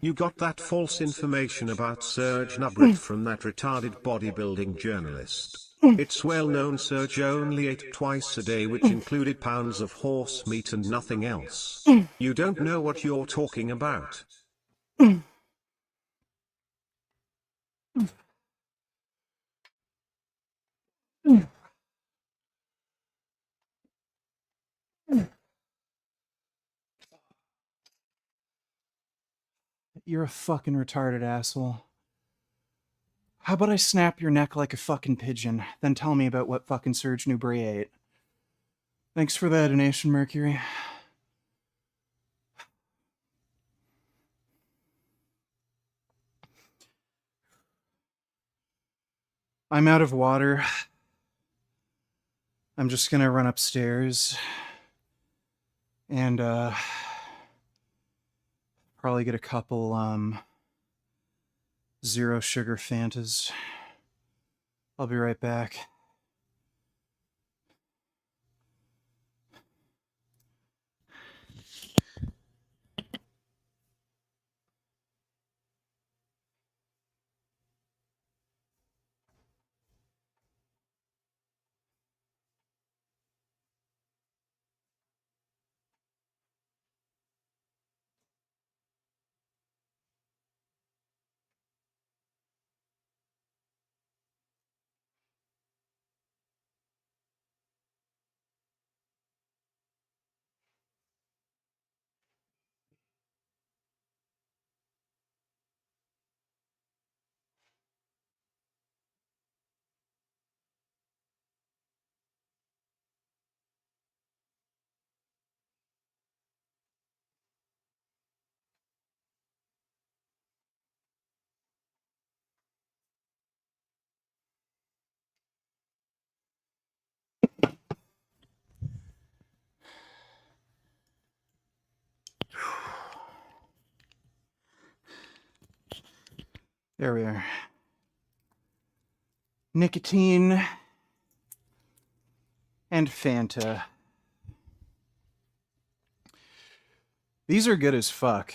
You got that false information about Serge Nubret from that retarded bodybuilding journalist. It's well known Serge only ate twice a day, which included pounds of horse meat and nothing else. You don't know what you're talking about. You're a fucking retarded asshole. How about I snap your neck like a fucking pigeon, then tell me about what fucking Serge Nubret ate? Thanks for the donation, Mercury. I'm out of water. I'm just gonna run upstairs and probably get a couple zero sugar Fantas. I'll be right back. There we are. Nicotine and Fanta. These are good as fuck.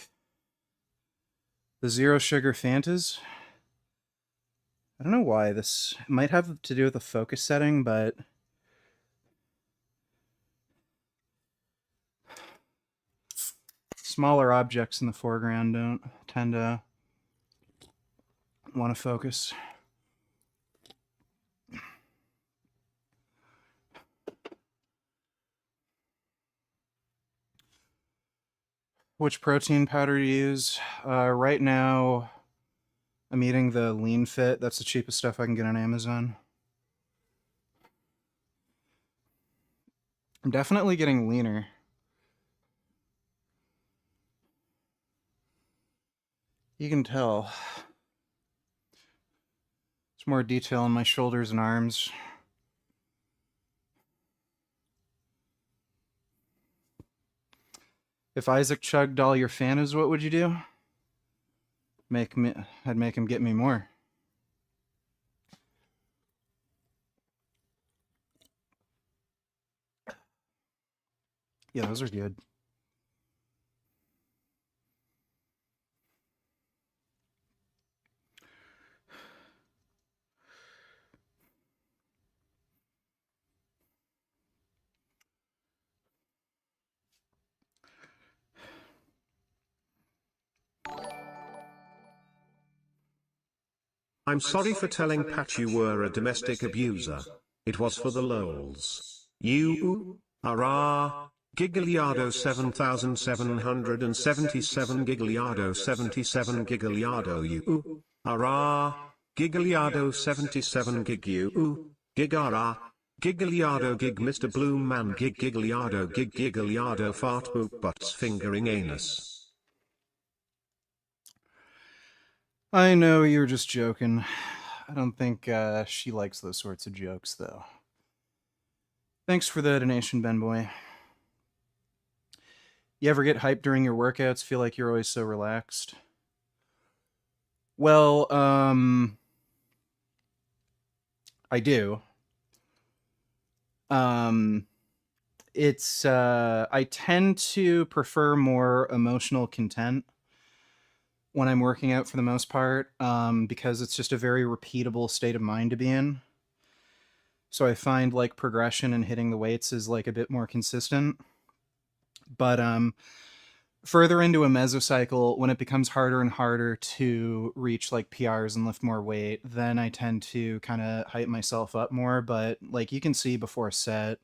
The zero sugar Fantas. I don't know why this might have to do with the focus setting, but smaller objects in the foreground don't tend to want to focus. Which protein powder to use? Right now, I'm eating the Lean Fit. That's the cheapest stuff I can get on Amazon. I'm definitely getting leaner. You can tell. There's more detail on my shoulders and arms. If Isaac chugged all your Fantas, what would you do? I'd make him get me more. Yeah, those are good. I'm sorry for telling Pat you were a domestic abuser. It was for the lols. You are Gigliardo 7777 Gigliardo 77 Gigliardo you are Gigliardo 77 Gig you Gigara Gigliardo Gig Mr. Bloom Man Gig Gigliardo Gig Gigliardo Fart Boop Butts Fingering Anus. I know you were just joking. I don't think she likes those sorts of jokes, though. Thanks for the donation, Ben Boy. You ever get hyped during your workouts? Feel like you're always so relaxed? Well, I do. Um, I tend to prefer more emotional content when I'm working out for the most part, because it's just a very repeatable state of mind to be in. So I find like progression and hitting the weights is like a bit more consistent. But further into a mesocycle, when it becomes harder and harder to reach like PRs and lift more weight, then I tend to kind of hype myself up more. But like you can see before a set,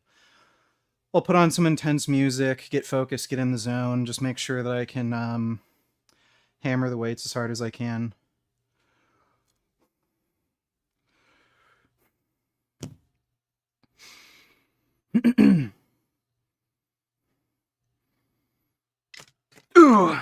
I'll put on some intense music, get focused, get in the zone, just make sure that I can hammer the weights as hard as I can. Ooh.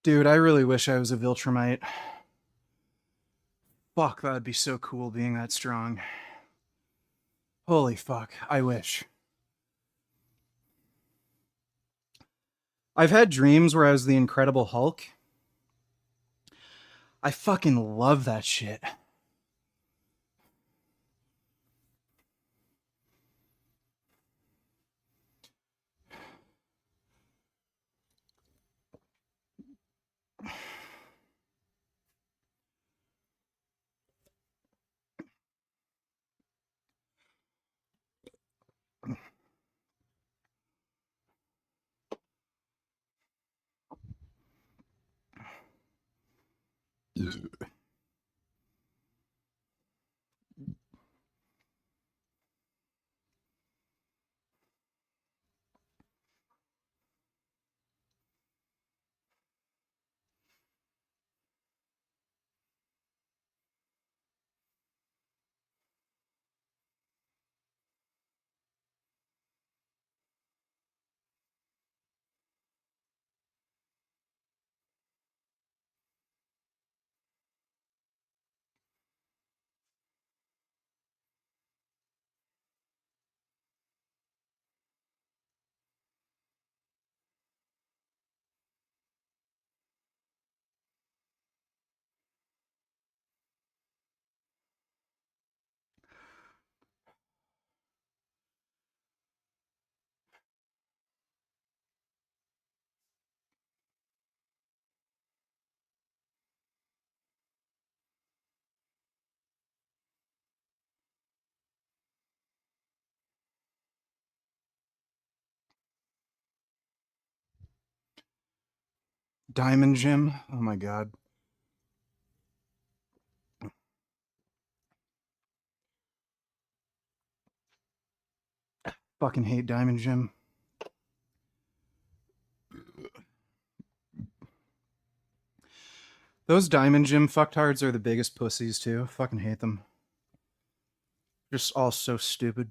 Dude, I really wish I was a Viltrumite. Fuck, that'd be so cool being that strong. Holy fuck, I wish. I've had dreams where I was the Incredible Hulk. I fucking love that shit. diamond gym. Oh my god. Fucking hate diamond gym. Those diamond gym fucktards are the biggest pussies too. Fucking hate them. Just all so stupid.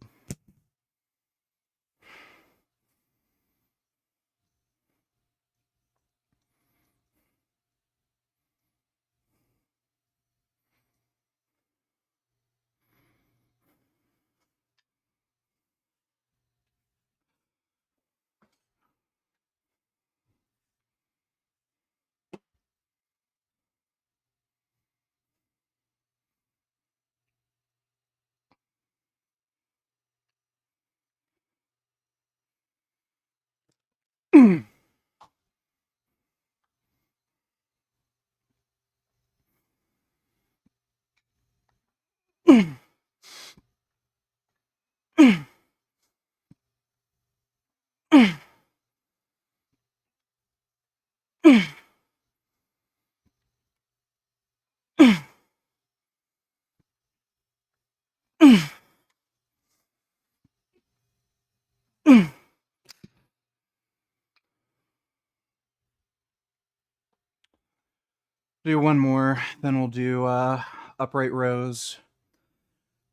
Do one more, then we'll do upright rows.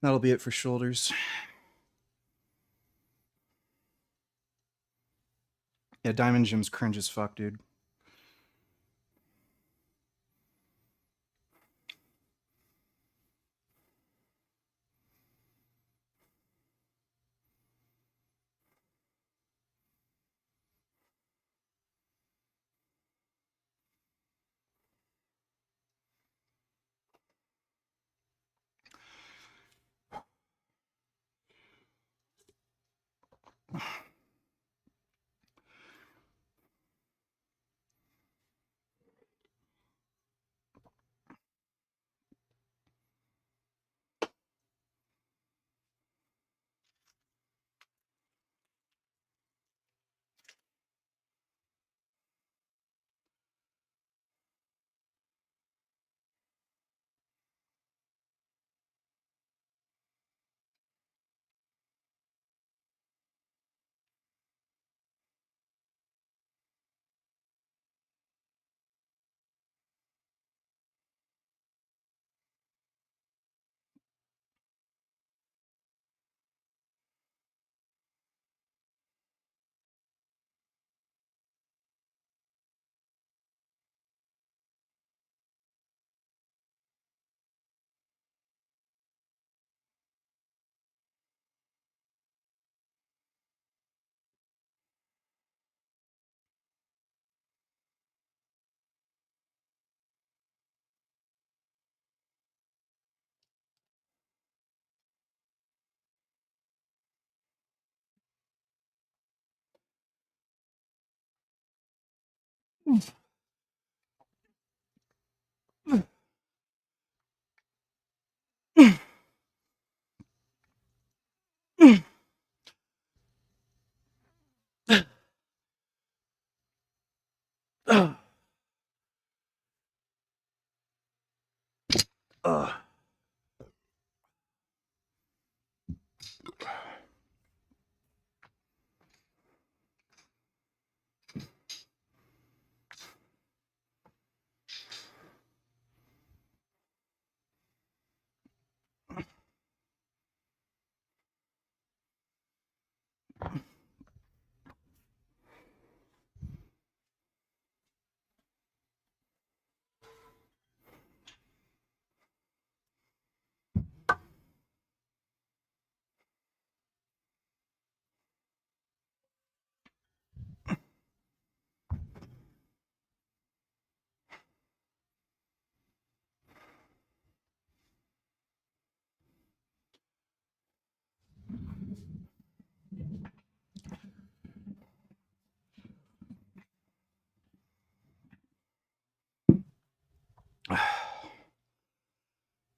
That'll be it for shoulders. Yeah, diamond gym's cringe as fuck, dude.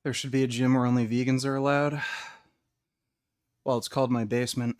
There should be a gym where only vegans are allowed. Well, it's called my basement.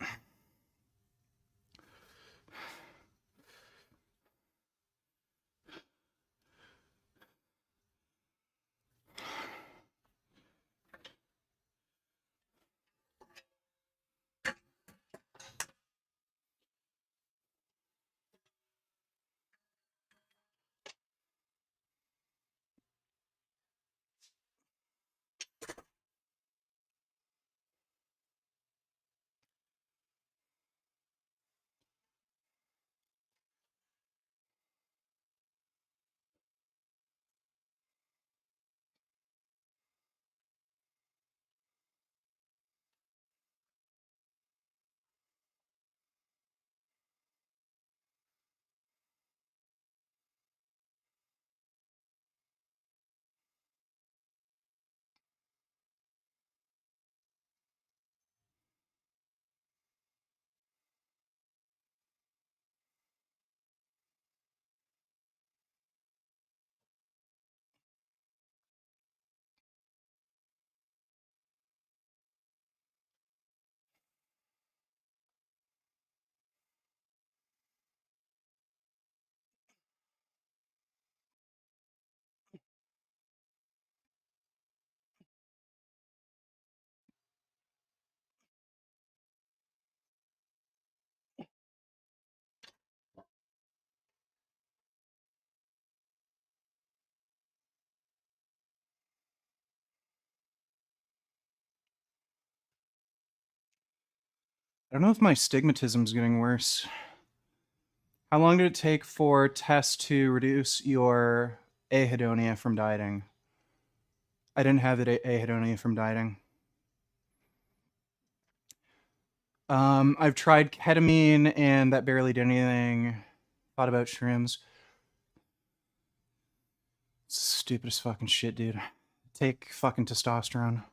don't know if my stigmatism's getting worse. How long did it take for tests to reduce your ahedonia from dieting? I didn't have the ahedonia from dieting. I've tried ketamine and that barely did anything. Thought about shrooms. Stupidest fucking shit, dude. Take fucking testosterone.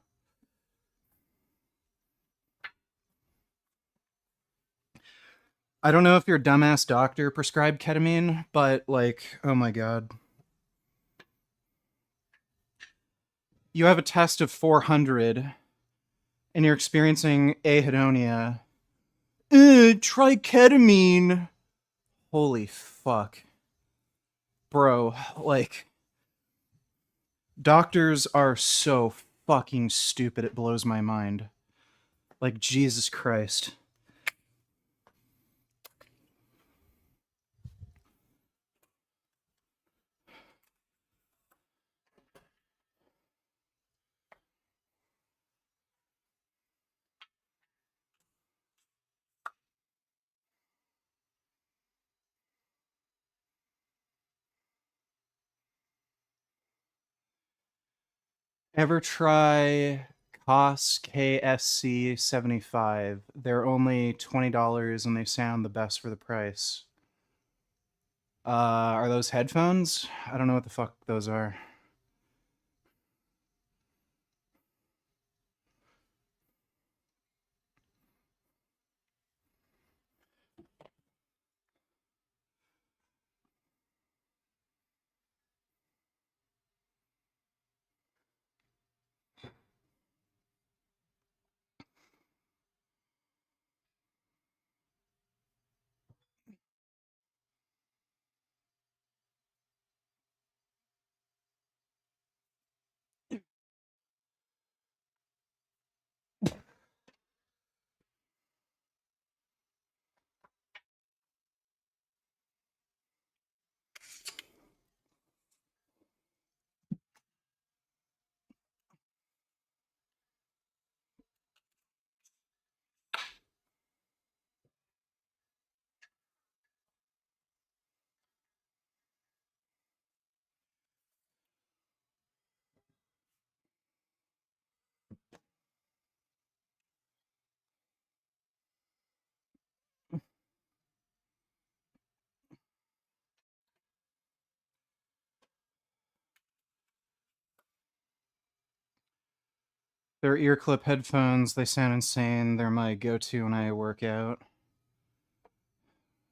I don't know if your dumbass doctor prescribed ketamine, but like, oh my god. You have a test of 400 and you're experiencing ahedonia. Try ketamine. Holy fuck. Bro, like, doctors are so fucking stupid, it blows my mind. Like, Jesus Christ. Ever try COS KSC 75? They're only $20 and they sound the best for the price. Are those headphones? I don't know what the fuck those are. They're ear clip headphones. They sound insane. They're my go-to when I work out.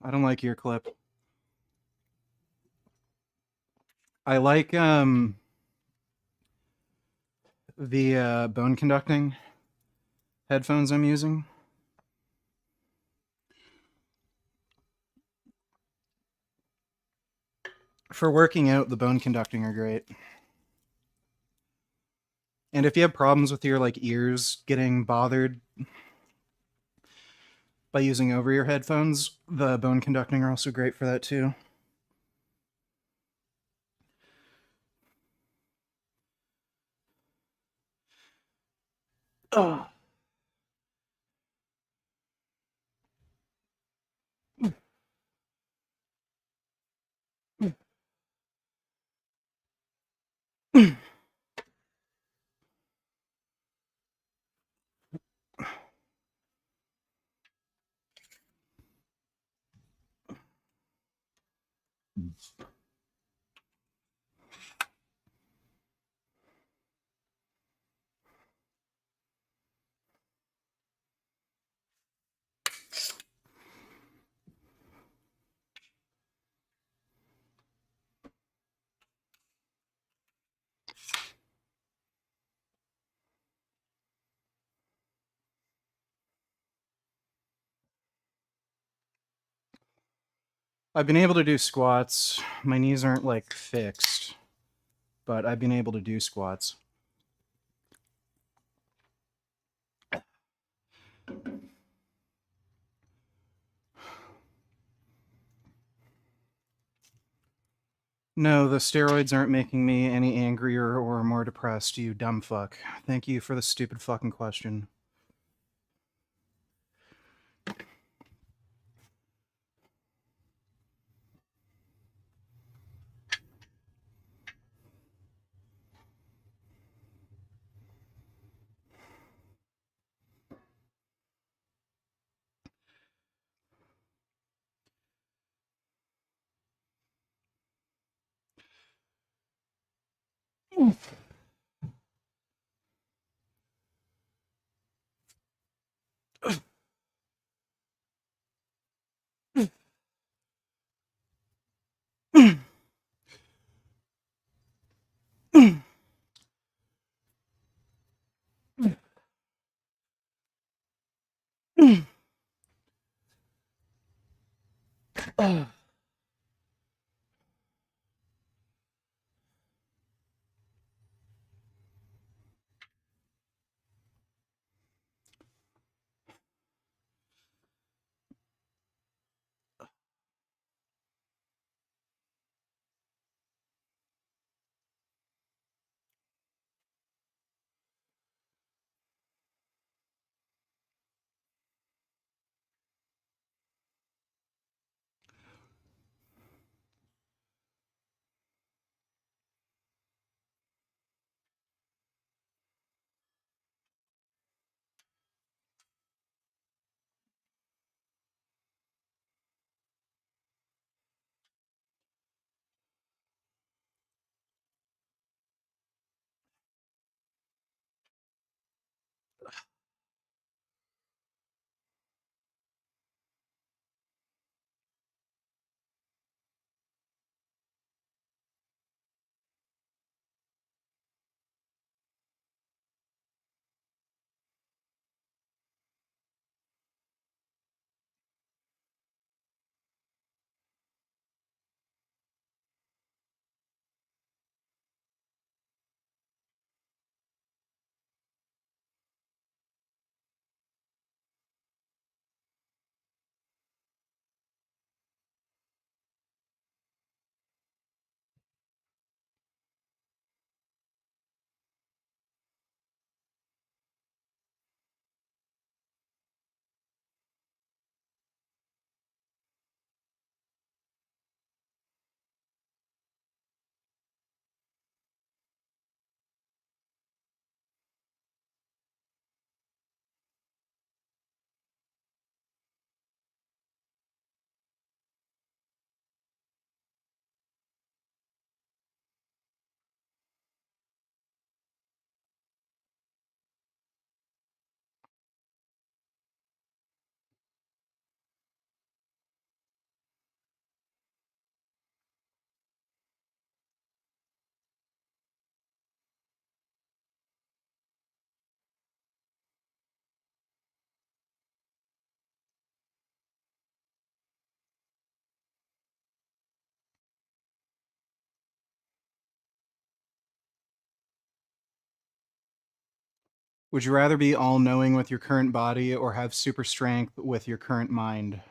I don't like ear clip. I like the bone conducting headphones I'm using. For working out, the bone conducting are great. And if you have problems with your like ears getting bothered by using over-ear headphones, the bone conducting are also great for that too. Oh. I've been able to do squats. My knees aren't like fixed, but I've been able to do squats. No, the steroids aren't making me any angrier or more depressed, you dumb fuck. Thank you for the stupid fucking question. Would you rather be all knowing with your current body or have super strength with your current mind?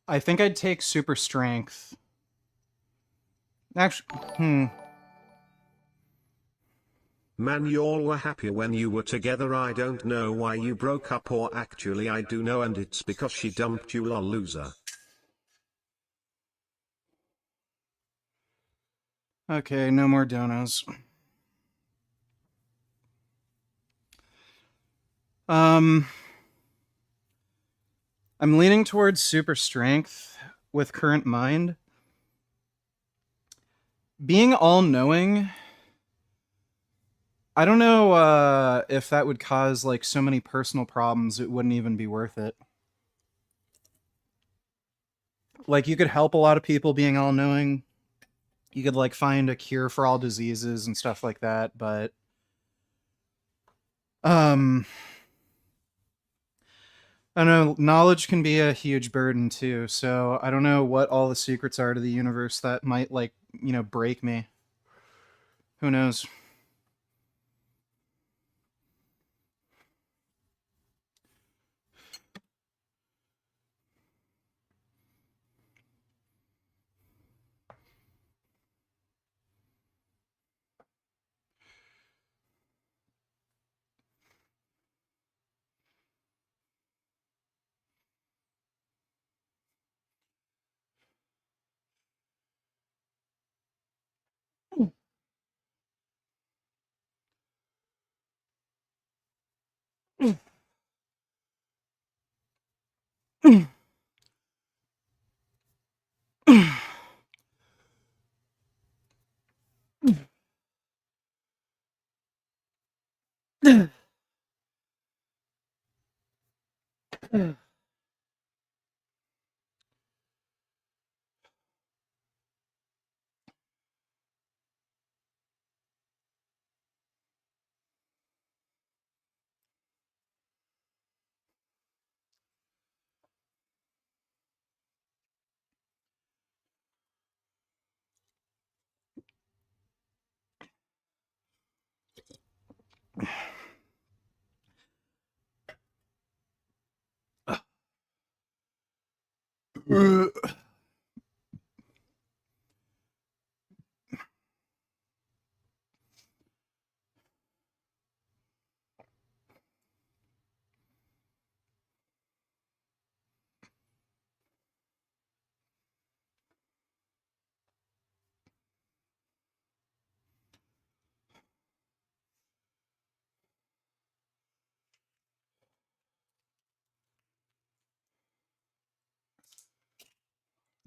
I think I'd take super strength. Actually, Man, y'all were happier when you were together. I don't know why you broke up, or actually I do know, and it's because she dumped you, lol loser. Okay, no more donos. Um, I'm leaning towards super strength with current mind. Being all knowing, I don't know if that would cause like so many personal problems, it wouldn't even be worth it. Like, you could help a lot of people being all knowing. You could like find a cure for all diseases and stuff like that, but um I don't know, knowledge can be a huge burden too. So I don't know what all the secrets are to the universe that might like, break me. Who knows?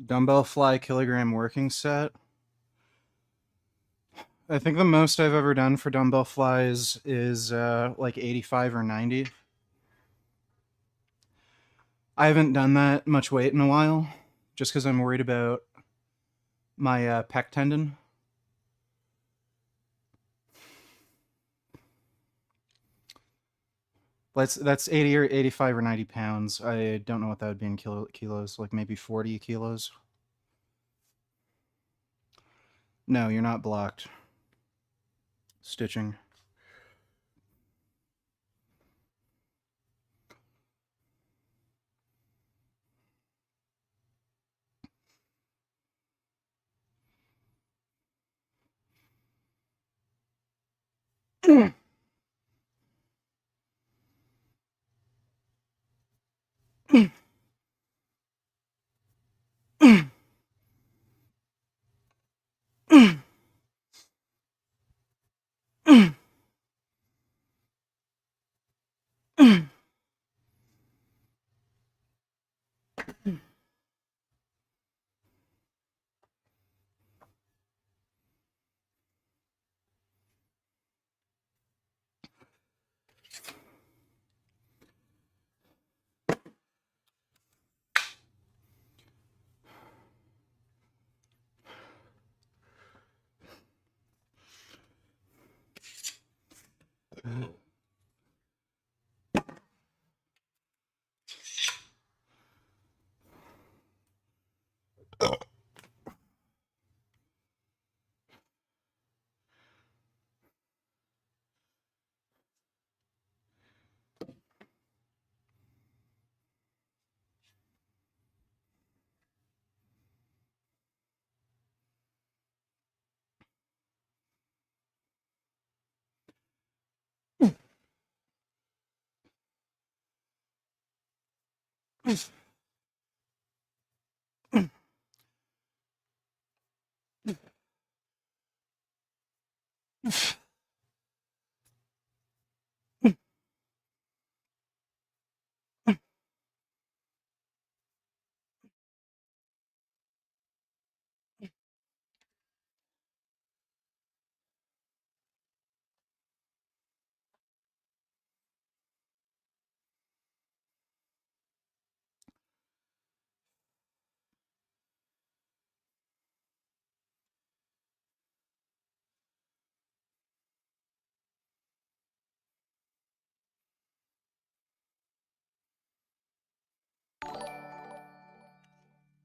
Dumbbell fly kilogram working set. I think the most I've ever done for dumbbell flies is like 85 or 90. I haven't done that much weight in a while, just because I'm worried about my pec tendon. That's 80 or 85 or 90 pounds. I don't know what that would be in kilos, like maybe 40 kilos. No, you're not blocked. Stitching.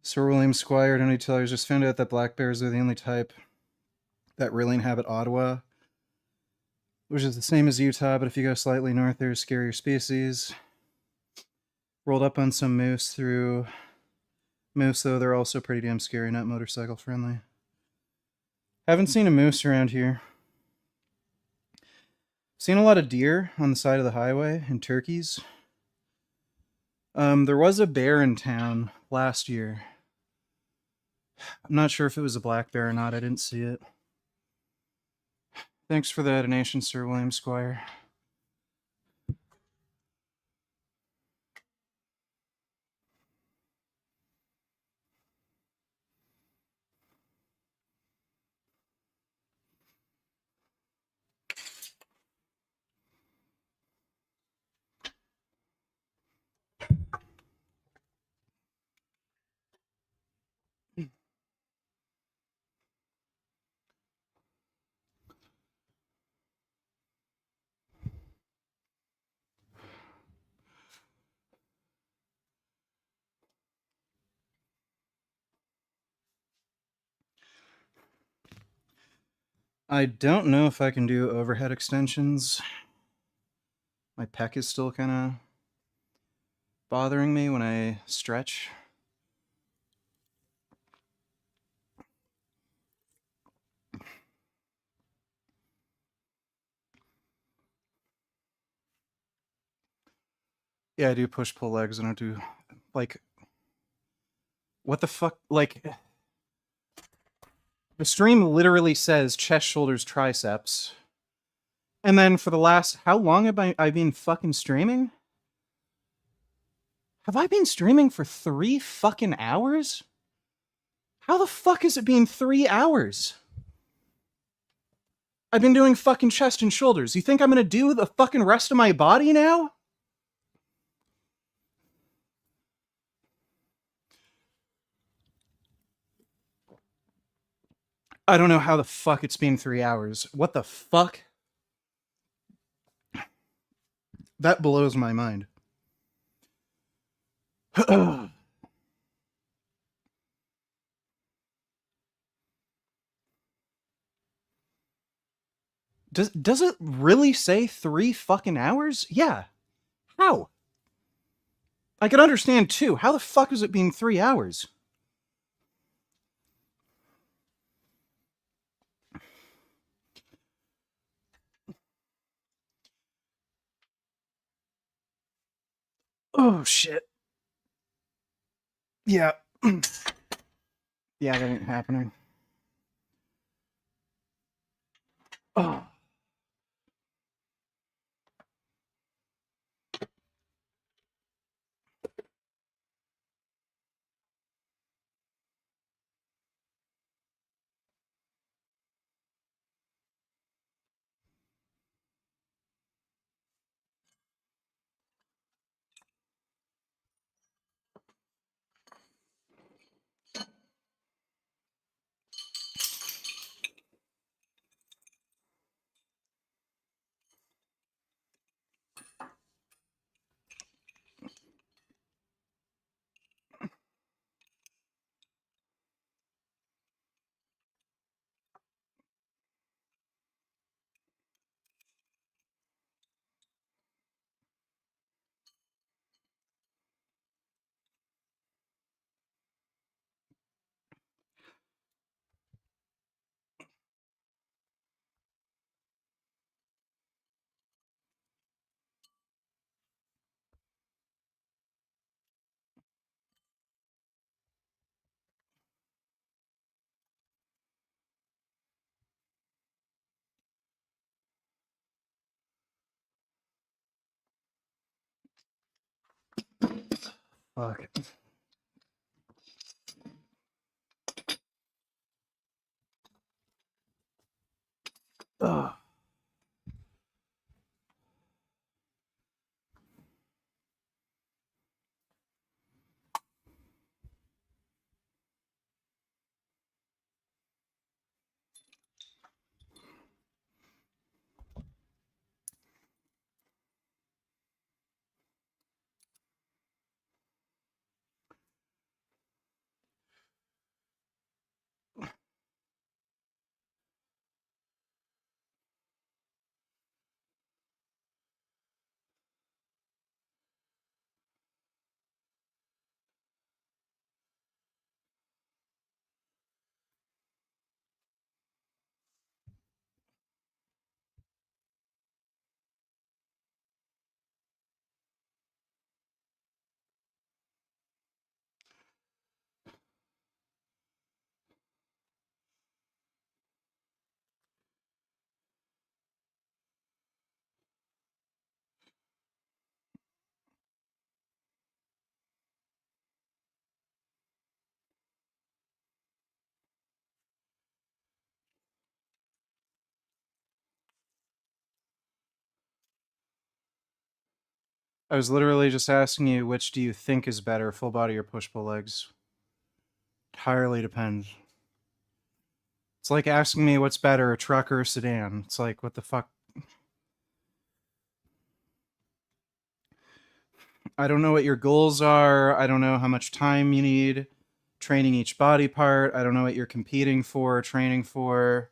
Sir William Squire, Tony Tellers just found out that black bears are the only type that really inhabit Ottawa, which is the same as Utah, but if you go slightly north, there's scarier species. Rolled up on some moose through moose, though they're also pretty damn scary, not motorcycle friendly. Haven't seen a moose around here. Seen a lot of deer on the side of the highway and turkeys. There was a bear in town last year. I'm not sure if it was a black bear or not. I didn't see it. Thanks for the donation, Sir William Squire. I don't know if I can do overhead extensions. My pec is still kind of bothering me when I stretch. Yeah, I do push-pull legs. I don't do, like, what the fuck? Like, the stream literally says chest, shoulders, triceps. And then for the last, how long have I been fucking streaming? Have I been streaming for 3 fucking hours? How the fuck has it been 3 hours? I've been doing fucking chest and shoulders. You think I'm gonna do the fucking rest of my body now? I don't know how the fuck it's been 3 hours. What the fuck? That blows my mind. Does it really say 3 fucking hours? Yeah. How? I can understand 2. How the fuck has it been 3 hours? Oh shit. Yeah. Yeah, that ain't happening. Oh. Fuck. Ugh. I was literally just asking you, which do you think is better, full body or push-pull legs? Entirely depends. It's like asking me what's better, a truck or a sedan. It's like, what the fuck? I don't know what your goals are. I don't know how much time you need training each body part. I don't know what you're competing for, training for.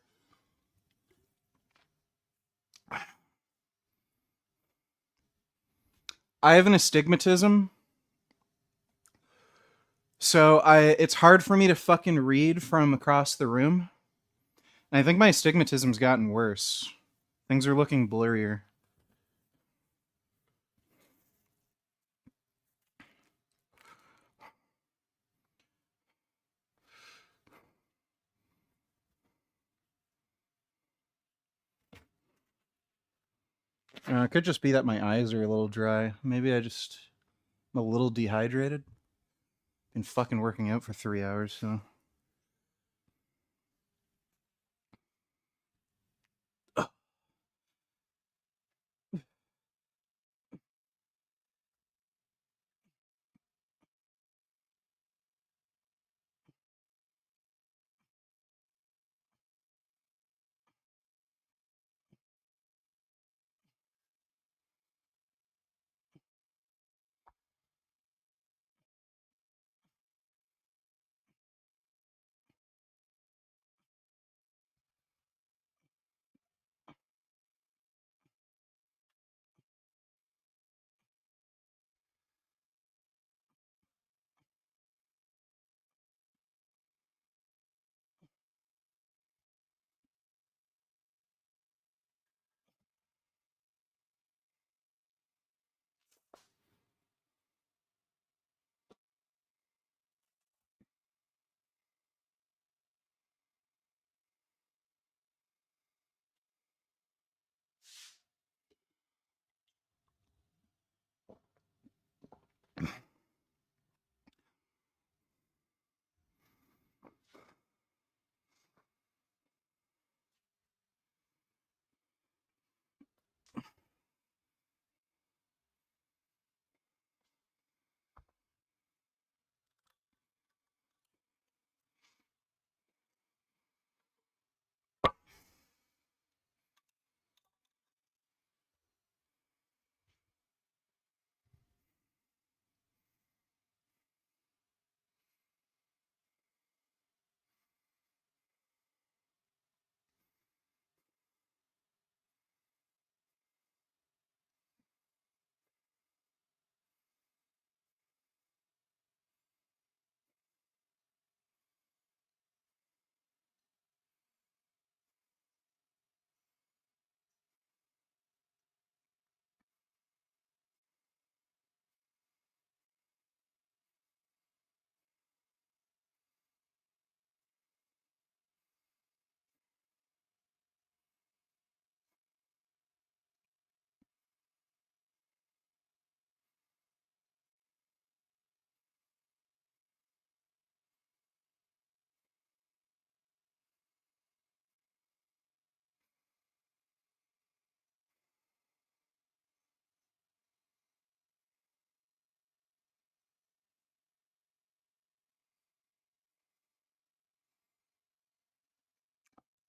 I have an astigmatism, so it's hard for me to fucking read from across the room. And I think my astigmatism's gotten worse. Things are looking blurrier. It could just be that my eyes are a little dry. Maybe I'm a little dehydrated. Been fucking working out for 3 hours, so.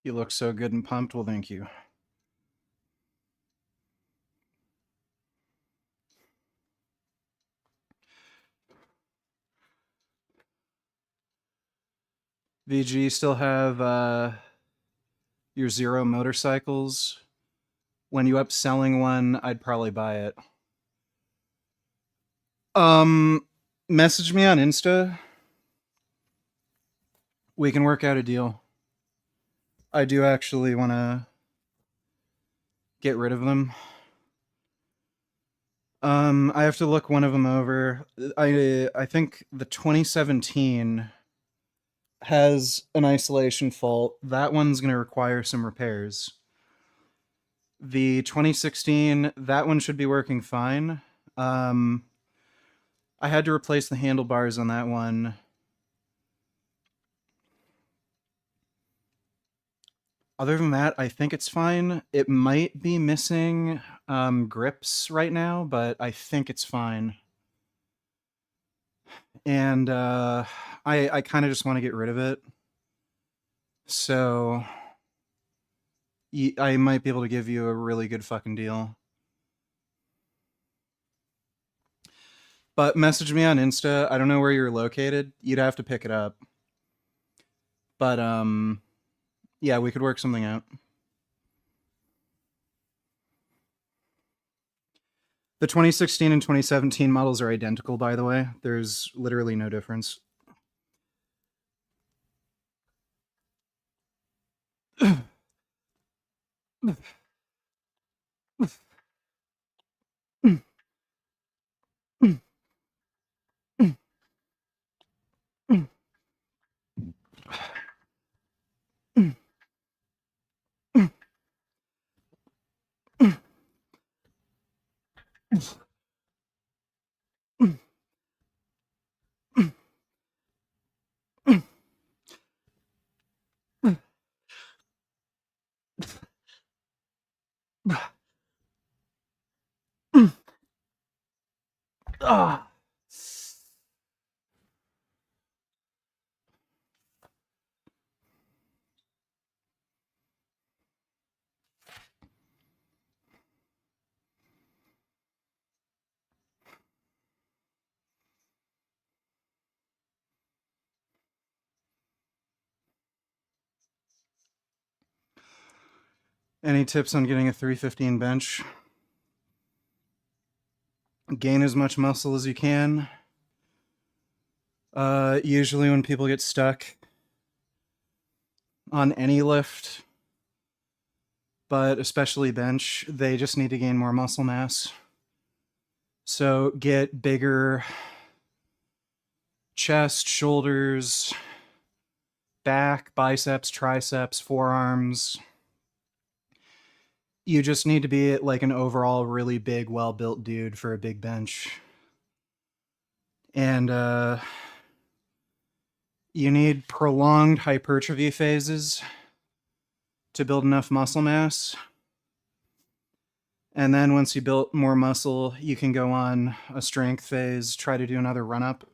You look so good and pumped. Well, thank you. VG, still have your Zero motorcycles? When you up selling one, I'd probably buy it. Um, Message me on Insta. We can work out a deal. I do actually want to get rid of them. I have to look one of them over. I think the 2017 has an isolation fault. That one's going to require some repairs. The 2016, that one should be working fine. Um, I had to replace the handlebars on that one. Other than that, I think it's fine. It might be missing grips right now, but I think it's fine. And I kind of just want to get rid of it. So I might be able to give you a really good fucking deal. But message me on Insta. I don't know where you're located. You'd have to pick it up. But yeah, we could work something out. The 2016 and 2017 models are identical, by the way. There's literally no difference. Ah. Any tips on getting a 315 bench? Gain as much muscle as you can. Usually when people get stuck on any lift, but especially bench, they just need to gain more muscle mass. So get bigger chest, shoulders, back, biceps, triceps, forearms. You just need to be like an overall really big, well-built dude for a big bench. And you need prolonged hypertrophy phases to build enough muscle mass. And then once you build more muscle, you can go on a strength phase, try to do another run-up.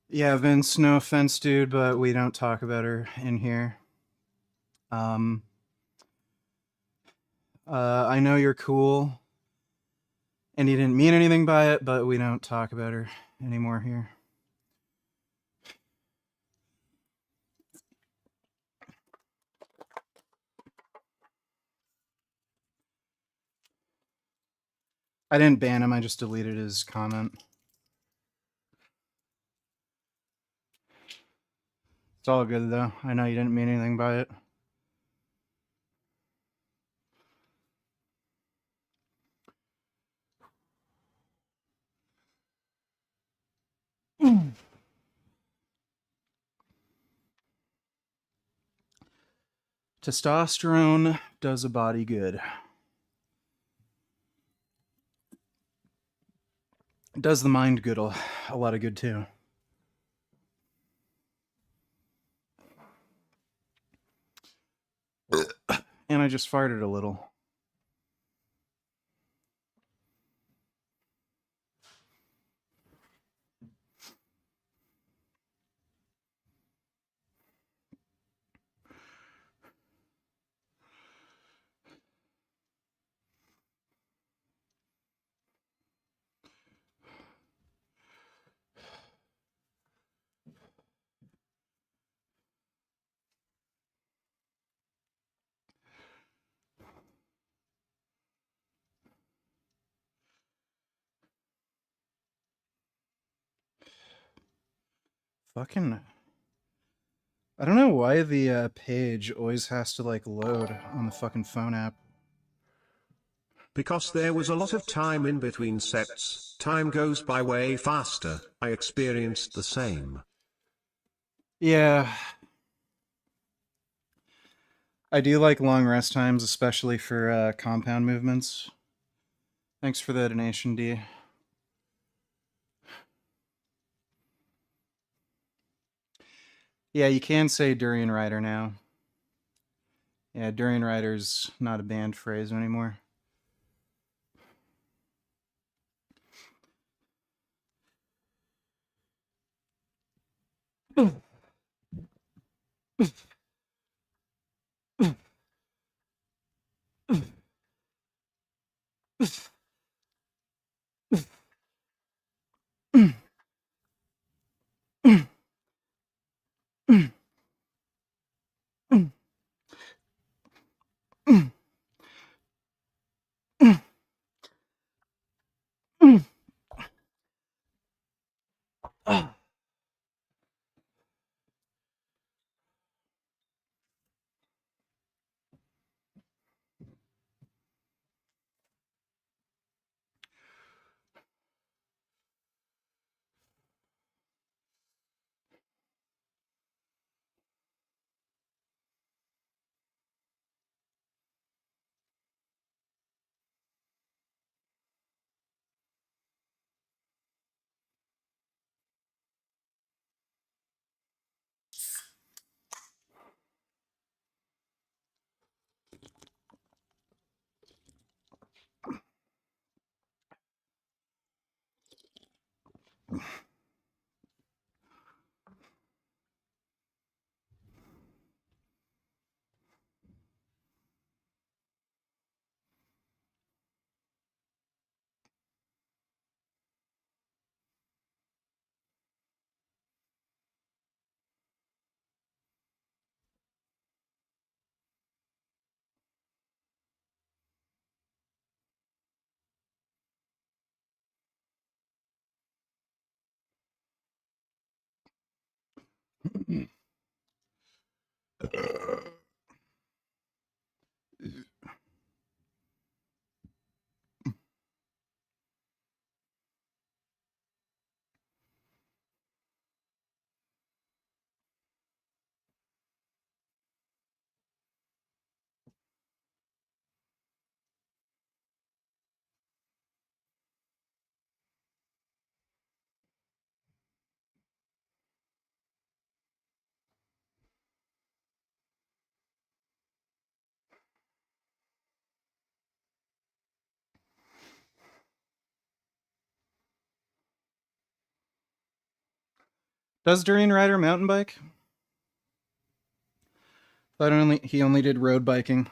Yeah, Vince, no offense, dude, but we don't talk about her in here. I know you're cool, and you didn't mean anything by it, but we don't talk about her anymore here. I didn't ban him, I just deleted his comment. It's all good, though. I know you didn't mean anything by it. Testosterone does a body good. It does the mind good, a lot of good, too. And I just farted a little. Fucking... I don't know why the page always has to, like, load on the fucking phone app. Because there was a lot of time in between sets, time goes by way faster. I experienced the same. Yeah. I do like long rest times, especially for compound movements. Thanks for the donation, D. Yeah, you can say durian rider now. Yeah, durian rider's not a banned phrase anymore. Does Durian Rider mountain bike? But he only did road biking.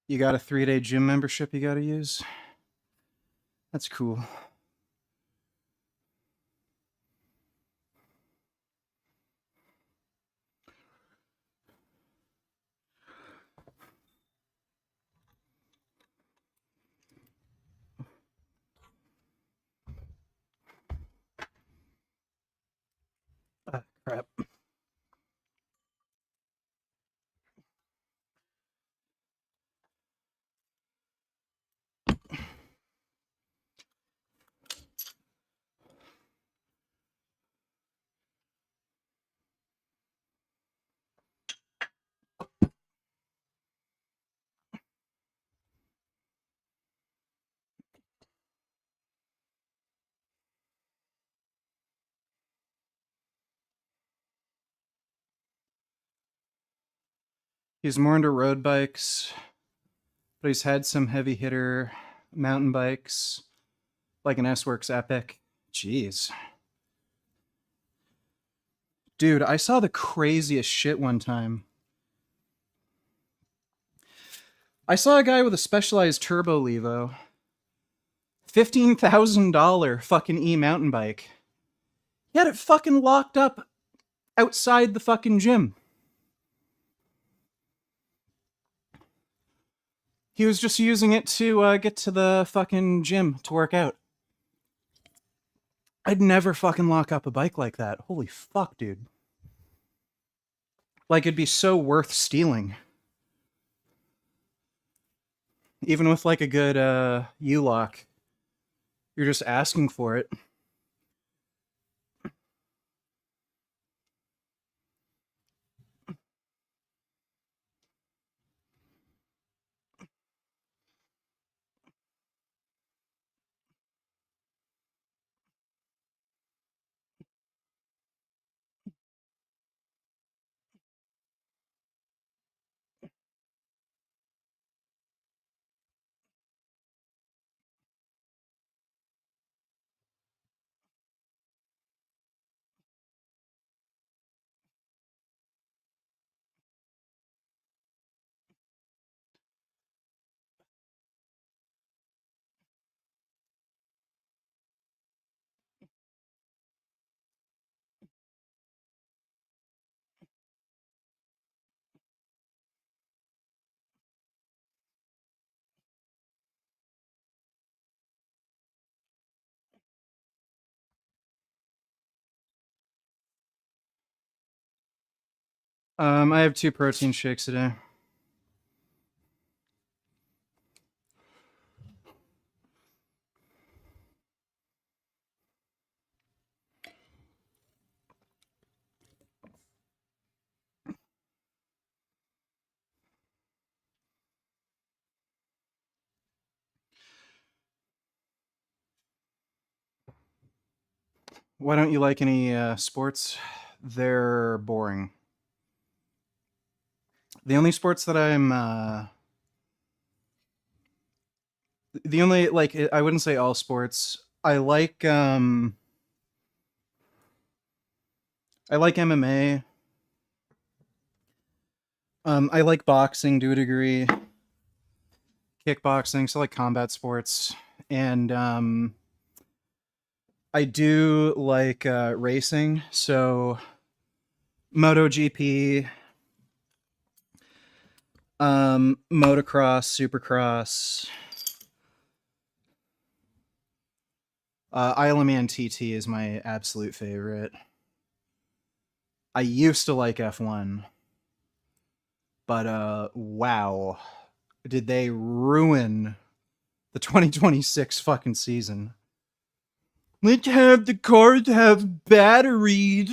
You got a 3-day gym membership you gotta use? That's cool. Crap. He's more into road bikes, but he's had some heavy hitter mountain bikes, like an S-Works Epic. Jeez. Dude, I saw the craziest shit one time. I saw a guy with a Specialized Turbo Levo. $15,000 fucking mountain bike. He had it fucking locked up outside the fucking gym. He was just using it to get to the fucking gym to work out. I'd never fucking lock up a bike like that. Holy fuck, dude. Like, it'd be so worth stealing. Even with like a good U-lock. You're just asking for it. I have 2 protein shakes today. Why don't you like any sports? They're boring. The only sports that I'm the only like I wouldn't say all sports. I like MMA. I like boxing to a degree, kickboxing, so like combat sports, and I do like racing. So MotoGP, motocross, supercross. Isle of Man TT is my absolute favorite. I used to like F1, but wow, did they ruin the 2026 fucking season? Let's have the cars have batteries.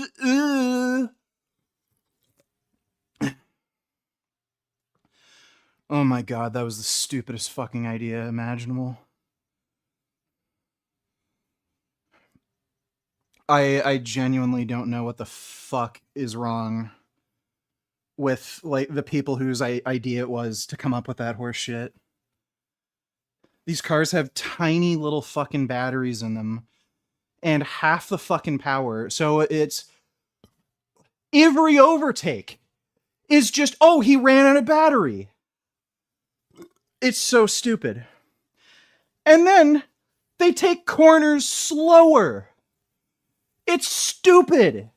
Oh my god, that was the stupidest fucking idea imaginable. I genuinely don't know what the fuck is wrong with like the people whose idea it was to come up with that horse shit. These cars have tiny little fucking batteries in them and half the fucking power. So it's every overtake is just, oh, he ran out of battery. It's so stupid. And then they take corners slower. It's stupid.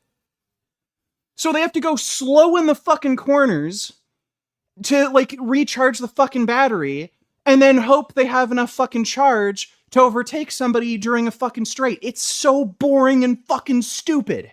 So they have to go slow in the fucking corners to like recharge the fucking battery and then hope they have enough fucking charge to overtake somebody during a fucking straight. It's so boring and fucking stupid.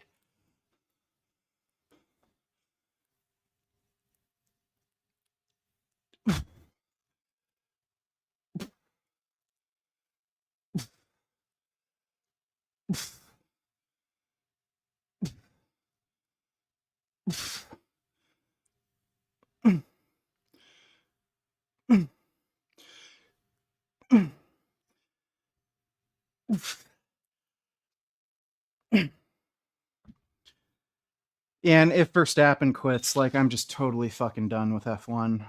And if Verstappen quits, like I'm just totally fucking done with F1.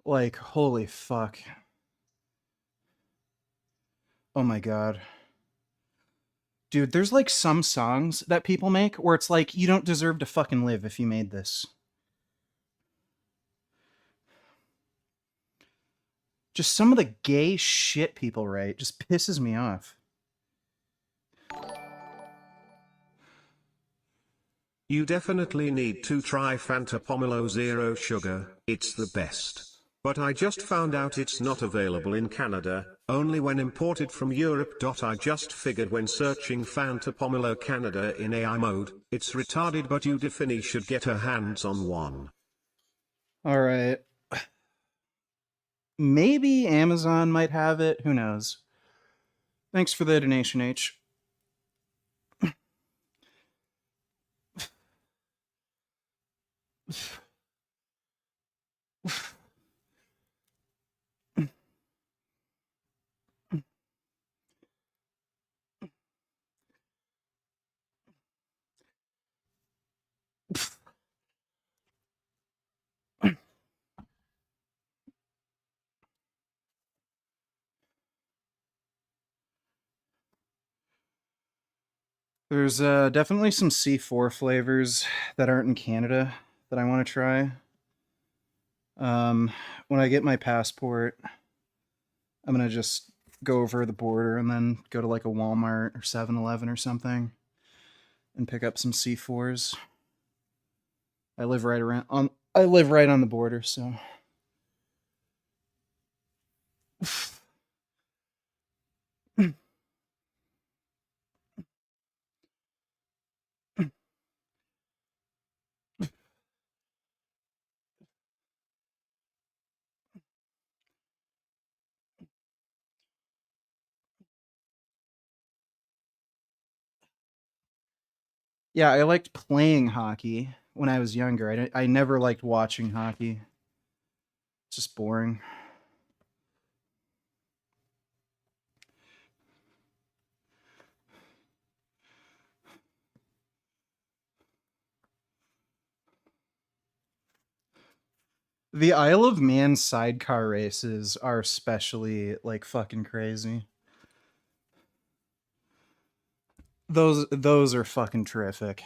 Like, holy fuck. Oh my god. Dude, there's like some songs that people make where it's like, you don't deserve to fucking live if you made this. Just some of the gay shit people write just pisses me off. You definitely need to try Fanta Pomelo Zero Sugar, it's the best. But I just found out it's not available in Canada, only when imported from Europe. I just figured when searching Fanta Pomelo Canada in AI mode, it's retarded, but you definitely should get her hands on one. Alright. Maybe Amazon might have it. Who knows? Thanks for the donation, H. There's definitely some C4 flavors that aren't in Canada that I want to try. Um, when I get my passport, I'm going to just go over the border and then go to like a Walmart or 7-Eleven or something and pick up some C4s. I live right on the border, so Yeah, I liked playing hockey when I was younger. I never liked watching hockey. It's just boring. The Isle of Man sidecar races are especially like fucking crazy. Those are fucking terrific.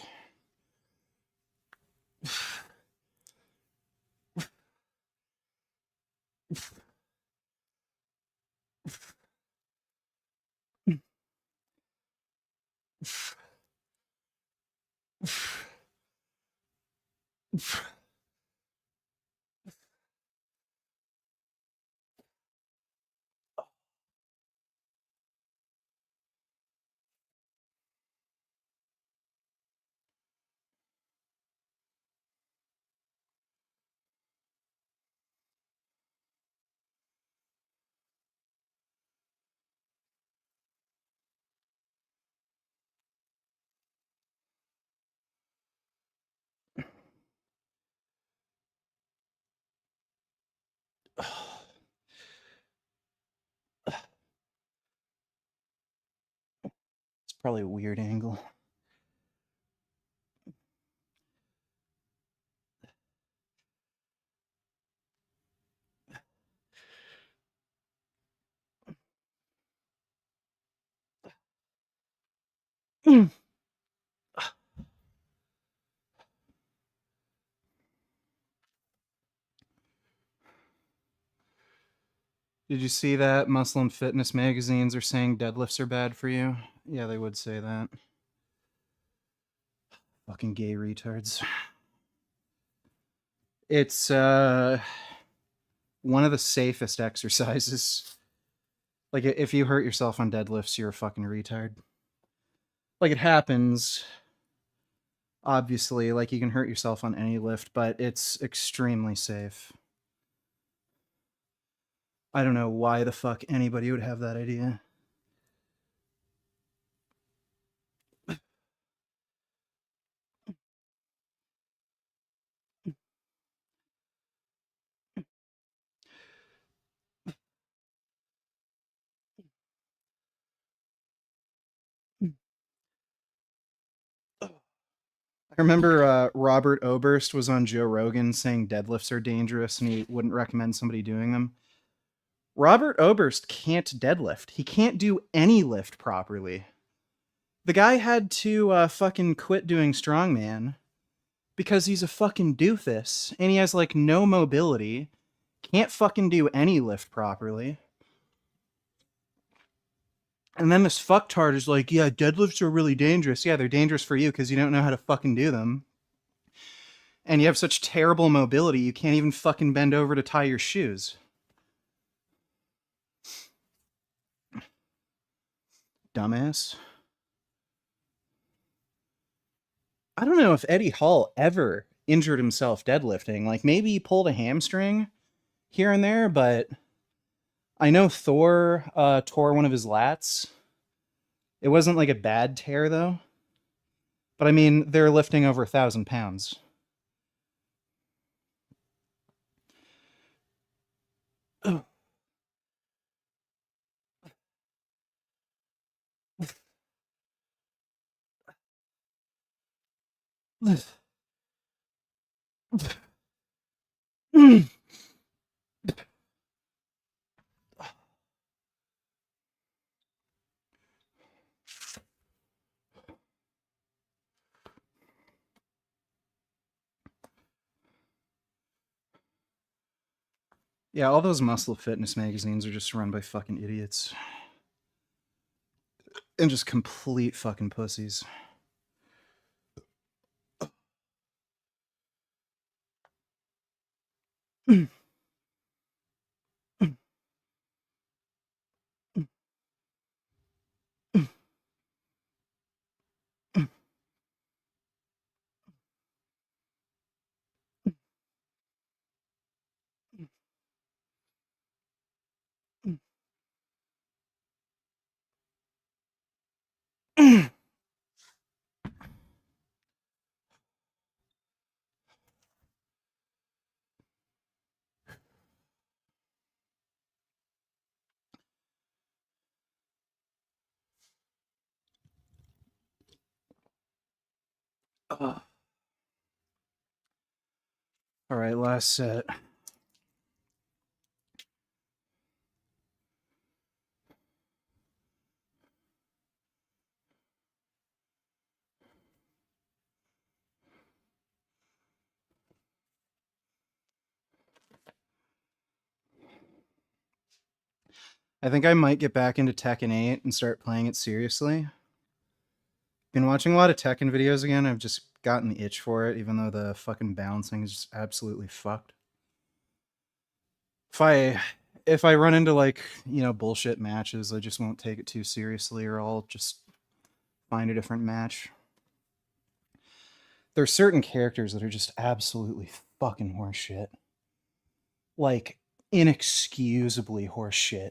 It's probably a weird angle. Did you see that Muscle and Fitness magazines are saying deadlifts are bad for you? Yeah, they would say that. Fucking gay retards. It's one of the safest exercises. Like if you hurt yourself on deadlifts, you're a fucking retard. Like it happens, obviously, like you can hurt yourself on any lift, but it's extremely safe. I don't know why the fuck anybody would have that idea. I remember Robert Oberst was on Joe Rogan saying deadlifts are dangerous and he wouldn't recommend somebody doing them. Robert Oberst can't deadlift. He can't do any lift properly. The guy had to fucking quit doing strongman because he's a fucking doofus and he has like no mobility, can't fucking do any lift properly. And then this fucktard is like, yeah, deadlifts are really dangerous. Yeah, they're dangerous for you because you don't know how to fucking do them. And you have such terrible mobility, you can't even fucking bend over to tie your shoes. Dumbass. I don't know if Eddie Hall ever injured himself deadlifting. Like maybe he pulled a hamstring here and there, but I know Thor tore one of his lats. It wasn't like a bad tear though. But I mean, they're lifting over 1,000 pounds. Yeah, all those muscle fitness magazines are just run by fucking idiots. And just complete fucking pussies. All right, last set. I think I might get back into Tekken 8 and start playing it seriously. Been watching a lot of Tekken videos again. I've just gotten the itch for it, even though the fucking balancing is just absolutely fucked. If I run into like, bullshit matches, I just won't take it too seriously, or I'll just find a different match. There's certain characters that are just absolutely fucking horseshit. Like, inexcusably horseshit.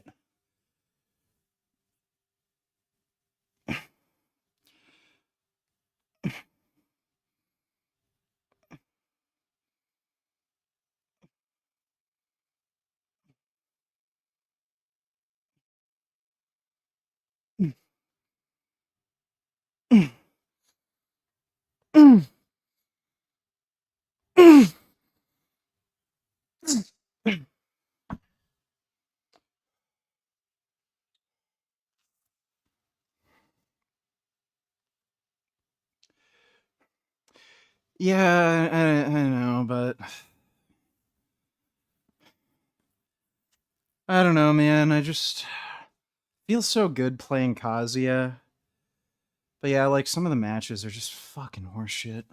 Yeah, I know, but I don't know, man. I just feel so good playing Kazuya. But yeah, like some of the matches are just fucking horseshit.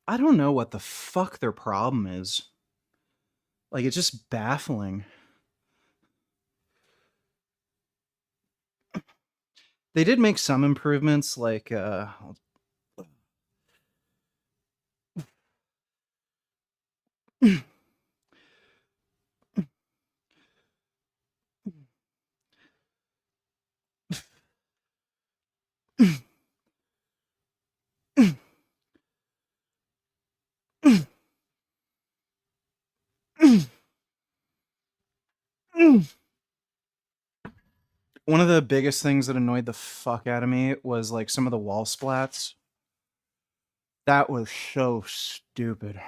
I don't know what the fuck their problem is. Like, it's just baffling. They did make some improvements, like, one of the biggest things that annoyed the fuck out of me was like some of the wall splats. That was so stupid.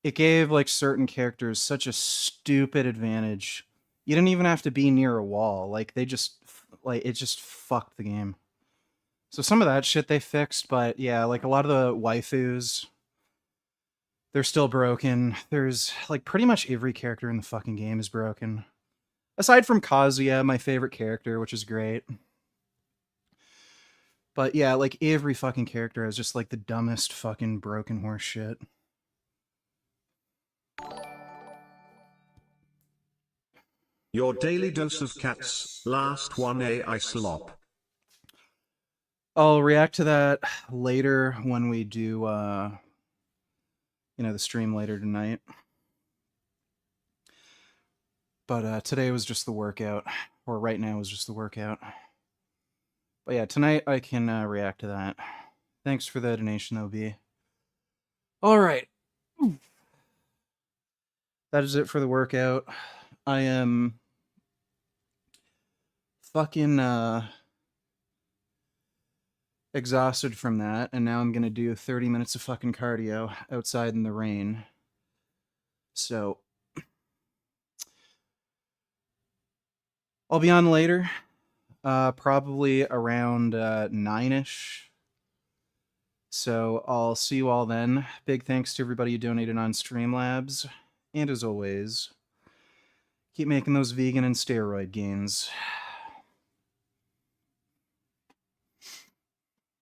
It gave like certain characters such a stupid advantage. You didn't even have to be near a wall. Like they just like it just fucked the game. So some of that shit they fixed, but yeah, like a lot of the waifus, they're still broken. There's like pretty much every character in the fucking game is broken. Aside from Kazuya, my favorite character, which is great. But yeah, like every fucking character has just like the dumbest fucking broken horse shit. Your daily dose of cats, last one AI slop. I'll react to that later when we do the stream later tonight. But today was just the workout, or right now was just the workout. But yeah, tonight I can react to that. Thanks for the donation, though, B. All right. That is it for the workout. I am fucking exhausted from that, and now I'm gonna do 30 minutes of fucking cardio outside in the rain. So I'll be on later, probably around 9ish. So I'll see you all then. Big thanks to everybody who donated on Streamlabs. And as always, keep making those vegan and steroid gains.